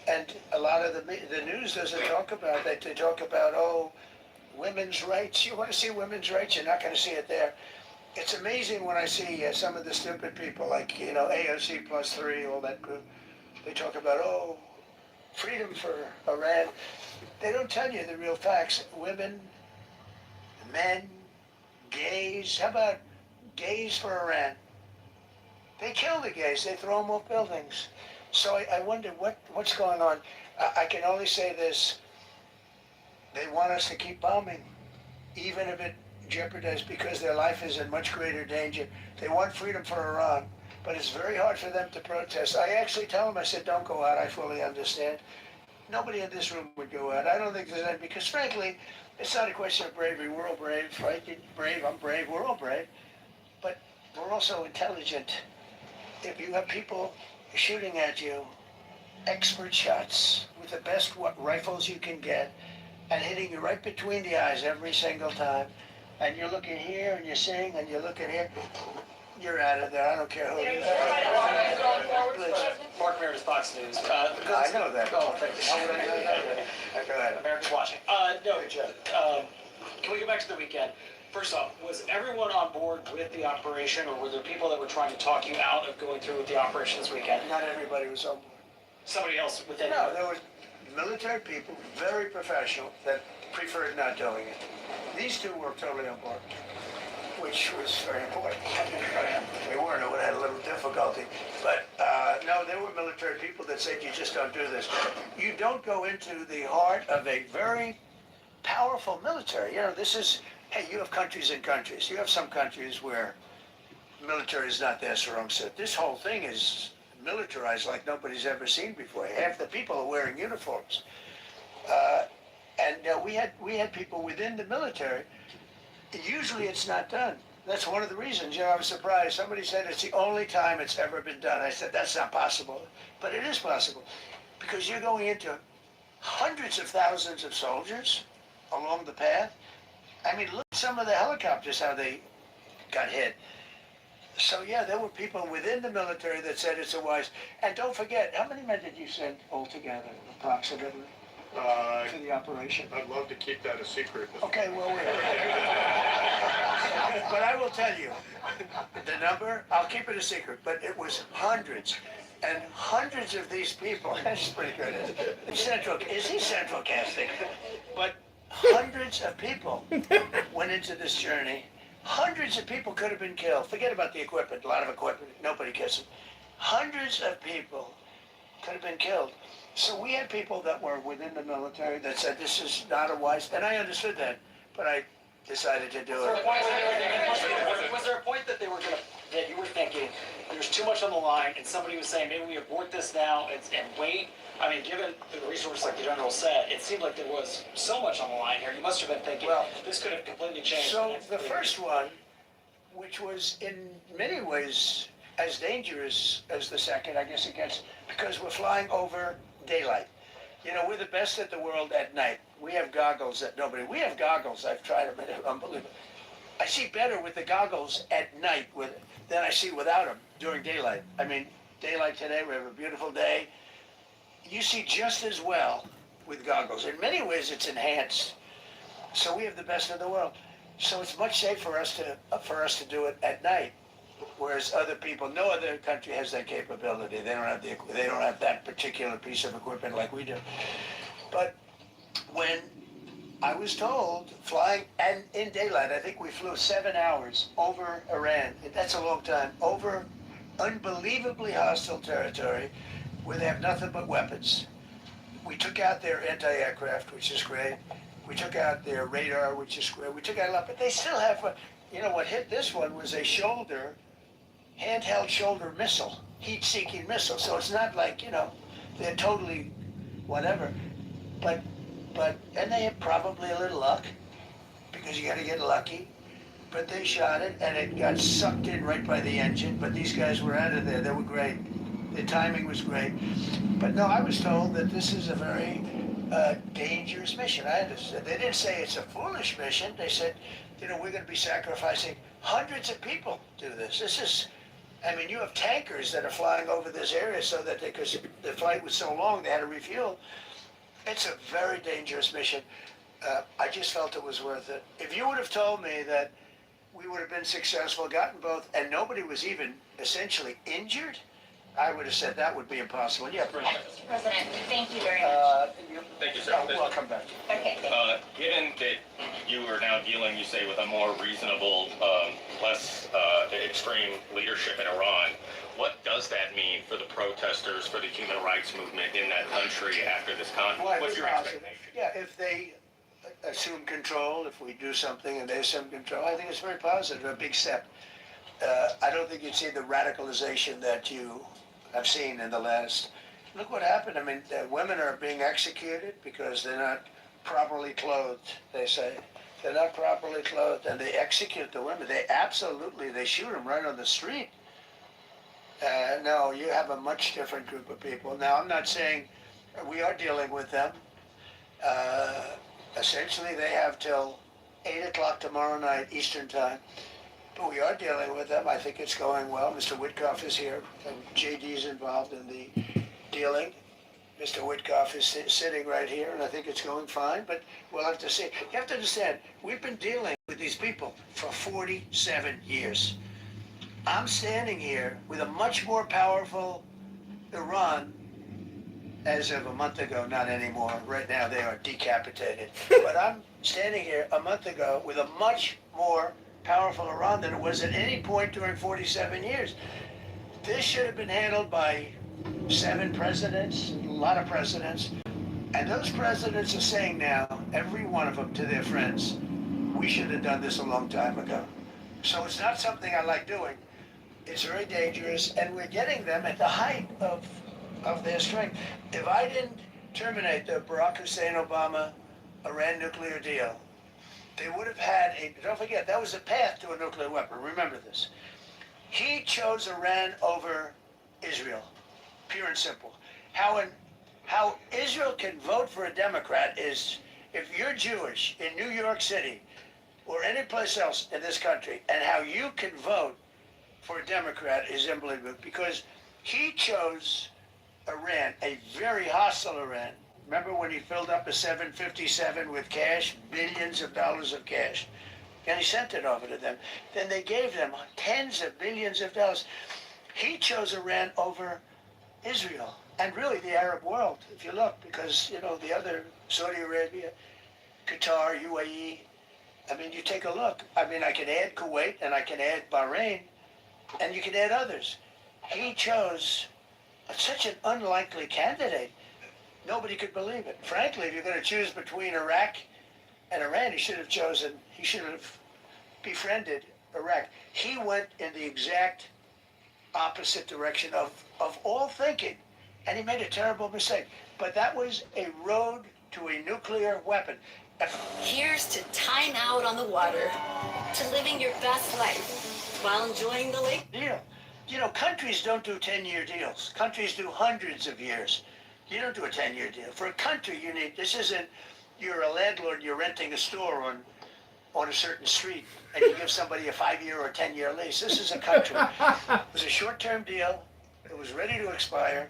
And a lot of the news doesn't talk about that. They talk about, oh, women's rights. You want to see women's rights? You're not going to see it there. It's amazing when I see some of the stupid people like, you know, AOC plus 3, all that group. They talk about, oh, freedom for Iran. They don't tell you the real facts. Women, men, gays. How about gays for Iran? They kill the gays. They throw them off buildings. So I wonder what's going on. I can only say this. They want us to keep bombing, even if it jeopardizes, because their life is in much greater danger. They want freedom for Iran, but it's very hard for them to protest. I actually tell them, I said, don't go out. I fully understand. Nobody in this room would go out. I don't think there's any, because frankly, it's not a question of bravery. We're all brave, right? You're brave, I'm brave, we're all brave. But we're also intelligent. If you have people shooting at you, expert shots with the best rifles you can get, and hitting you right between the eyes every single time, and you're looking here and you're seeing and you're looking here, you're out of there. I don't care who it is. Mark Meredith, Fox News. I know that. Oh, thank you. How would I know that? Go ahead. Americans watching. No, can we go back to the weekend? First off, was everyone on board with the operation, or were there people that were trying to talk you out of going through with the operation this weekend? Not everybody was on board. Somebody else within? No, there were military people, very professional, that preferred not doing it. These two were totally on board, which was very important. We weren't, it would have had a little difficulty. But no, there were military people that said, you just don't do this. You don't go into the heart of a very powerful military. You know, this is, hey, you have countries and countries. You have some countries where military is not their strong suit. This whole thing is militarized like nobody's ever seen before. Half the people are wearing uniforms. And we had people within the military. Usually it's not done. That's one of the reasons, you know, I was surprised. Somebody said it's the only time it's ever been done. I said, that's not possible. But it is possible, because you're going into hundreds of thousands of soldiers along the path. I mean, look at some of the helicopters, how they got hit. So yeah, there were people within the military that said it's a wise. And don't forget, how many men did you send altogether, approximately, to the operation? I'd love to keep that a secret. Okay, well, but I will tell you, the number, I'll keep it a secret, but it was hundreds. And hundreds of these people, that's pretty good. Is he central casting? But hundreds of people went into this journey. Hundreds of people could have been killed. Forget about the equipment, a lot of equipment, nobody gets it. Hundreds of people could have been killed. So we had people that were within the military that said this is not a wise, and I understood that, but I decided to do it. Was there a point that that you were thinking there's too much on the line, and somebody was saying maybe we abort this now and wait? I mean, given the resource like the general said, it seemed like there was so much on the line here. You must have been thinking, well, this could have completely changed. So the first one, which was in many ways as dangerous as the second, I guess it gets, because we're flying over daylight. You know, we're the best at the world at night. We have goggles that nobody, we have goggles, I've tried them, they're unbelievable. I see better with the goggles at night than I see without them during daylight. I mean, daylight today, we have a beautiful day. you see just as well with goggles. In many ways, it's enhanced. So we have the best of the world. So it's much safer for us to do it at night, whereas other people, no other country has that capability. They don't have that particular piece of equipment like we do. But when I was told flying and in daylight, I think we flew 7 hours over Iran. That's a long time. Over unbelievably hostile territory where they have nothing but weapons. We took out their anti-aircraft, which is great. We took out their radar, which is great. We took out a lot, but they still have, what hit this one was a handheld shoulder missile, heat-seeking missile. So it's not like, they're totally whatever. And they had probably a little luck, because you got to get lucky. But they shot it, and it got sucked in right by the engine. But these guys were out of there. They were great. The timing was great. But no, I was told that this is a very dangerous mission. I understood. They didn't say it's a foolish mission. They said, we're going to be sacrificing hundreds of people to do this. You have tankers that are flying over this area so that because the flight was so long, they had to refuel. It's a very dangerous mission. I just felt it was worth it. If you would have told me that we would have been successful, gotten both, and nobody was even essentially injured, I would have said that would be impossible. Yeah, Mr. President, thank you very much. Thank you, sir. I'll come back. Okay. Given that you are now dealing, you say, with a more reasonable, less extreme leadership in Iran, what does that mean for the protesters, for the human rights movement in that country after this conflict? Well, What's your expectation? Yeah, if they assume control, if we do something and they assume control, I think it's very positive, a big step. I don't think you'd see the radicalization that you have seen in the last. Look what happened. Women are being executed because they're not properly clothed, they say. They're not properly clothed, and they execute the women. They shoot them right on the street. No, you have a much different group of people. Now, I'm not saying we are dealing with them. Essentially, they have till 8 o'clock tomorrow night, Eastern time. But we are dealing with them. I think it's going well. Mr. Witkoff is here, and JD's involved in the dealing. Mr. Witkoff is sitting right here, and I think it's going fine, but we'll have to see. You have to understand, we've been dealing with these people for 47 years. I'm standing here with a much more powerful Iran as of a month ago, not anymore. Right now, they are decapitated. But I'm standing here a month ago with a much more powerful Iran than it was at any point during 47 years. This should have been handled by 7 presidents, a lot of presidents. And those presidents are saying now, every one of them to their friends, we should have done this a long time ago. So it's not something I like doing. It's very dangerous, and we're getting them at the height of their strength. If I didn't terminate the Barack Hussein Obama Iran nuclear deal, they would have had don't forget, that was a path to a nuclear weapon. Remember this. He chose Iran over Israel, pure and simple. How Israel can vote for a Democrat is, if you're Jewish in New York City or any place else in this country, and how you can vote for a Democrat is unbelievable, because he chose Iran, a very hostile Iran. Remember when he filled up a 757 with cash, billions of dollars of cash, and he sent it over to them. Then they gave them tens of billions of dollars. He chose Iran over Israel, and really the Arab world, if you look, because, the other, Saudi Arabia, Qatar, UAE, you take a look. I can add Kuwait, and I can add Bahrain, and you can add others. He chose such an unlikely candidate. Nobody could believe it. Frankly, if you're going to choose between Iraq and Iran, he should have befriended Iraq. He went in the exact opposite direction of all thinking, and he made a terrible mistake. But that was a road to a nuclear weapon. Here's to time out on the water, to living your best life while enjoying the lake. Deal. Countries don't do 10-year deals. Countries do hundreds of years. You don't do a 10-year deal. For a country, this isn't, you're a landlord, you're renting a store on a certain street, and you give somebody a 5-year or a 10-year lease. This is a country. It was a short-term deal. It was ready to expire.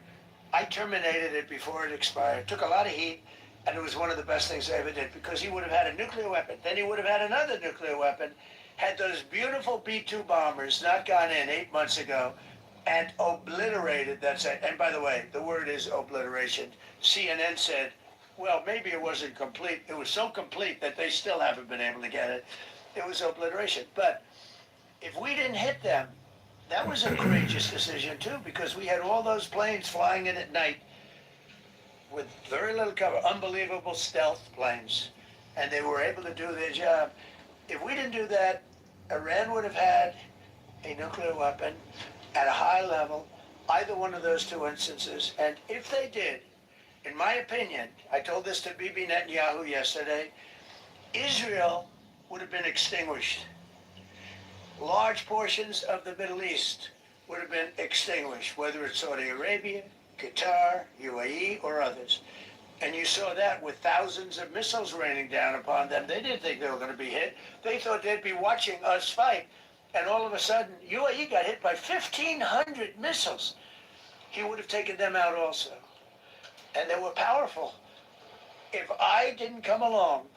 I terminated it before it expired. Took a lot of heat, and it was one of the best things I ever did because he would have had a nuclear weapon. Then he would have had another nuclear weapon. Had those beautiful B-2 bombers not gone in 8 months ago and obliterated that site. And by the way, the word is obliteration. CNN said, well, maybe it wasn't complete. It was so complete that they still haven't been able to get it. It was obliteration. But if we didn't hit them, that was a courageous decision too, because we had all those planes flying in at night with very little cover, unbelievable stealth planes, and they were able to do their job. If we didn't do that, Iran would have had a nuclear weapon at a high level, either one of those two instances, and if they did, in my opinion, I told this to Bibi Netanyahu yesterday, Israel would have been extinguished. Large portions of the Middle East would have been extinguished, whether it's Saudi Arabia, Qatar, UAE, or others. And you saw that with thousands of missiles raining down upon them. They didn't think they were going to be hit. They thought they'd be watching us fight. And all of a sudden, UAE got hit by 1,500 missiles. He would have taken them out also. And they were powerful. If I didn't come along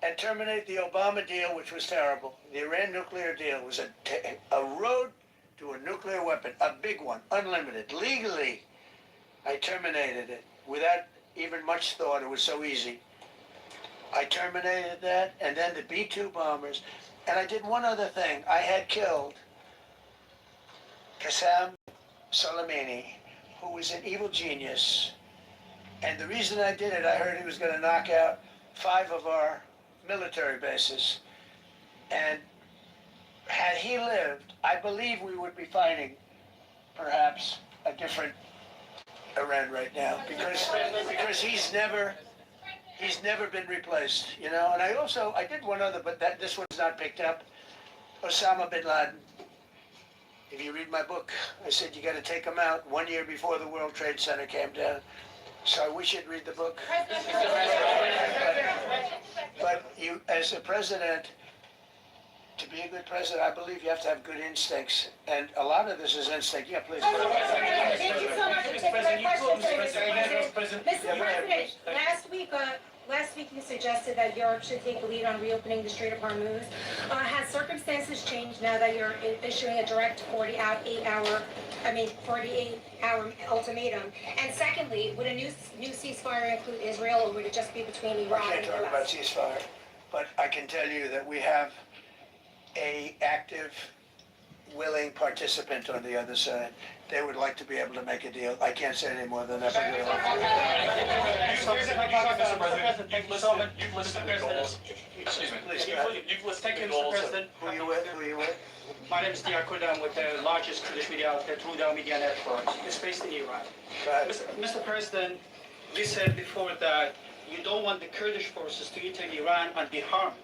and terminate the Obama deal, which was terrible. The Iran nuclear deal was a road to a nuclear weapon, a big one, unlimited, legally. I terminated it without even much thought. It was so easy. I terminated that, and then the B-2 bombers. And I did one other thing. I had killed Qassem Soleimani, who was an evil genius. And the reason I did it, I heard he was going to knock out 5 of our military bases. And had he lived, I believe we would be fighting perhaps a different Iran right now because he's never been replaced, you know. And I did one other, but this one's not picked up. Osama bin Laden. If you read my book, I said you got to take him out 1 year before the World Trade Center came down. So I wish you'd read the book. But you, as a president, to be a good president, I believe you have to have good instincts. And a lot of this is instinct. Yeah, please. Thank you so much for taking my question, Mr. President. Last week you suggested that Europe should take the lead on reopening the Strait of Hormuz. Has circumstances changed now that you're issuing a direct 48-hour ultimatum? And secondly, would a new ceasefire include Israel, or would it just be between Iran I and can't talk about ceasefire, but I can tell you that we have a active, willing participant on the other side. They would like to be able to make a deal. I can't say any more than that. You've listed the goals. Excuse me. You've listed the goals. Who are you with? My name is Diakoda. I'm with the largest Kurdish media outlet, Ruda Media Network. It's based in Iran. Mr. President, you said before that you don't want the Kurdish forces to enter Iran and be harmed.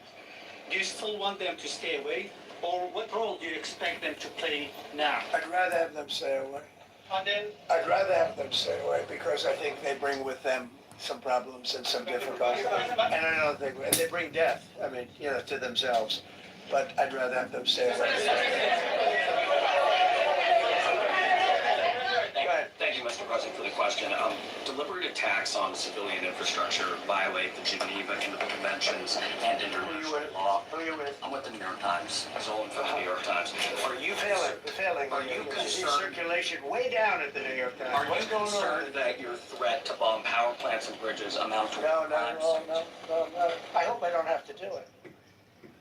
Do you still want them to stay away? Or what role do you expect them to play now? I'd rather have them stay away. I'd rather have them stay away because I think they bring with them some problems and some difficulties. And I don't think, and they bring death, I mean, you know, to themselves. But I'd rather have them stay away. Thank you, Mr. President, for the question. Deliberate attacks on civilian infrastructure violate the Geneva Conventions and international law. Who are you with? I'm with the New York Times. Zolan for the New York Times. Are you failing? Are you See concerned? circulation way down at the New York Times. Are What's you going on? concerned that your threat to bomb power plants and bridges amount to No. crimes? I hope I don't have to do it.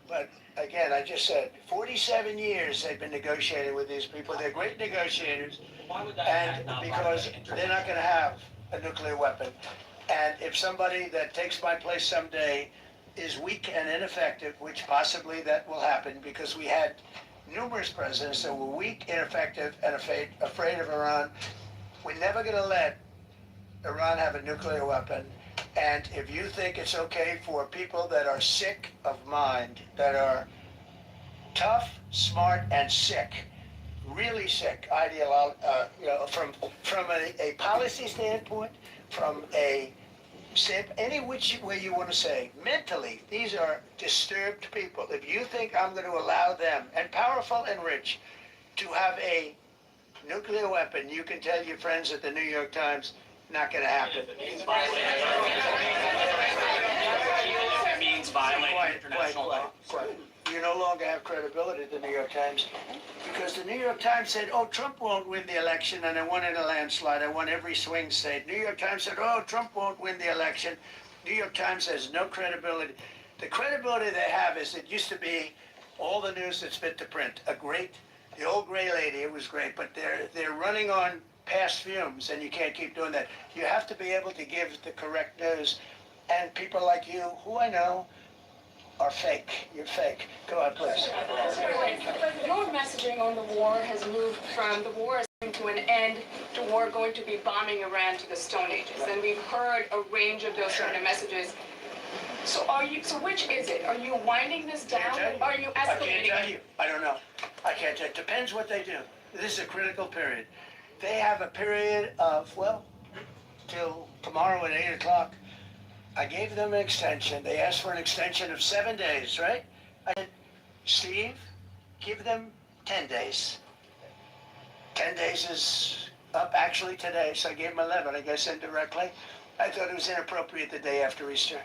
But again, I just said, 47 years they've been negotiating with these people. They're great negotiators. And because they're not going to have a nuclear weapon. And if somebody that takes my place someday is weak and ineffective, which possibly that will happen because we had numerous presidents that were weak, ineffective, and afraid of Iran, we're never going to let Iran have a nuclear weapon. And if you think it's okay for people that are sick of mind, that are tough, smart, and sick, really sick, from a policy standpoint, from any which way you want to say, mentally, these are disturbed people. If you think I'm going to allow them, and powerful and rich, to have a nuclear weapon, you can tell your friends at the New York Times, Not going to happen. It means violating international law. You no longer have credibility, the New York Times, because the New York Times said, oh, Trump won't win the election, and I won in a landslide. I won every swing state. New York Times said, oh, Trump won't win the election. New York Times has no credibility. The credibility they have is it used to be all the news that's fit to print. The old gray lady, it was great, but they're running on past fumes, and you can't keep doing that. You have to be able to give the correct news, and people like you, who I know, are fake. You're fake. Go ahead, please. Your messaging on the war has moved from the war is coming to an end to war going to be bombing Iran to the Stone Ages. And we've heard a range of those kind of messages. So which is it? Are you winding this down? Or are you escalating? I can't tell you. I don't know. I can't tell you. Depends what they do. This is a critical period. They have a period of, well, till tomorrow at 8 o'clock. I gave them an extension. They asked for an extension of 7 days, right? I said, Steve, give them 10 days. 10 days is up actually today, so I gave them 11, I guess indirectly. I thought it was inappropriate the day after Easter.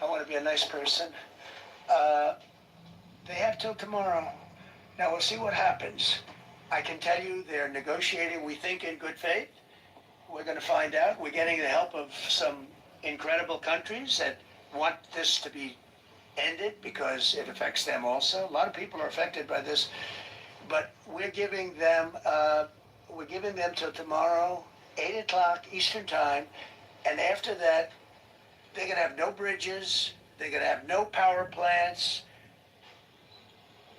I want to be a nice person. They have till tomorrow. Now we'll see what happens. I can tell you they're negotiating, we think, in good faith. We're going to find out. We're getting the help of some incredible countries that want this to be ended because it affects them also. A lot of people are affected by this, but we're giving them till tomorrow, 8 o'clock Eastern time, and after that, they're going to have no bridges, they're going to have no power plants.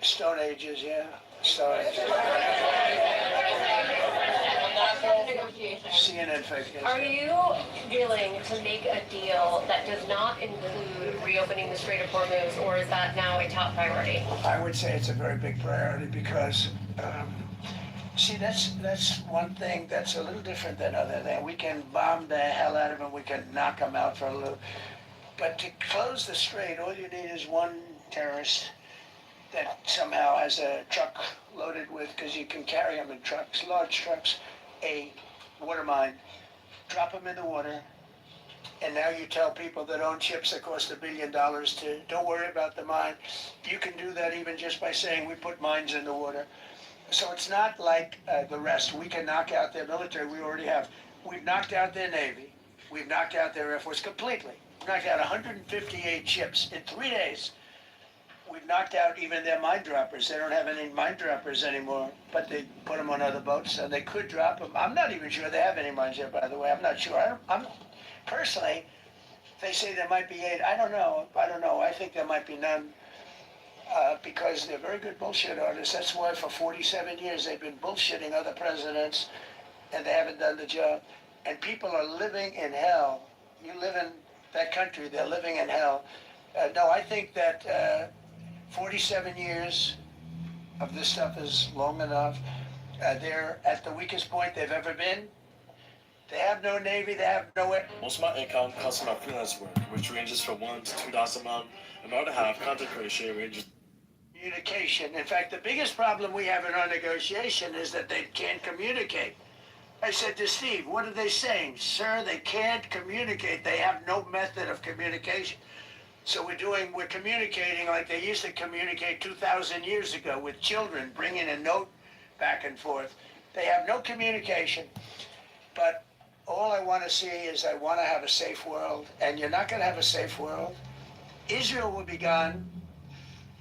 Stone Ages, yeah. Stone Ages. CNN fake news. Are you willing to make a deal that does not include reopening the Strait of Hormuz, or is that now a top priority? I would say it's a very big priority because, see, that's one thing that's a little different than other than we can bomb the hell out of them, we can knock them out for a little. But to close the strait, all you need is one terrorist that somehow has a truck loaded with, because you can carry them in trucks, large trucks, a water mine, drop them in the water, and now you tell people that own ships that cost $1 billion to don't worry about the mine. You can do that even just by saying we put mines in the water. So it's not like the rest. We can knock out their military. We already have. We've knocked out their Navy. We've knocked out their Air Force completely. We've knocked out 158 ships in 3 days. We've knocked out even their mine droppers. They don't have any mine droppers anymore, but they put them on other boats, so they could drop them. I'm not even sure they have any mines there, by the way. I'm not sure. I'm personally, they say there might be 8. I don't know. I think there might be none because they're very good bullshit artists. That's why for 47 years they've been bullshitting other presidents, and they haven't done the job. And people are living in hell. You live in that country, they're living in hell. No, I think that 47 years of this stuff is long enough. They're at the weakest point they've ever been. They have no Navy, they have no air. Most of my income comes from my freelance work, which ranges from $1 to $2 a month. And my other half, content creation, ranges. Communication. In fact, the biggest problem we have in our negotiation is that they can't communicate. I said to Steve, what are they saying? Sir, they can't communicate. They have no method of communication. So we're communicating like they used to communicate 2,000 years ago with children, bringing a note back and forth. They have no communication. But all I want to see is I want to have a safe world. And you're not going to have a safe world. Israel will be gone.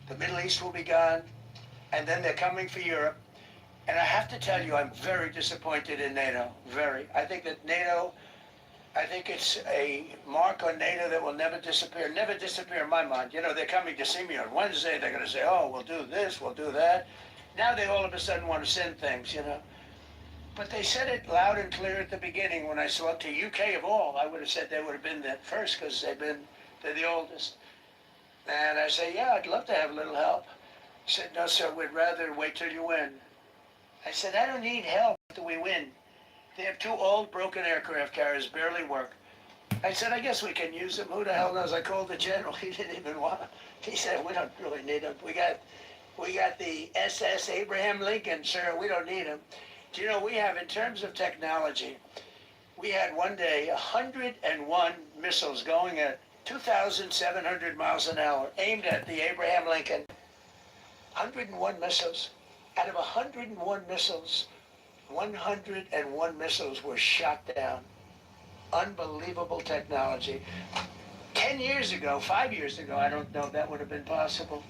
The Middle East will be gone. And then they're coming for Europe. And I have to tell you, I'm very disappointed in NATO. Very. I think that NATO, I think it's a mark on NATO that will never disappear. Never disappear in my mind. You know, they're coming to see me on Wednesday. They're going to say, oh, we'll do this, we'll do that. Now they all of a sudden want to send things, you know. But they said it loud and clear at the beginning when I spoke to UK of all. I would have said they would have been there first because they're the oldest. And I say, yeah, I'd love to have a little help. He said, no, sir, we'd rather wait till you win. I said, I don't need help till we win. They have 2 old broken aircraft carriers, barely work. I said, I guess we can use them. Who the hell knows? I called the general. He didn't even want them. He said, we don't really need them. We got the SS Abraham Lincoln, sir. We don't need them. Do you know, we have, in terms of technology, We had one day 101 missiles going at 2,700 miles an hour aimed at the Abraham Lincoln. 101 missiles. Out of 101 missiles, 101 missiles were shot down. Unbelievable technology. 10 years ago, 5 years ago, I don't know if that would have been possible,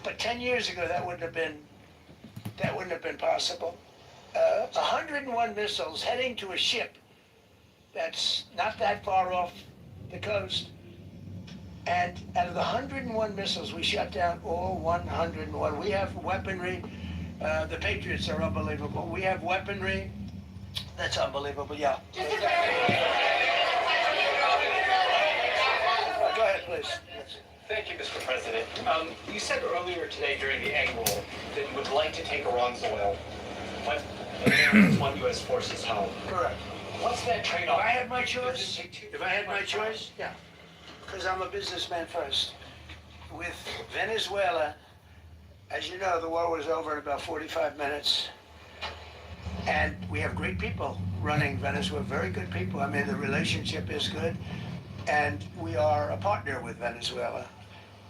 but 10 years ago that wouldn't have been possible. 101 missiles heading to a ship that's not that far off the coast. And out of the 101 missiles, we shut down all 101. We have weaponry. The Patriots are unbelievable. We have weaponry that's unbelievable, yeah. Go ahead, please. Thank you, Mr. President. You said earlier today during the egg roll that you would like to take Iran's oil, but Americans want U.S. forces home. Correct. What's that trade-off? If I had my choice, yeah. Because I'm a businessman first. With Venezuela, as you know, the war was over in about 45 minutes. And we have great people running Venezuela, very good people. I mean, the relationship is good. And we are a partner with Venezuela.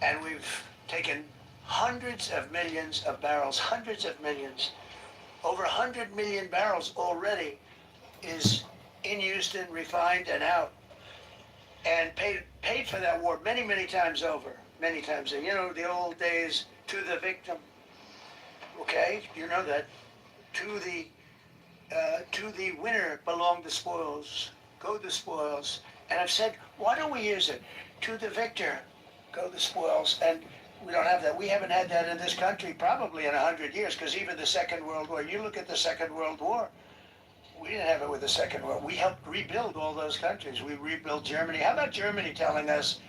And we've taken hundreds of millions of barrels, hundreds of millions. Over 100 million barrels already is in Houston, refined and out. And paid for that war many, many times over. Many times. You know, the old days, to the victim. Okay? You know that. To the winner belong the spoils. Go the spoils. And I've said, why don't we use it? To the victor, go the spoils. And we don't have that. We haven't had that in this country probably in 100 years, because even the Second World War, you look at the Second World War, we didn't have it with the Second World War. We helped rebuild all those countries. We rebuilt Germany. How about Germany telling us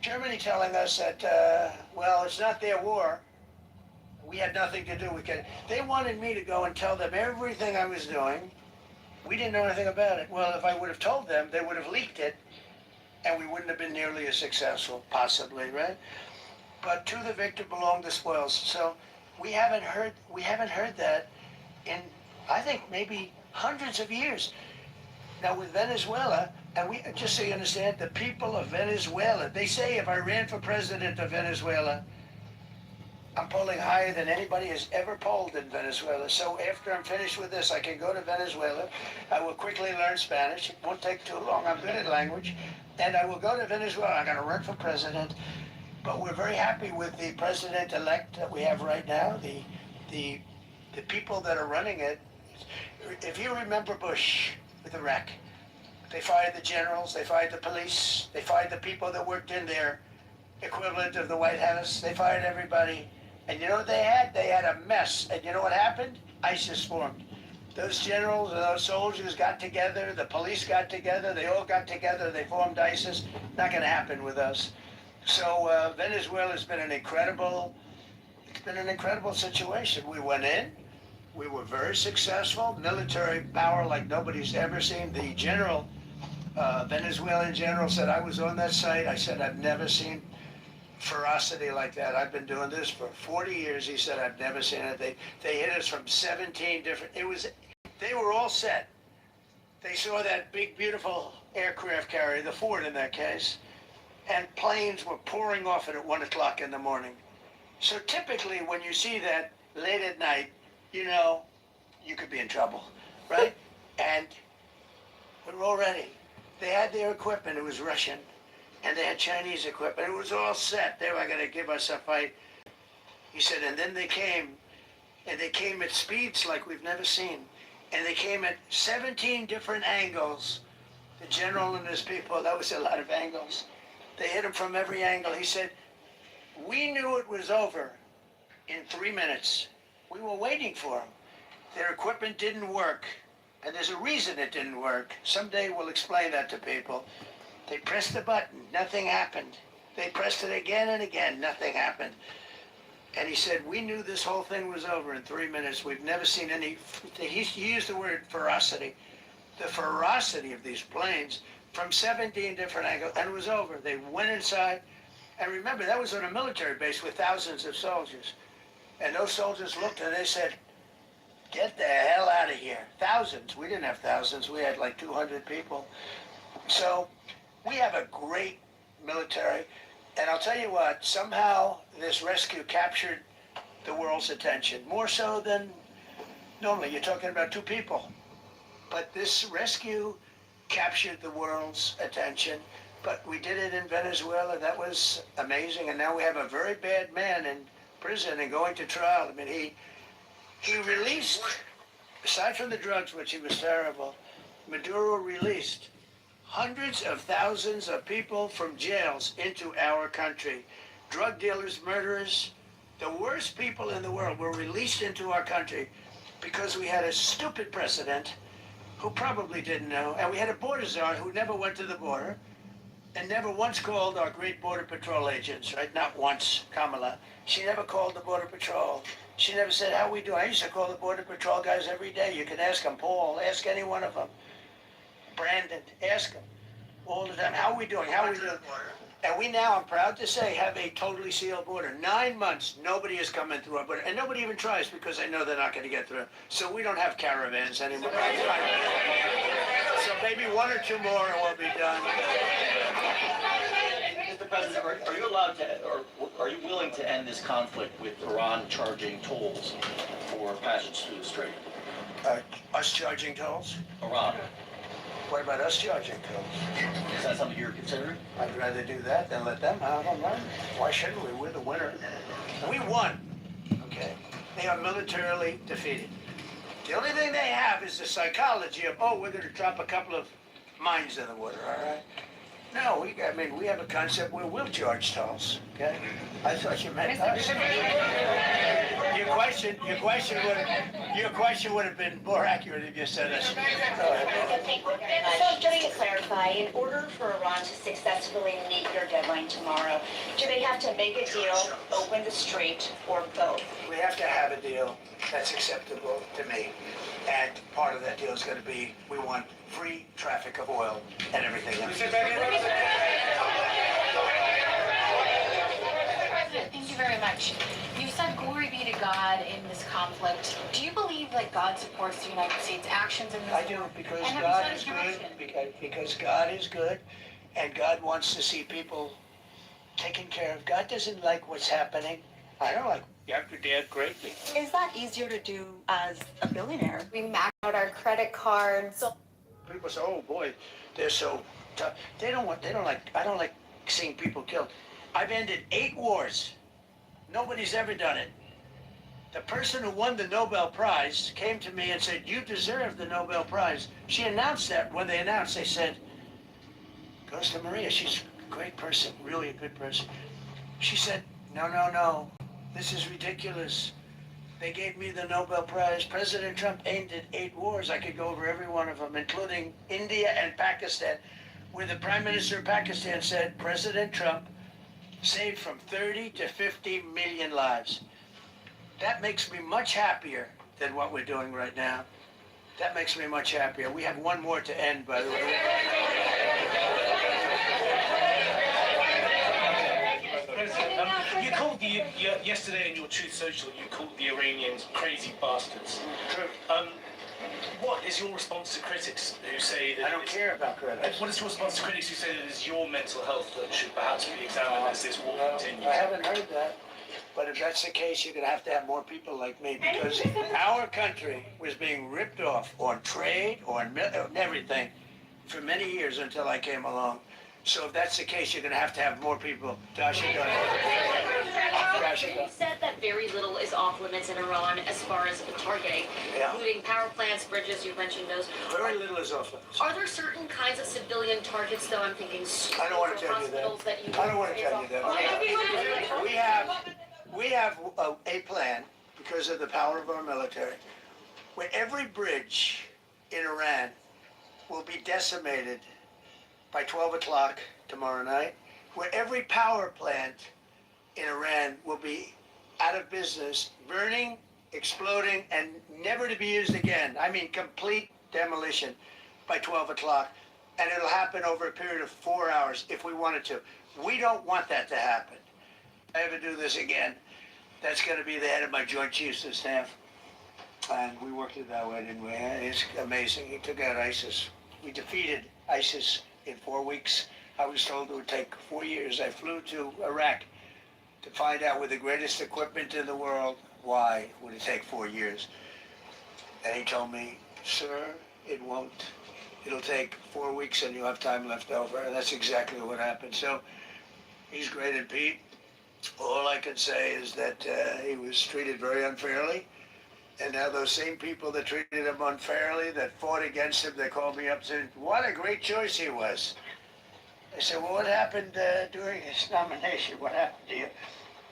that, well, it's not their war. We had nothing to do with it. They wanted me to go and tell them everything I was doing. We didn't know anything about it. Well, if I would have told them, they would have leaked it, and we wouldn't have been nearly as successful, possibly, right? But to the victor belong the spoils. So we haven't heard that in, I think, maybe hundreds of years. Now with Venezuela, and we, just so you understand, the people of Venezuela, they say if I ran for president of Venezuela, I'm polling higher than anybody has ever polled in Venezuela. So after I'm finished with this, I can go to Venezuela. I will quickly learn Spanish. It won't take too long. I'm good at language. And I will go to Venezuela. I'm going to run for president. But we're very happy with the president-elect that we have right now, the people that are running it. If you remember Bush with Iraq, they fired the generals, they fired the police, they fired the people that worked in their equivalent of the White House. They fired everybody. And you know what they had? They had a mess. And you know what happened? ISIS formed. Those generals and those soldiers got together. The police got together. They all got together. They formed ISIS. Not going to happen with us. So Venezuela has been an incredible situation. We went in. We were very successful. Military power like nobody's ever seen. The general, Venezuelan general, said, I was on that site. I said, I've never seen ferocity like that. I've been doing this for 40 years. He said, I've never seen it. They hit us from 17 different, they were all set. They saw that big, beautiful aircraft carrier, the Ford in that case, and planes were pouring off it at 1 o'clock in the morning. So typically when you see that late at night, you know, you could be in trouble, right? And we were all ready. They had their equipment. It was Russian. And they had Chinese equipment. It was all set. They were going to give us a fight. He said, and then they came, and they came at speeds like we've never seen. And they came at 17 different angles. The general and his people, that was a lot of angles. They hit him from every angle. He said, we knew it was over in 3 minutes. We were waiting for them. Their equipment didn't work. And there's a reason it didn't work. Someday we'll explain that to people. They pressed the button, nothing happened. They pressed it again and again, nothing happened. And he said, we knew this whole thing was over in 3 minutes. We've never seen any, he used the word ferocity. The ferocity of these planes from 17 different angles, and it was over. They went inside, and remember, that was on a military base with thousands of soldiers. And those soldiers looked and they said, get the hell out of here. Thousands. We didn't have thousands. We had like 200 people. So we have a great military. And I'll tell you what, somehow this rescue captured the world's attention, more so than normally. You're talking about 2 people. But this rescue captured the world's attention. But we did it in Venezuela. That was amazing. And now we have a very bad man in prison and going to trial. I mean, he released, aside from the drugs, which he was terrible, Maduro released hundreds of thousands of people from jails into our country. Drug dealers, murderers, the worst people in the world were released into our country because we had a stupid president who probably didn't know, and we had a border czar who never went to the border and never once called our great border patrol agents, right? Not once, Kamala. She never called the border patrol. She never said, how we doing? I used to call the border patrol guys every day. You can ask them, Paul, ask any one of them. Brandon, ask them all the time. How are we doing? How are we doing? And we now, I'm proud to say, have a totally sealed border. 9 months, nobody is coming through our border. And nobody even tries because they know they're not going to get through. So we don't have caravans anymore. So maybe 1 or 2 more and we'll be done. Mr. President, are you allowed to, or are you willing to end this conflict with Iran charging tolls for passage through the strait? Us charging tolls? Iran. What about us charging tolls? Is that something you're considering? I'd rather do that than let them have them run. Why shouldn't we? We're the winner. We won. Okay. They are militarily defeated. The only thing they have is the psychology of, oh, we're going to drop a couple of mines in the water, all right? No, we have a concept where we'll charge tolls, okay? I thought you meant us. Your question would have been more accurate if you said us. Go ahead. So just to clarify, in order for Iran to successfully meet your deadline tomorrow, do they have to make a deal, open the strait, or both? We have to have a deal that's acceptable to me. And part of that deal is going to be, we want free traffic of oil and everything else. Thank you very much. You said glory be to God in this conflict. Do you believe that God supports the United States' actions in this I do, because God is good, because God is good, and God wants to see people taken care of. God doesn't like what's happening. I don't like, you have to dad greatly. Is that easier to do as a billionaire? We max out our credit cards. People say, oh boy, they're so tough. I don't like seeing people killed. I've ended 8 wars. Nobody's ever done it. The person who won the Nobel Prize came to me and said, you deserve the Nobel Prize. She announced that. When they announced, they said, goes to Maria. She's a great person, really a good person. She said, no, this is ridiculous. They gave me the Nobel Prize. President Trump ended 8 wars. I could go over every one of them, including India and Pakistan, where the Prime Minister of Pakistan said, President Trump saved from 30 to 50 million lives. That makes me much happier than what we're doing right now. That makes me much happier. We have 1 more to end, by the way. You called yesterday in your Truth Social, you called the Iranians crazy bastards. True. What is your response to critics who say that... I don't care about critics. What is your response to critics who say that it's your mental health that should perhaps be examined as this war continues? I haven't heard that. But if that's the case, you're going to have more people like me, because our country was being ripped off on trade, on everything, for many years until I came along. So if that's the case, you're going to have more people. Dasha, go ahead. You said that very little is off limits in Iran as far as targeting, including power plants, bridges, you mentioned those. Very little is off limits. Are there certain kinds of civilian targets, though? I'm thinking I don't want to tell you that. I don't want to tell you that. We have a plan, because of the power of our military, where every bridge in Iran will be decimated by 12 o'clock tomorrow night, where every power plant in Iran will be out of business, burning, exploding, and never to be used again. I mean, complete demolition by 12 o'clock. And it'll happen over a period of 4 hours if we wanted to. We don't want that to happen. If I ever do this again, that's going to be the head of my Joint Chiefs of Staff. And we worked it that way, didn't we? It's amazing. He took out ISIS. We defeated ISIS in 4 weeks. I was told it would take 4 years. I flew to Iraq to find out with the greatest equipment in the world, why would it take 4 years? And he told me, sir, it won't. It'll take 4 weeks and you'll have time left over. And that's exactly what happened. So he's great. And Pete, all I can say is that he was treated very unfairly. And now those same people that treated him unfairly, that fought against him, they called me up and said, what a great choice he was. I said, well, what happened during his nomination? What happened to you?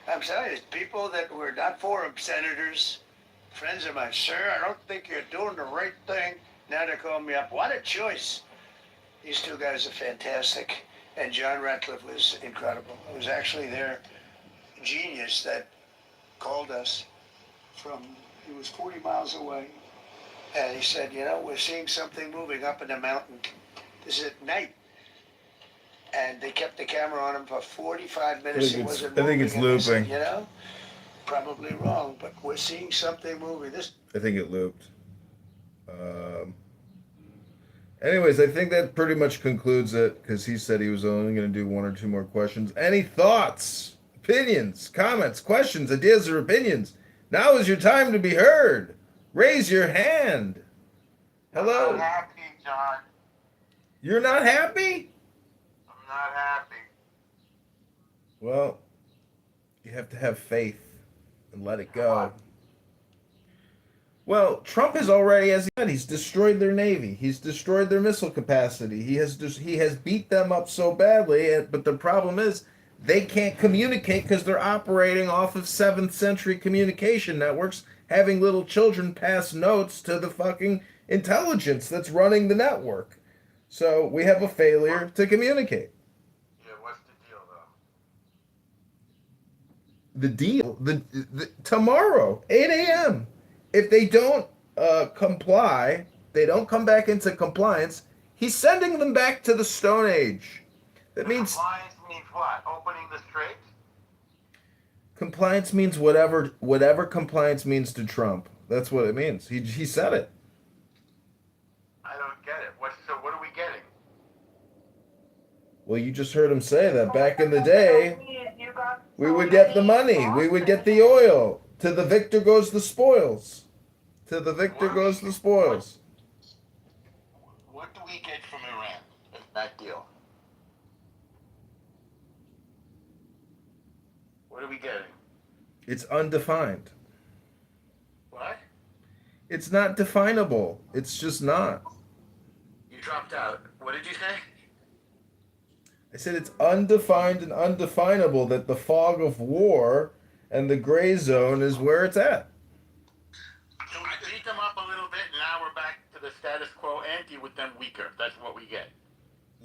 I'm telling you, people that were not for him, senators, friends of mine, sir, I don't think you're doing the right thing. Now they're calling me up. What a choice. These two guys are fantastic. And John Ratcliffe was incredible. It was actually their genius that called us from, he was 40 miles away. And he said, you know, we're seeing something moving up in the mountain. This is at night. And they kept the camera on him for 45 minutes. It wasn't moving. I think it's And they said, looping. you know, probably wrong, but we're seeing something moving. This. I think it looped. Anyways, I think that pretty much concludes it because he said he was only going to do 1 or 2 more questions. Any thoughts, opinions, comments, questions, ideas, or opinions? Now is your time to be heard. Raise your hand. Hello. I'm not happy, John. You're not happy? I'm not happy. Well, you have to have faith and let it go. Well, Trump has already, as he said, he's destroyed their navy. He's destroyed their missile capacity. He has beat them up so badly. But the problem is they can't communicate because they're operating off of 7th century communication networks, having little children pass notes to the fucking intelligence that's running the network. So we have a failure to communicate. Yeah, what's the deal, though? The deal, tomorrow, 8 a.m. If they don't comply, they don't come back into compliance, he's sending them back to the Stone Age. That means Compliance means what? Opening the strait? compliance means whatever compliance means to Trump. That's what it means. He said it. I don't get it. So what are we getting? Well, you just heard him say that back in the day, we would get the money, we would get the oil. To the victor goes the spoils. To the victor goes the spoils. What do we get from Iran in that deal? What are we getting? It's undefined. What? It's not definable. It's just not. You dropped out. What did you say? I said it's undefined and undefinable, that the fog of war and the gray zone is where it's at. So we beat them up a little bit, and now we're back to the status quo ante with them weaker. That's what we get.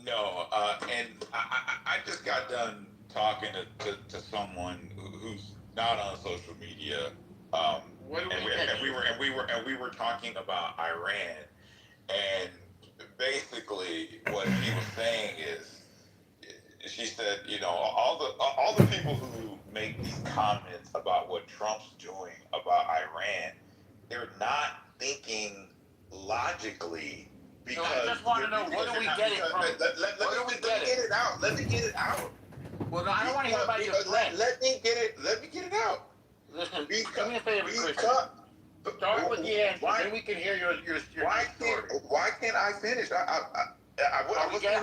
No, and I just got done talking to someone who's not on social media. We were talking about Iran, and basically what he was saying is, she said, you know, all the people who make these comments about what Trump's doing about Iran, they're not thinking logically. Because I just want to know, what are we getting from it? Let me get it out. Let me get it out. Well, no, I don't want to hear about your friend. Let me get it out. Listen, do me a favor, Chris. Start with the answer, then we can hear your story. Why can't I finish? I wasn't even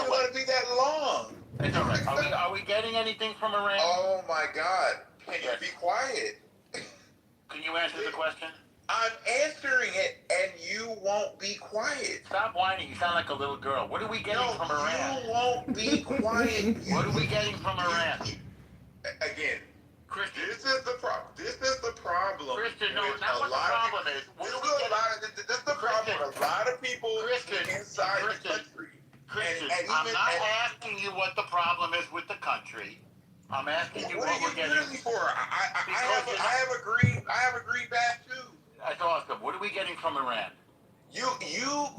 going to be that long. It's all right. Are we getting anything from Iran? Oh my God! Can you be quiet? Can you answer the question? I'm answering it, and you won't be quiet. Stop whining. You sound like a little girl. What are we getting from Iran? You won't be quiet. What are we getting from Iran? Again, Christian. This is the problem. Christian, no, not what the problem is. What are we getting? This is the problem with a lot of people inside the country. Christian, I'm not asking you what the problem is with the country. I'm asking you what we're getting. What are you really for? I have a greenback too. That's awesome. What are we getting from Iran? Can you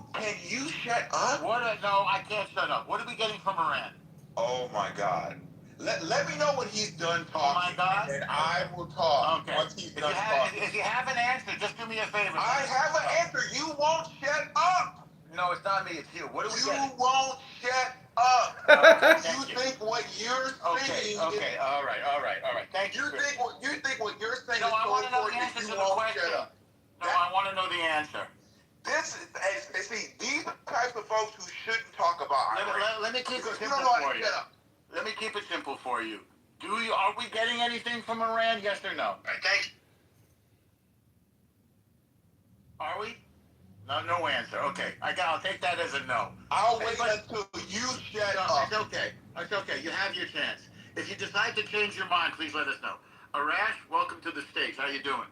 shut up? No, I can't shut up. What are we getting from Iran? Oh my God. Let me know when he's done talking. Oh my God. And I will talk Okay. once he's If done you have, talking. if you have an answer, just do me a favor. I have an answer. You won't shut up. No, it's not me. It's you. What are we You getting? won't shut up. Thank You think what you're saying Okay. is... All right. Thank you. You think what you're saying No, is I so want to know the important answer that to you the won't question. shut up. No, I want to know the answer. See, these types of folks who shouldn't talk about Iran. Let me keep it You simple don't know how for to you. shut up. Let me keep it simple for you. Are we getting anything from Iran? Yes or no? Thank you. Are we? No answer. Okay. I'll take that as a no. I'll wait until you shut up. It's okay. It's okay. You have your chance. If you decide to change your mind, please let us know. Arash, welcome to the States. How you doing?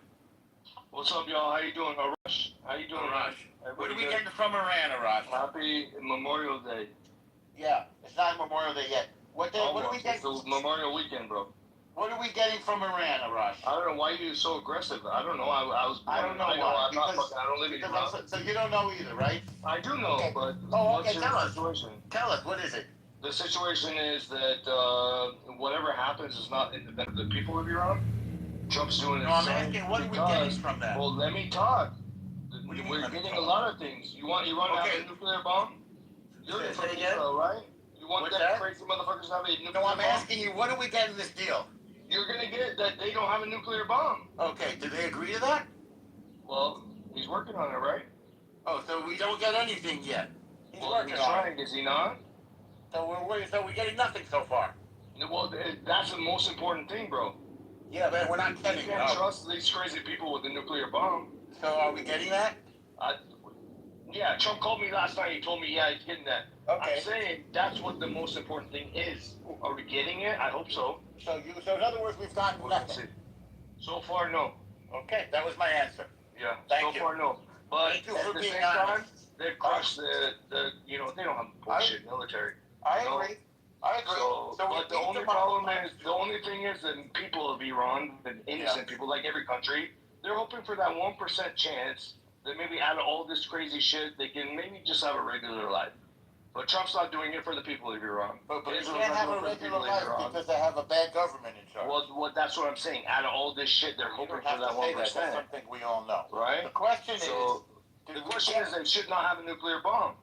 What's up, y'all? How you doing? Arash. How you doing? Arash. Everybody What are we good? getting from Iran, Arash? Happy Memorial Day. Yeah, it's not Memorial Day yet. What are we Almost. getting? It's the Memorial Weekend, bro. What are we getting from Iran, Arash? I don't know why you're so aggressive. I don't know. I don't know why. I'm not fucking. I don't live in Iran. So you don't know either, right? I do know, Okay. but Okay, what's your tell us. situation? Tell us, what is it? The situation is that whatever happens is not in the benefit of the people of Iran. Trump's doing it. No, I'm asking, what are we getting from that? Well, let me talk. What do you mean, We're let me getting talk? a lot of things. You want Iran to have a nuclear bomb? You're Say from it again? Israel, right? You want What's them that? crazy motherfuckers to have a nuclear bomb? No, I'm asking you, what do we get in this deal? You're gonna get that they don't have a nuclear bomb. Okay, do they agree to that? Well, he's working on it, right? Oh, so we don't get anything yet. He's Well, working he's on trying, it. is he not? So we're getting nothing so far. Well, that's the most important thing, bro. Yeah, but we're not You getting can't it. trust these crazy people with a nuclear bomb. So are we getting that? Yeah, Trump called me last night. He told me, yeah, he's getting that. Okay. I'm saying that's what the most important thing is. Are we getting it? I hope so. So in other words, we've gotten We'll nothing. see. So far, no. Okay, that was my answer. Yeah, Thank so you. far, no. But Thank you at for the being same time, honest. they've crushed the they don't have bullshit military. I you know? agree. I agree. So, So we but the beat only them up. problem is, the only thing is that people of Iran, the innocent people, like every country, they're hoping for that 1% chance that maybe out of all this crazy shit, they can maybe just have a regular life. But Trump's not doing it for the people of Iran. But you Israel's can't not have doing a it for the regular people of life Iran. because they have a bad government in charge. Well, that's what I'm saying. Out of all this shit, they're You hoping don't for have that to say 1%. that. That's something we all know. Right? The question So, is, the question is, they should not have a nuclear bomb.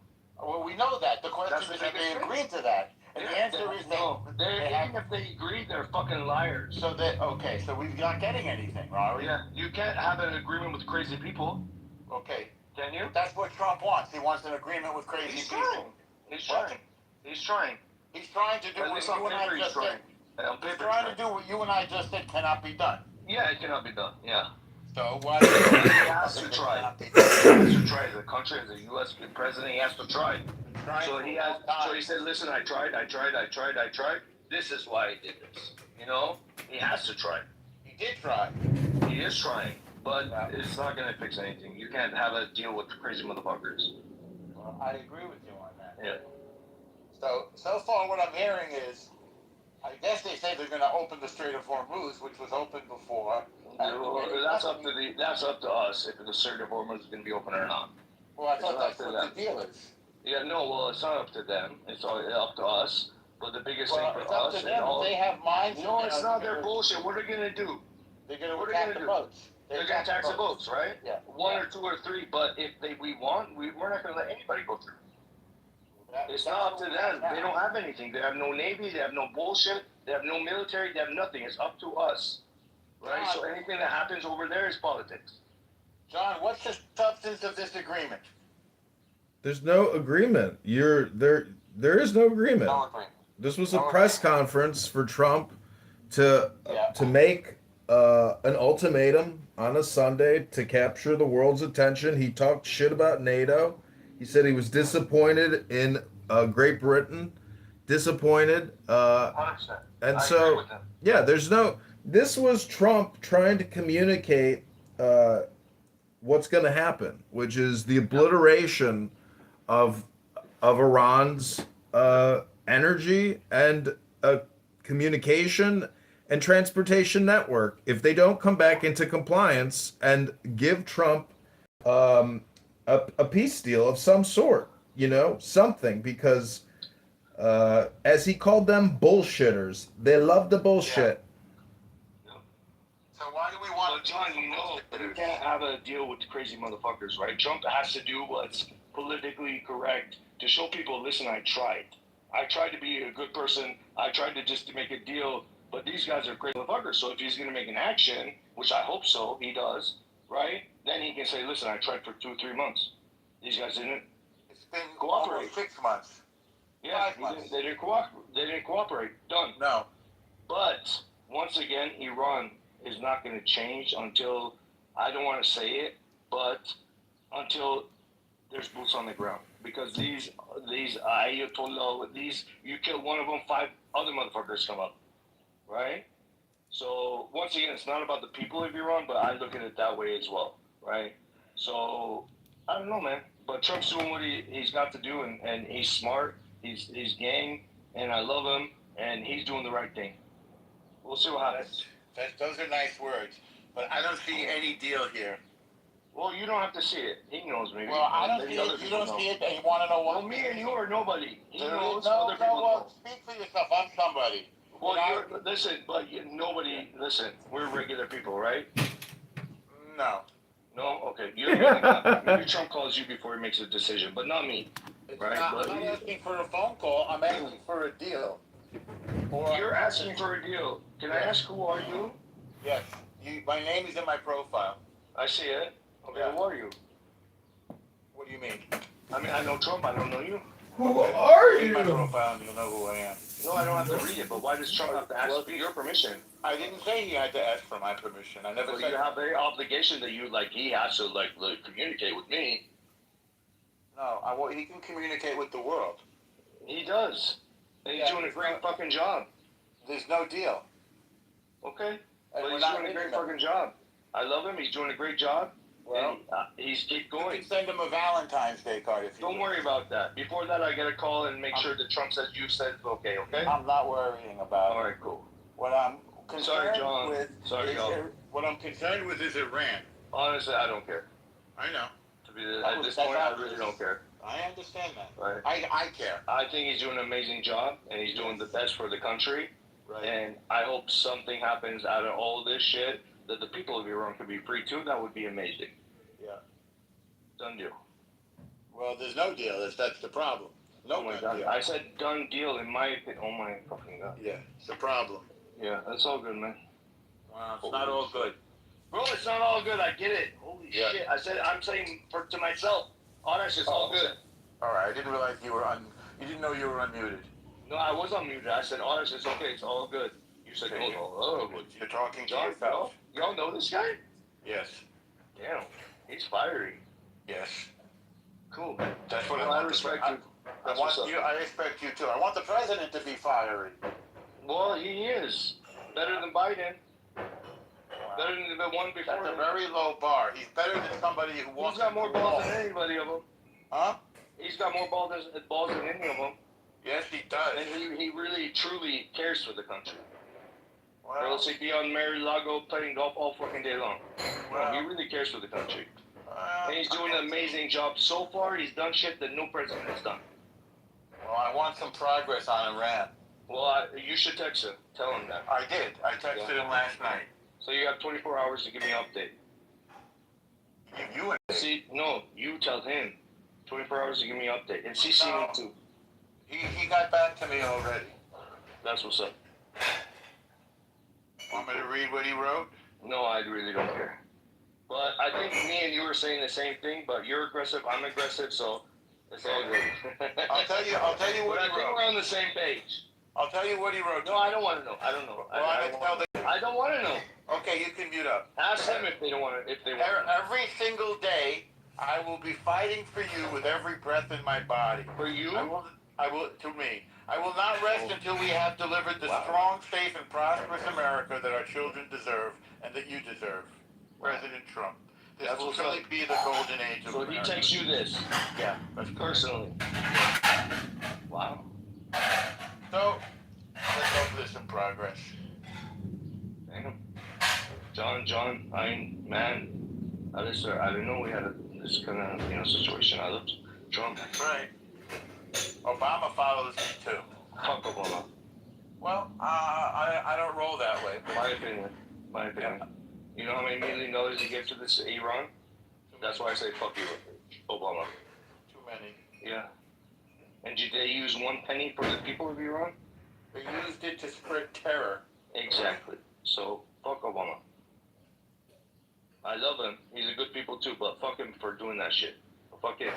well, we know that. The question That's is, the have they biggest thing. agreed to that? And the answer is no. they have. Even if they agree, they're fucking liars. So okay, so we're not getting anything, are we? Yeah, you can't have an agreement with crazy people. Okay. Can you? That's what Trump wants. He wants an agreement with crazy He's people. trying. He's trying. He's trying. He's trying to do At what least you on and I paper, he's just trying. said. On He's paper, trying to do what you and I just said cannot be done. Yeah, it cannot be done. Yeah. So why? He has to try. He has to try. As a country, as a U.S. president, he has to try. So he has. So he said, "Listen, I tried. This is why I did this. You know, he has to try. He did try. He is trying, but it's not going to fix anything. You can't have a deal with crazy motherfuckers. Well, I agree with you on that. Yeah. So far what I'm hearing is, I guess they say they're going to open the Strait of Hormuz, which was open before. That's up to us if the Strait of Hormuz is going to be open or not. Well, I thought that's what the deal is. Yeah, no, well, it's not up to them. It's all up to us. But the biggest thing for it's up us to them. If they have minds. No, it's not their bullshit. What are they going to do? They're going to What are attack they the gonna do? boats. They're going to tax the boats, right? Yeah. One or two or three, but if we're not going to let anybody go through. It's not up to them. They don't have anything. They have no navy. They have no bullshit. They have no military. They have nothing. It's up to us, right? So anything that happens over there is politics. John, what's the substance of this agreement? There's no agreement. There is no agreement. No agreement. This was a press conference for Trump to make an ultimatum on a Sunday to capture the world's attention. He talked shit about NATO. He said he was disappointed in Great Britain, disappointed. 100%. And so, yeah, this was Trump trying to communicate what's going to happen, which is the obliteration of Iran's energy and communication and transportation network if they don't come back into compliance and give Trump a peace deal of some sort, something, because as he called them, bullshitters. They love the bullshit. So why do we want? But John, you know, you can't have a deal with crazy motherfuckers, right? Trump has to do what's politically correct to show people, listen, I tried. I tried to be a good person. I tried to just to make a deal, but these guys are crazy motherfuckers. So if he's going to make an action, which I hope so, he does, right? Then he can say, listen, I tried for 2 or 3 months. These guys didn't It's been cooperate. almost 6 months. Yeah, 5 months. they didn't cooperate. They didn't cooperate. Done. No. But once again, Iran is not going to change until, I don't want to say it, but until there's boots on the ground. Because these Ayatollah, you kill one of them, 5 other motherfuckers come up, right? So once again, it's not about the people of Iran, but I look at it that way as well, right? So I don't know, man. But Trump's doing what he's got to do, and he's smart, he's gang, and I love him, and he's doing the right thing. We'll see what happens. Those are nice words, but I don't see any deal here. Well, you don't have to see it. He knows me. Well, I don't see it. You don't see it, and you want to know what? Well, me and you are nobody. He knows. No, Other people know. speak for yourself. I'm somebody. Well, listen, but nobody. Listen, we're regular people, right? No. No, okay. You're really not. Maybe Trump calls you before he makes a decision, but not me, right? I'm not asking for a phone call. I'm asking for a deal. You're asking for a deal. Can I ask who are you? Yes. My name is in my profile. I see it. Okay, Yeah. who are you? What do you mean? I mean, I know Trump. I don't know you. Who are Read my you? profile and you'll know who I am. No, I don't have to read it, but why does Trump have to ask for your permission? I didn't say he had to ask for my permission. I never But said you have the obligation that he has to communicate with me. No, he can communicate with the world. He does. And he's doing a great fucking job. There's no deal. Okay. And But we're he's not doing a great intimate. fucking job. I love him. He's doing a great job. Well, and, he's keep you going. can send him a Valentine's Day card if you Don't worry about that. Before that, I got to call and make sure that Trump says you said it's okay, okay? I'm not worrying about it. All right, cool. What I'm Sorry, concerned John. with Sorry, is y'all. what I'm concerned with is Iran. Honestly, I don't care. I know. At this point, I really don't care. I understand that. Right. I care. I think he's doing an amazing job, and he's doing the best for the country. Right. And I hope something happens out of all this shit that the people of Iran could be free too. That would be amazing. Yeah. Done deal. Well, there's no deal. That's the problem. No Oh my done god. deal. I said done deal in my opinion. Oh my fucking god. Yeah, it's the problem. Yeah, that's all good, man. Wow, it's not all good. Bro, it's not all good. I get it. Holy Yeah. shit. I'm saying to myself, honest, it's all good. All right, I didn't realize you didn't know you were unmuted. No, I was unmuted. I said, honest, it's okay. It's all good. You said, Okay, oh, You're talking to John, yourself. y'all know this guy? Yes. Damn, he's fiery. Yes. Cool. That's what Well, I I want. respect you. I That's want what's up. you. I respect you too. I want the president to be fiery. Well, he is. Better than Biden. Better than the one before That's a him. very low bar. He's better than somebody who walks. He's got more into a balls wall. than anybody of them. Huh? He's got more balls than any of them. Yes, he does. And he really, truly cares for the country. Or Well, else he'd be on Mar-a-Lago playing golf all fucking day long. Well. No, he really cares for the country. well, And he's doing an amazing job. So far, he's done shit that no president has done. well, I want some progress on Iran. Well, you should text him. Tell him that. I did. I texted him last night. So you have 24 hours to give me an update. You and See, no, you tell him. 24 hours to give me an update. And CC me too. he got back to me already. That's what's up. Want me to read what he wrote? No, I really don't care. But I think me and you were saying the same thing, but you're aggressive, I'm aggressive, so it's all good. I'll tell you what But I he think wrote. we're on the same page. I'll tell you what he wrote. No, I don't want to know. I don't know. Well, I don't want to know. Okay, you can mute up. Ask them if they don't want to. If they want. Every single day, I will be fighting for you with every breath in my body. For you? I will. To me, I will not rest until we have delivered the strong, safe, and prosperous America that our children deserve and that you deserve, President Trump. This That's will what's surely up. be the golden age of So he America. takes you this. Yeah, that's Personally. Wow. So let's hope there's some progress. Damn. John, I didn't know we had this kind of situation. I love Trump. Right. Obama follows me too. Fuck Obama. Well, I don't roll that way. My opinion. My opinion. You know how many $1 million he gave to this Iran? That's why I say fuck you, Obama. Too many. Yeah. And did they use 1 penny for the people of Iran? They used it to spread terror. Exactly. So, fuck Obama. I love him. He's a good people too, but fuck him for doing that shit. Fuck him.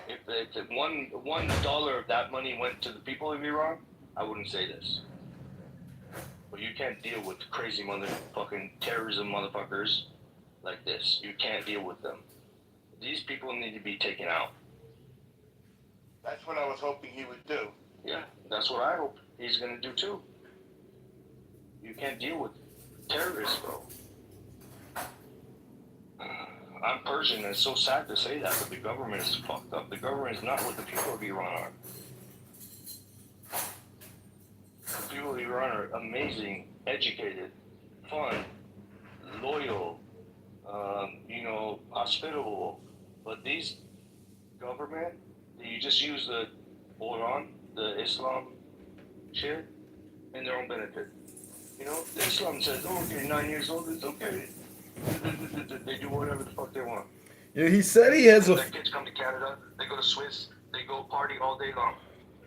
If $1 of that money went to the people of Iran, I wouldn't say this. But you can't deal with crazy motherfucking terrorism motherfuckers like this. You can't deal with them. These people need to be taken out. That's what I was hoping he would do. Yeah, that's what I hope he's gonna do too. You can't deal with terrorists, bro. I'm Persian, and it's so sad to say that, but the government is fucked up. The government is not what the people of Iran are. The people of Iran are amazing, educated, fun, loyal, hospitable. But these government, you just use the Quran, the Islam shit, in their own benefit. You know, the Islam says, oh, you're 9 years old, it's okay. They do whatever the fuck they want. Yeah, he said he has Their kids come to Canada, they go to Swiss, they go party all day long.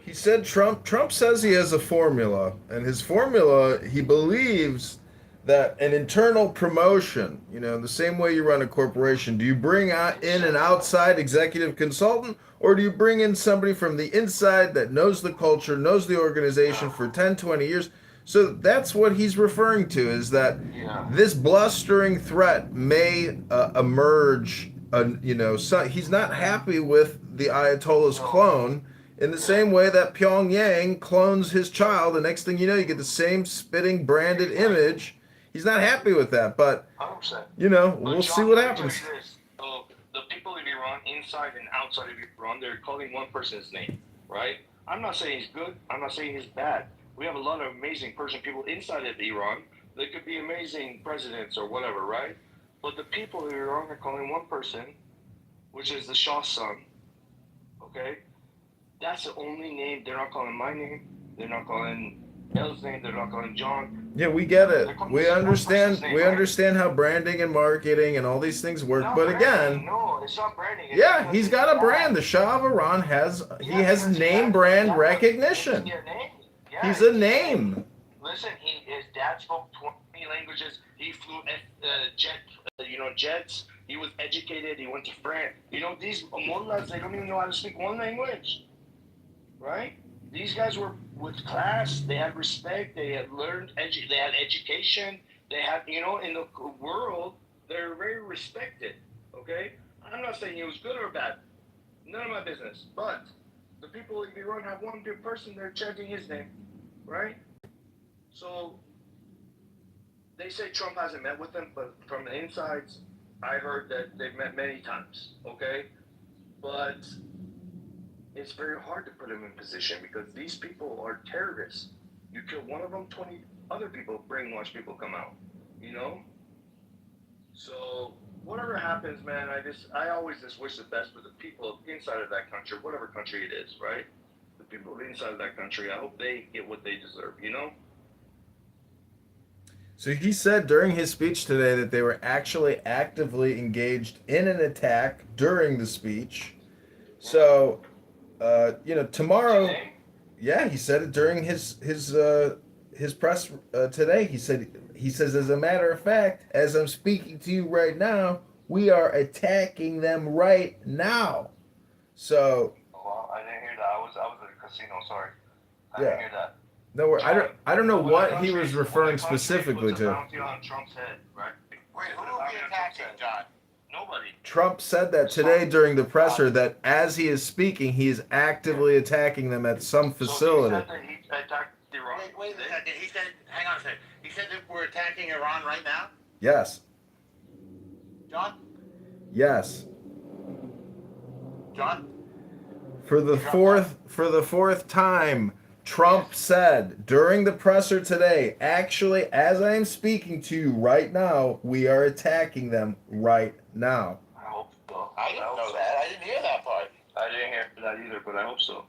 He said Trump says he has a formula, and his formula, he believes that an internal promotion, the same way you run a corporation, do you bring in an outside executive consultant, or do you bring in somebody from the inside that knows the culture, knows the organization for 10, 20 years? So that's what he's referring to, is that this blustering threat may emerge. He's not happy with the Ayatollah's clone, in the same way that Pyongyang clones his child. The next thing you know, you get the same spitting branded image. He's not happy with that, but 100%. We'll see what happens. So the people of Iran, inside and outside of Iran, they're calling one person's name, right? I'm not saying he's good. I'm not saying he's bad. We have a lot of amazing Persian people inside of Iran. They could be amazing presidents or whatever, right? But the people of Iran are calling one person, which is the Shah's son. Okay? That's the only name. They're not calling my name. They're not calling El's name. They're not calling John. Yeah, we get it. We understand. We understand how branding and marketing and all these things work. But again, no, it's not branding. Yeah, he's got a brand. The Shah of Iran has name brand recognition. He's a name. Listen, his dad spoke 20 languages. He flew jets. He was educated. He went to France. These mullahs, they don't even know how to speak one language, right? These guys were with class. They had respect. They had learned. They had education. They had, in the world, they're very respected. Okay, I'm not saying he was good or bad. None of my business. But the people of Iran have one good person. They're chanting his name, right? So they say Trump hasn't met with them, but from the insides, I heard that they've met many times. Okay, but it's very hard to put him in position because these people are terrorists. You kill one of them, 20 other people, brainwashed people come out. So whatever happens, man, I always just wish the best for the people inside of that country, whatever country it is, right? The people inside of that country, I hope they get what they deserve, So he said during his speech today that they were actually actively engaged in an attack during the speech. So, tomorrow, yeah, he said it during his press today. He says, as a matter of fact, as I'm speaking to you right now, we are attacking them right now. So. Well, I didn't hear that. I was at a casino. Sorry, I didn't hear that. No, I don't know what he was referring specifically to. On Trump's head, right? Wait, who are we attacking, John? Nobody. Trump said that today during the presser, that as he is speaking, he is actively attacking them at some facility. So he said that he attacked Iran. Wait a second. He said, hang on a second. He said that we're attacking Iran right now? Yes. John? Yes. John? For the fourth time, Trump said during the presser today, actually, as I am speaking to you right now, we are attacking them right now. I hope so. I didn't know that. I didn't hear that part. I that either, but I hope so.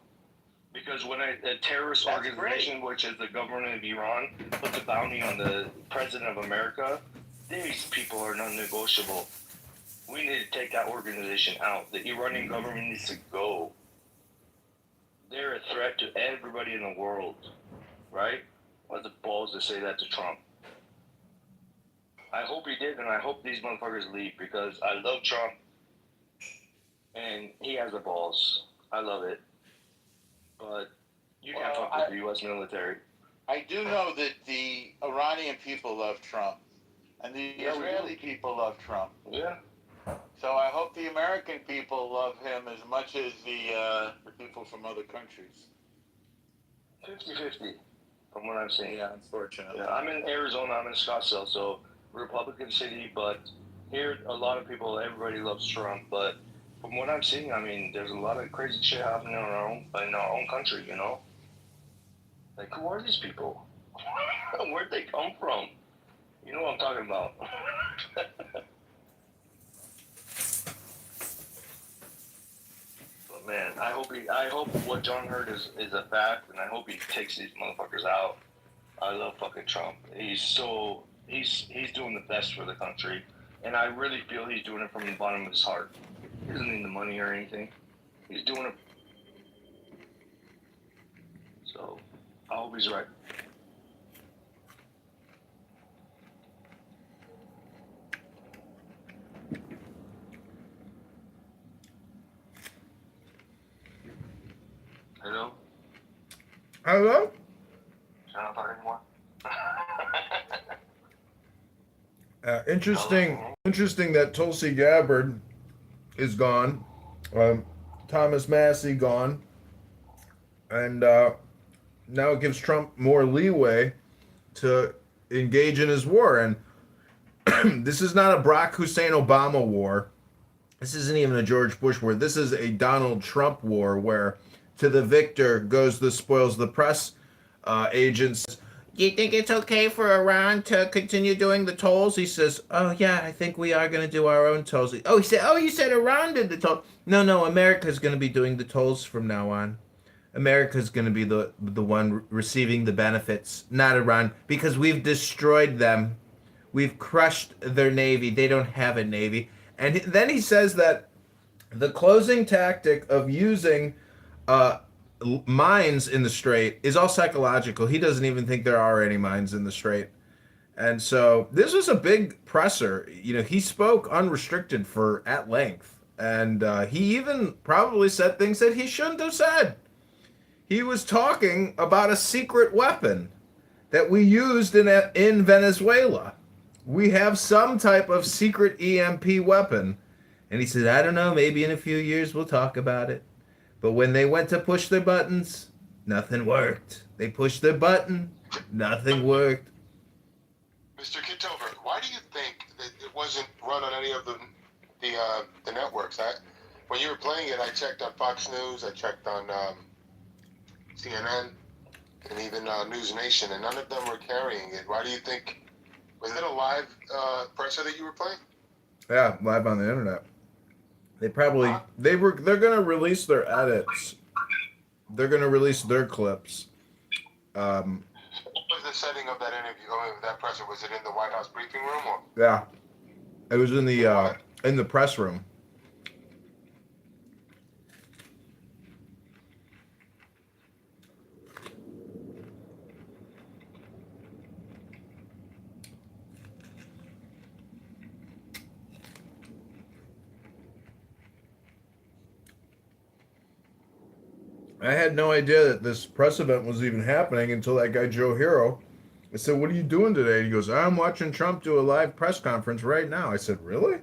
Because when a terrorist organization, which is the government of Iran, puts a bounty on the president of America, these people are non-negotiable. We need to take that organization out. The Iranian government needs to go. They're a threat to everybody in the world, right? What the balls to say that to Trump? I hope he did, and I hope these motherfuckers leave because I love Trump, and he has the balls. I love it, but you can't fuck with the U.S. military. I do know that the Iranian people love Trump, and the Israeli people love Trump. Yeah. So I hope the American people love him as much as the people from other countries. 50-50, from what I'm seeing. Yeah, unfortunately. Yeah, I'm in Arizona. I'm in Scottsdale, so Republican city. But here, a lot of people, everybody loves Trump. But from what I'm seeing, I mean, there's a lot of crazy shit happening in our own country. You know, like who are these people? Where'd they come from? You know what I'm talking about. But man, I hope what John heard is a fact, and I hope he takes these motherfuckers out. I love fucking Trump. He's doing the best for the country, and I really feel he's doing it from the bottom of his heart. He doesn't need the money or anything. He's doing it. So I hope he's right. Hello? Hello? I don't talk anymore. Interesting that Tulsi Gabbard is gone. Thomas Massey gone. And now it gives Trump more leeway to engage in his war. And this is not a Barack Hussein Obama war. This isn't even a George Bush war. This is a Donald Trump war where to the victor goes the spoils. The press agents. Do you think it's okay for Iran to continue doing the tolls? He says, oh, yeah, I think we are going to do our own tolls. Oh, he said, oh, you said Iran did the toll. No, America's going to be doing the tolls from now on. America's going to be the one receiving the benefits, not Iran, because we've destroyed them. We've crushed their navy. They don't have a navy. And then he says that the closing tactic of using mines in the strait is all psychological. He doesn't even think there are any mines in the strait. And so this was a big presser. You know, he spoke unrestricted for at length. And he even probably said things that he shouldn't have said. He was talking about a secret weapon that we used in Venezuela. We have some type of secret EMP weapon. And he said, I don't know, maybe in a few years we'll talk about it. But when they went to push their buttons, nothing worked. They pushed their button, nothing worked. Mr. Kitover, why do you think that it wasn't run on any of the networks? When you were playing it, I checked on Fox News, I checked on CNN, and even News Nation, and none of them were carrying it. Why do you think? Was it a live presser that you were playing? Yeah, live on the internet. They're gonna release their edits. They're gonna release their clips. What was the setting of that interview? Of that presser? Was it in the White House briefing room or? Yeah, it was in the press room. I had no idea that this press event was even happening until that guy Joe Hero. I said, what are you doing today? And he goes, I'm watching Trump do a live press conference right now. I said, really?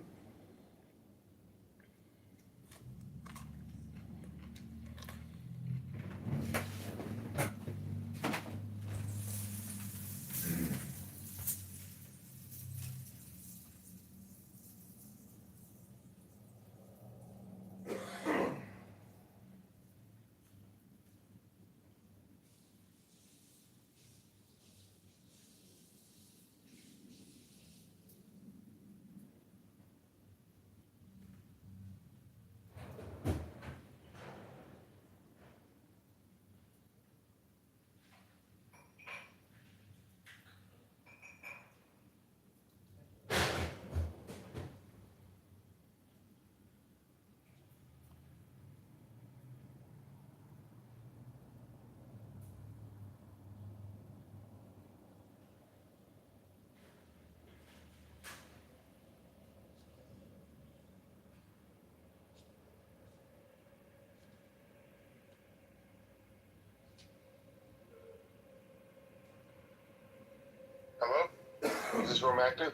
this room active?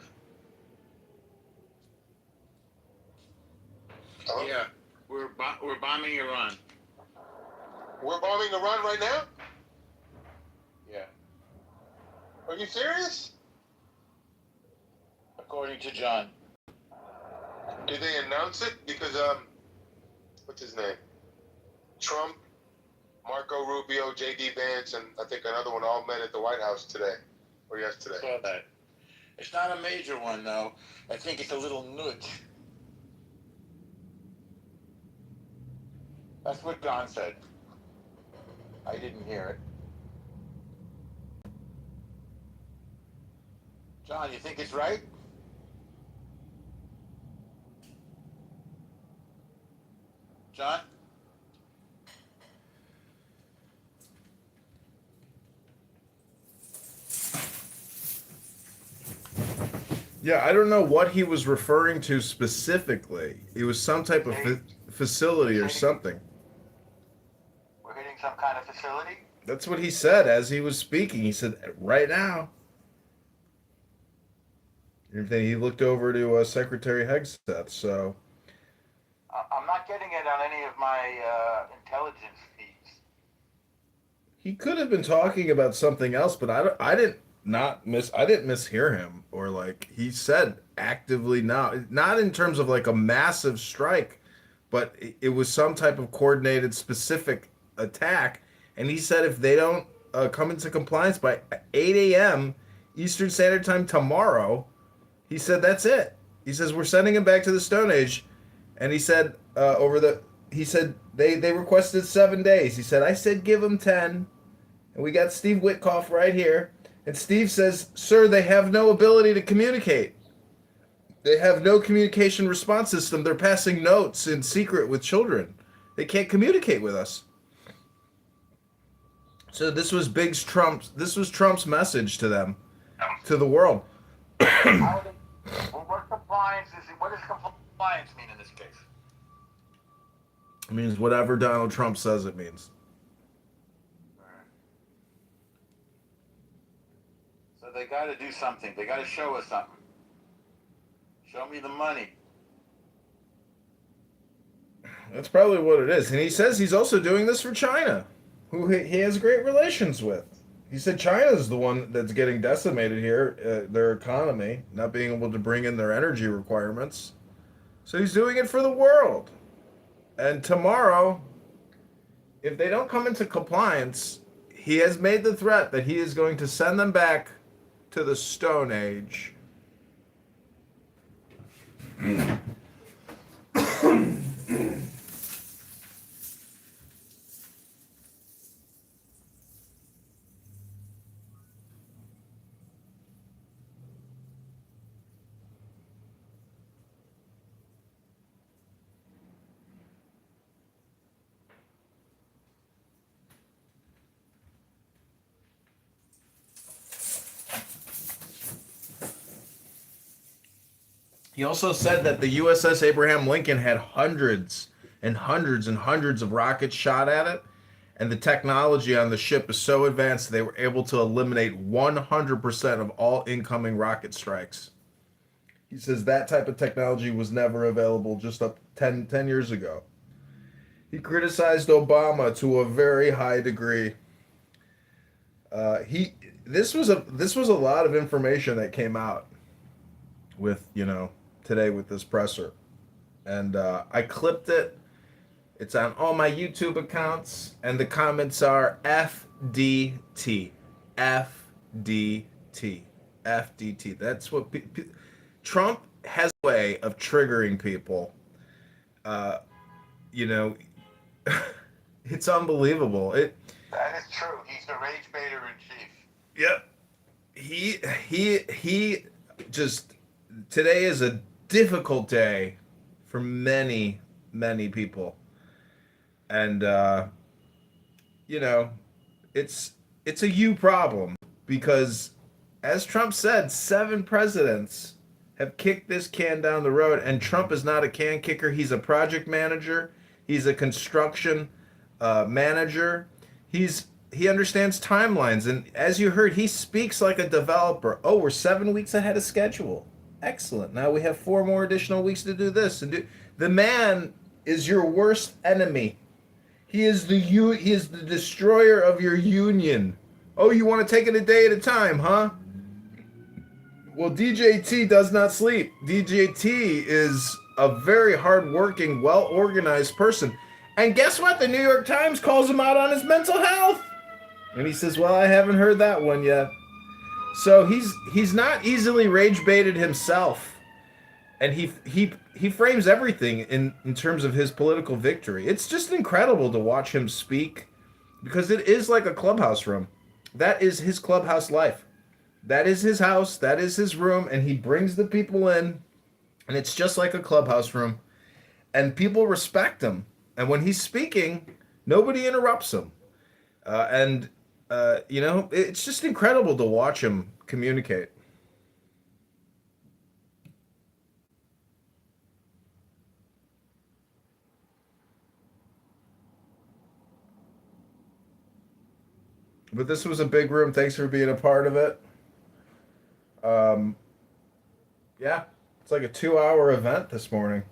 Hello? Yeah, we're bombing Iran. We're bombing Iran right now? Yeah, Are you serious? according to John. Did they announce it? Because what's his name? Trump, Marco Rubio, J.D. Vance, and I think another one all met at the White House today or yesterday. Saw that. It's not a major one though. I think it's a little nudge. That's what John said. I didn't hear it. John, you think it's right? John? Yeah, I don't know what he was referring to specifically. It was some type of facility or something. We're hitting some kind of facility? That's what he said as he was speaking. He said, right now. And then he looked over to Secretary Hegseth, so... I'm not getting it on any of my intelligence feeds. He could have been talking about something else, but I didn't mishear him, or like he said actively now, not in terms of like a massive strike, but it was some type of coordinated specific attack. And he said if they don't come into compliance by 8 a.m. Eastern Standard Time tomorrow, he said that's it. He says we're sending him back to the Stone Age. And he said they requested 7 days. He said, I said give them 10. And we got Steve Witkoff right here. And Steve says, sir, they have no ability to communicate. They have no communication response system. They're passing notes in secret with children. They can't communicate with us. So this was Trump's message to them, to the world. What compliance is it? What does compliance mean in this case? It means whatever Donald Trump says it means. So they got to do something. They got to show us something. Show me the money. That's probably what it is. And he says he's also doing this for China, who he has great relations with. He said China's the one that's getting decimated here, their economy, not being able to bring in their energy requirements. So he's doing it for the world. And tomorrow, if they don't come into compliance, he has made the threat that he is going to send them back to the Stone Age. He also said that the USS Abraham Lincoln had hundreds and hundreds and hundreds of rockets shot at it, and the technology on the ship is so advanced they were able to eliminate 100% of all incoming rocket strikes. He says that type of technology was never available just up 10 years ago. He criticized Obama to a very high degree. This was a lot of information that came out with, today with this presser. And I clipped it. It's on all my YouTube accounts. And the comments are FDT. FDT. FDT. That's what Trump has a way of triggering people. It's unbelievable. That is true. He's the rage baiter in chief. Yep. He just, today is a difficult day for many, many people. And, it's a you problem because, as Trump said, 7 presidents have kicked this can down the road, and Trump is not a can kicker. He's a project manager. He's a construction manager. He's he understands timelines, and as you heard, he speaks like a developer. Oh, we're 7 weeks ahead of schedule. Excellent. Now we have 4 more additional weeks to do this and do. The man is your worst enemy. He is the destroyer of your union. Oh, you want to take it a day at a time, huh? Well, DJT does not sleep. DJT is a very hardworking, well-organized person. And guess what? The New York Times calls him out on his mental health. And he says, well, I haven't heard that one yet. So he's not easily rage baited himself. And he frames everything in terms of his political victory. It's just incredible to watch him speak because it is like a clubhouse room. That is his clubhouse life. That is his house. That is his room. And he brings the people in. And it's just like a clubhouse room. And people respect him. And when he's speaking, nobody interrupts him. It's just incredible to watch him communicate. But this was a big room. Thanks for being a part of it. Yeah, it's like a 2-hour event this morning.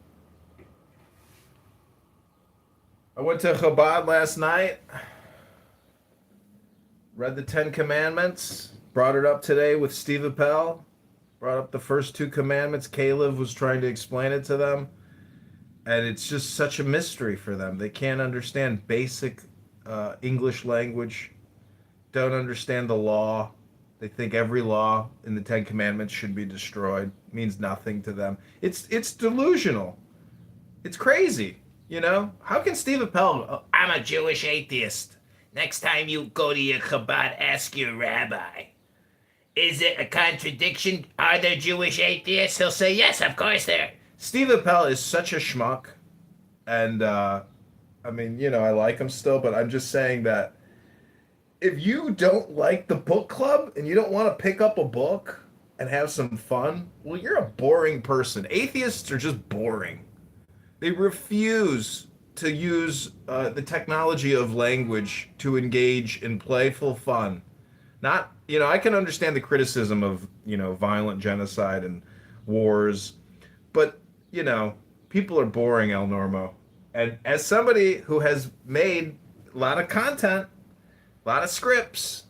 I went to Chabad last night, read the 10 Commandments, brought it up today with Steve Appel, brought up the first 2 commandments. Caleb was trying to explain it to them, and it's just such a mystery for them. They can't understand basic English language, don't understand the law. They think every law in the 10 Commandments should be destroyed. It means nothing to them. It's delusional. It's crazy. You know? How can Steve Appel, oh, I'm a Jewish atheist. Next time you go to your Chabad, ask your rabbi. Is it a contradiction? Are there Jewish atheists? He'll say, yes, of course there. Steve Appel is such a schmuck. And, I like him still, but I'm just saying that if you don't like the book club and you don't want to pick up a book and have some fun, well, you're a boring person. Atheists are just boring. They refuse to use the technology of language to engage in playful fun. Not, I can understand the criticism of, violent genocide and wars, but, people are boring, El Normo. And as somebody who has made a lot of content, a lot of scripts,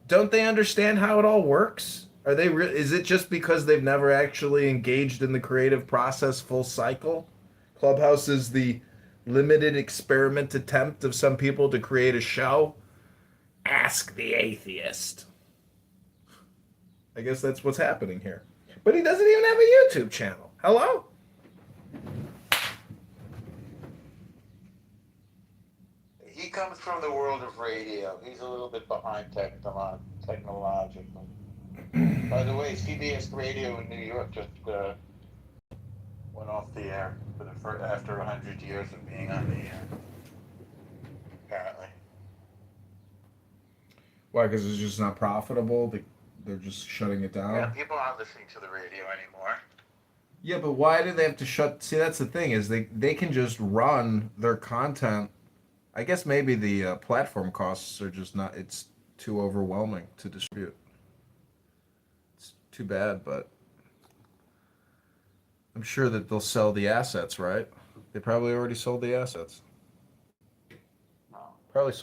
don't they understand how it all works? Are they? Is it just because they've never actually engaged in the creative process full cycle? Clubhouse is the limited experiment attempt of some people to create a show. Ask the atheist. I guess that's what's happening here. But he doesn't even have a YouTube channel. Hello? He comes from the world of radio. He's a little bit behind technologically. By the way, CBS Radio in New York just went off the air after 100 years of being on the air. Apparently. Why? Because it's just not profitable? They're just shutting it down? Yeah, people aren't listening to the radio anymore. Yeah, but why do they have to shut... See, that's the thing, is they can just run their content. I guess maybe the platform costs are just not... It's too overwhelming to distribute. It's too bad, but... I'm sure that they'll sell the assets, right? They probably already sold the assets. Probably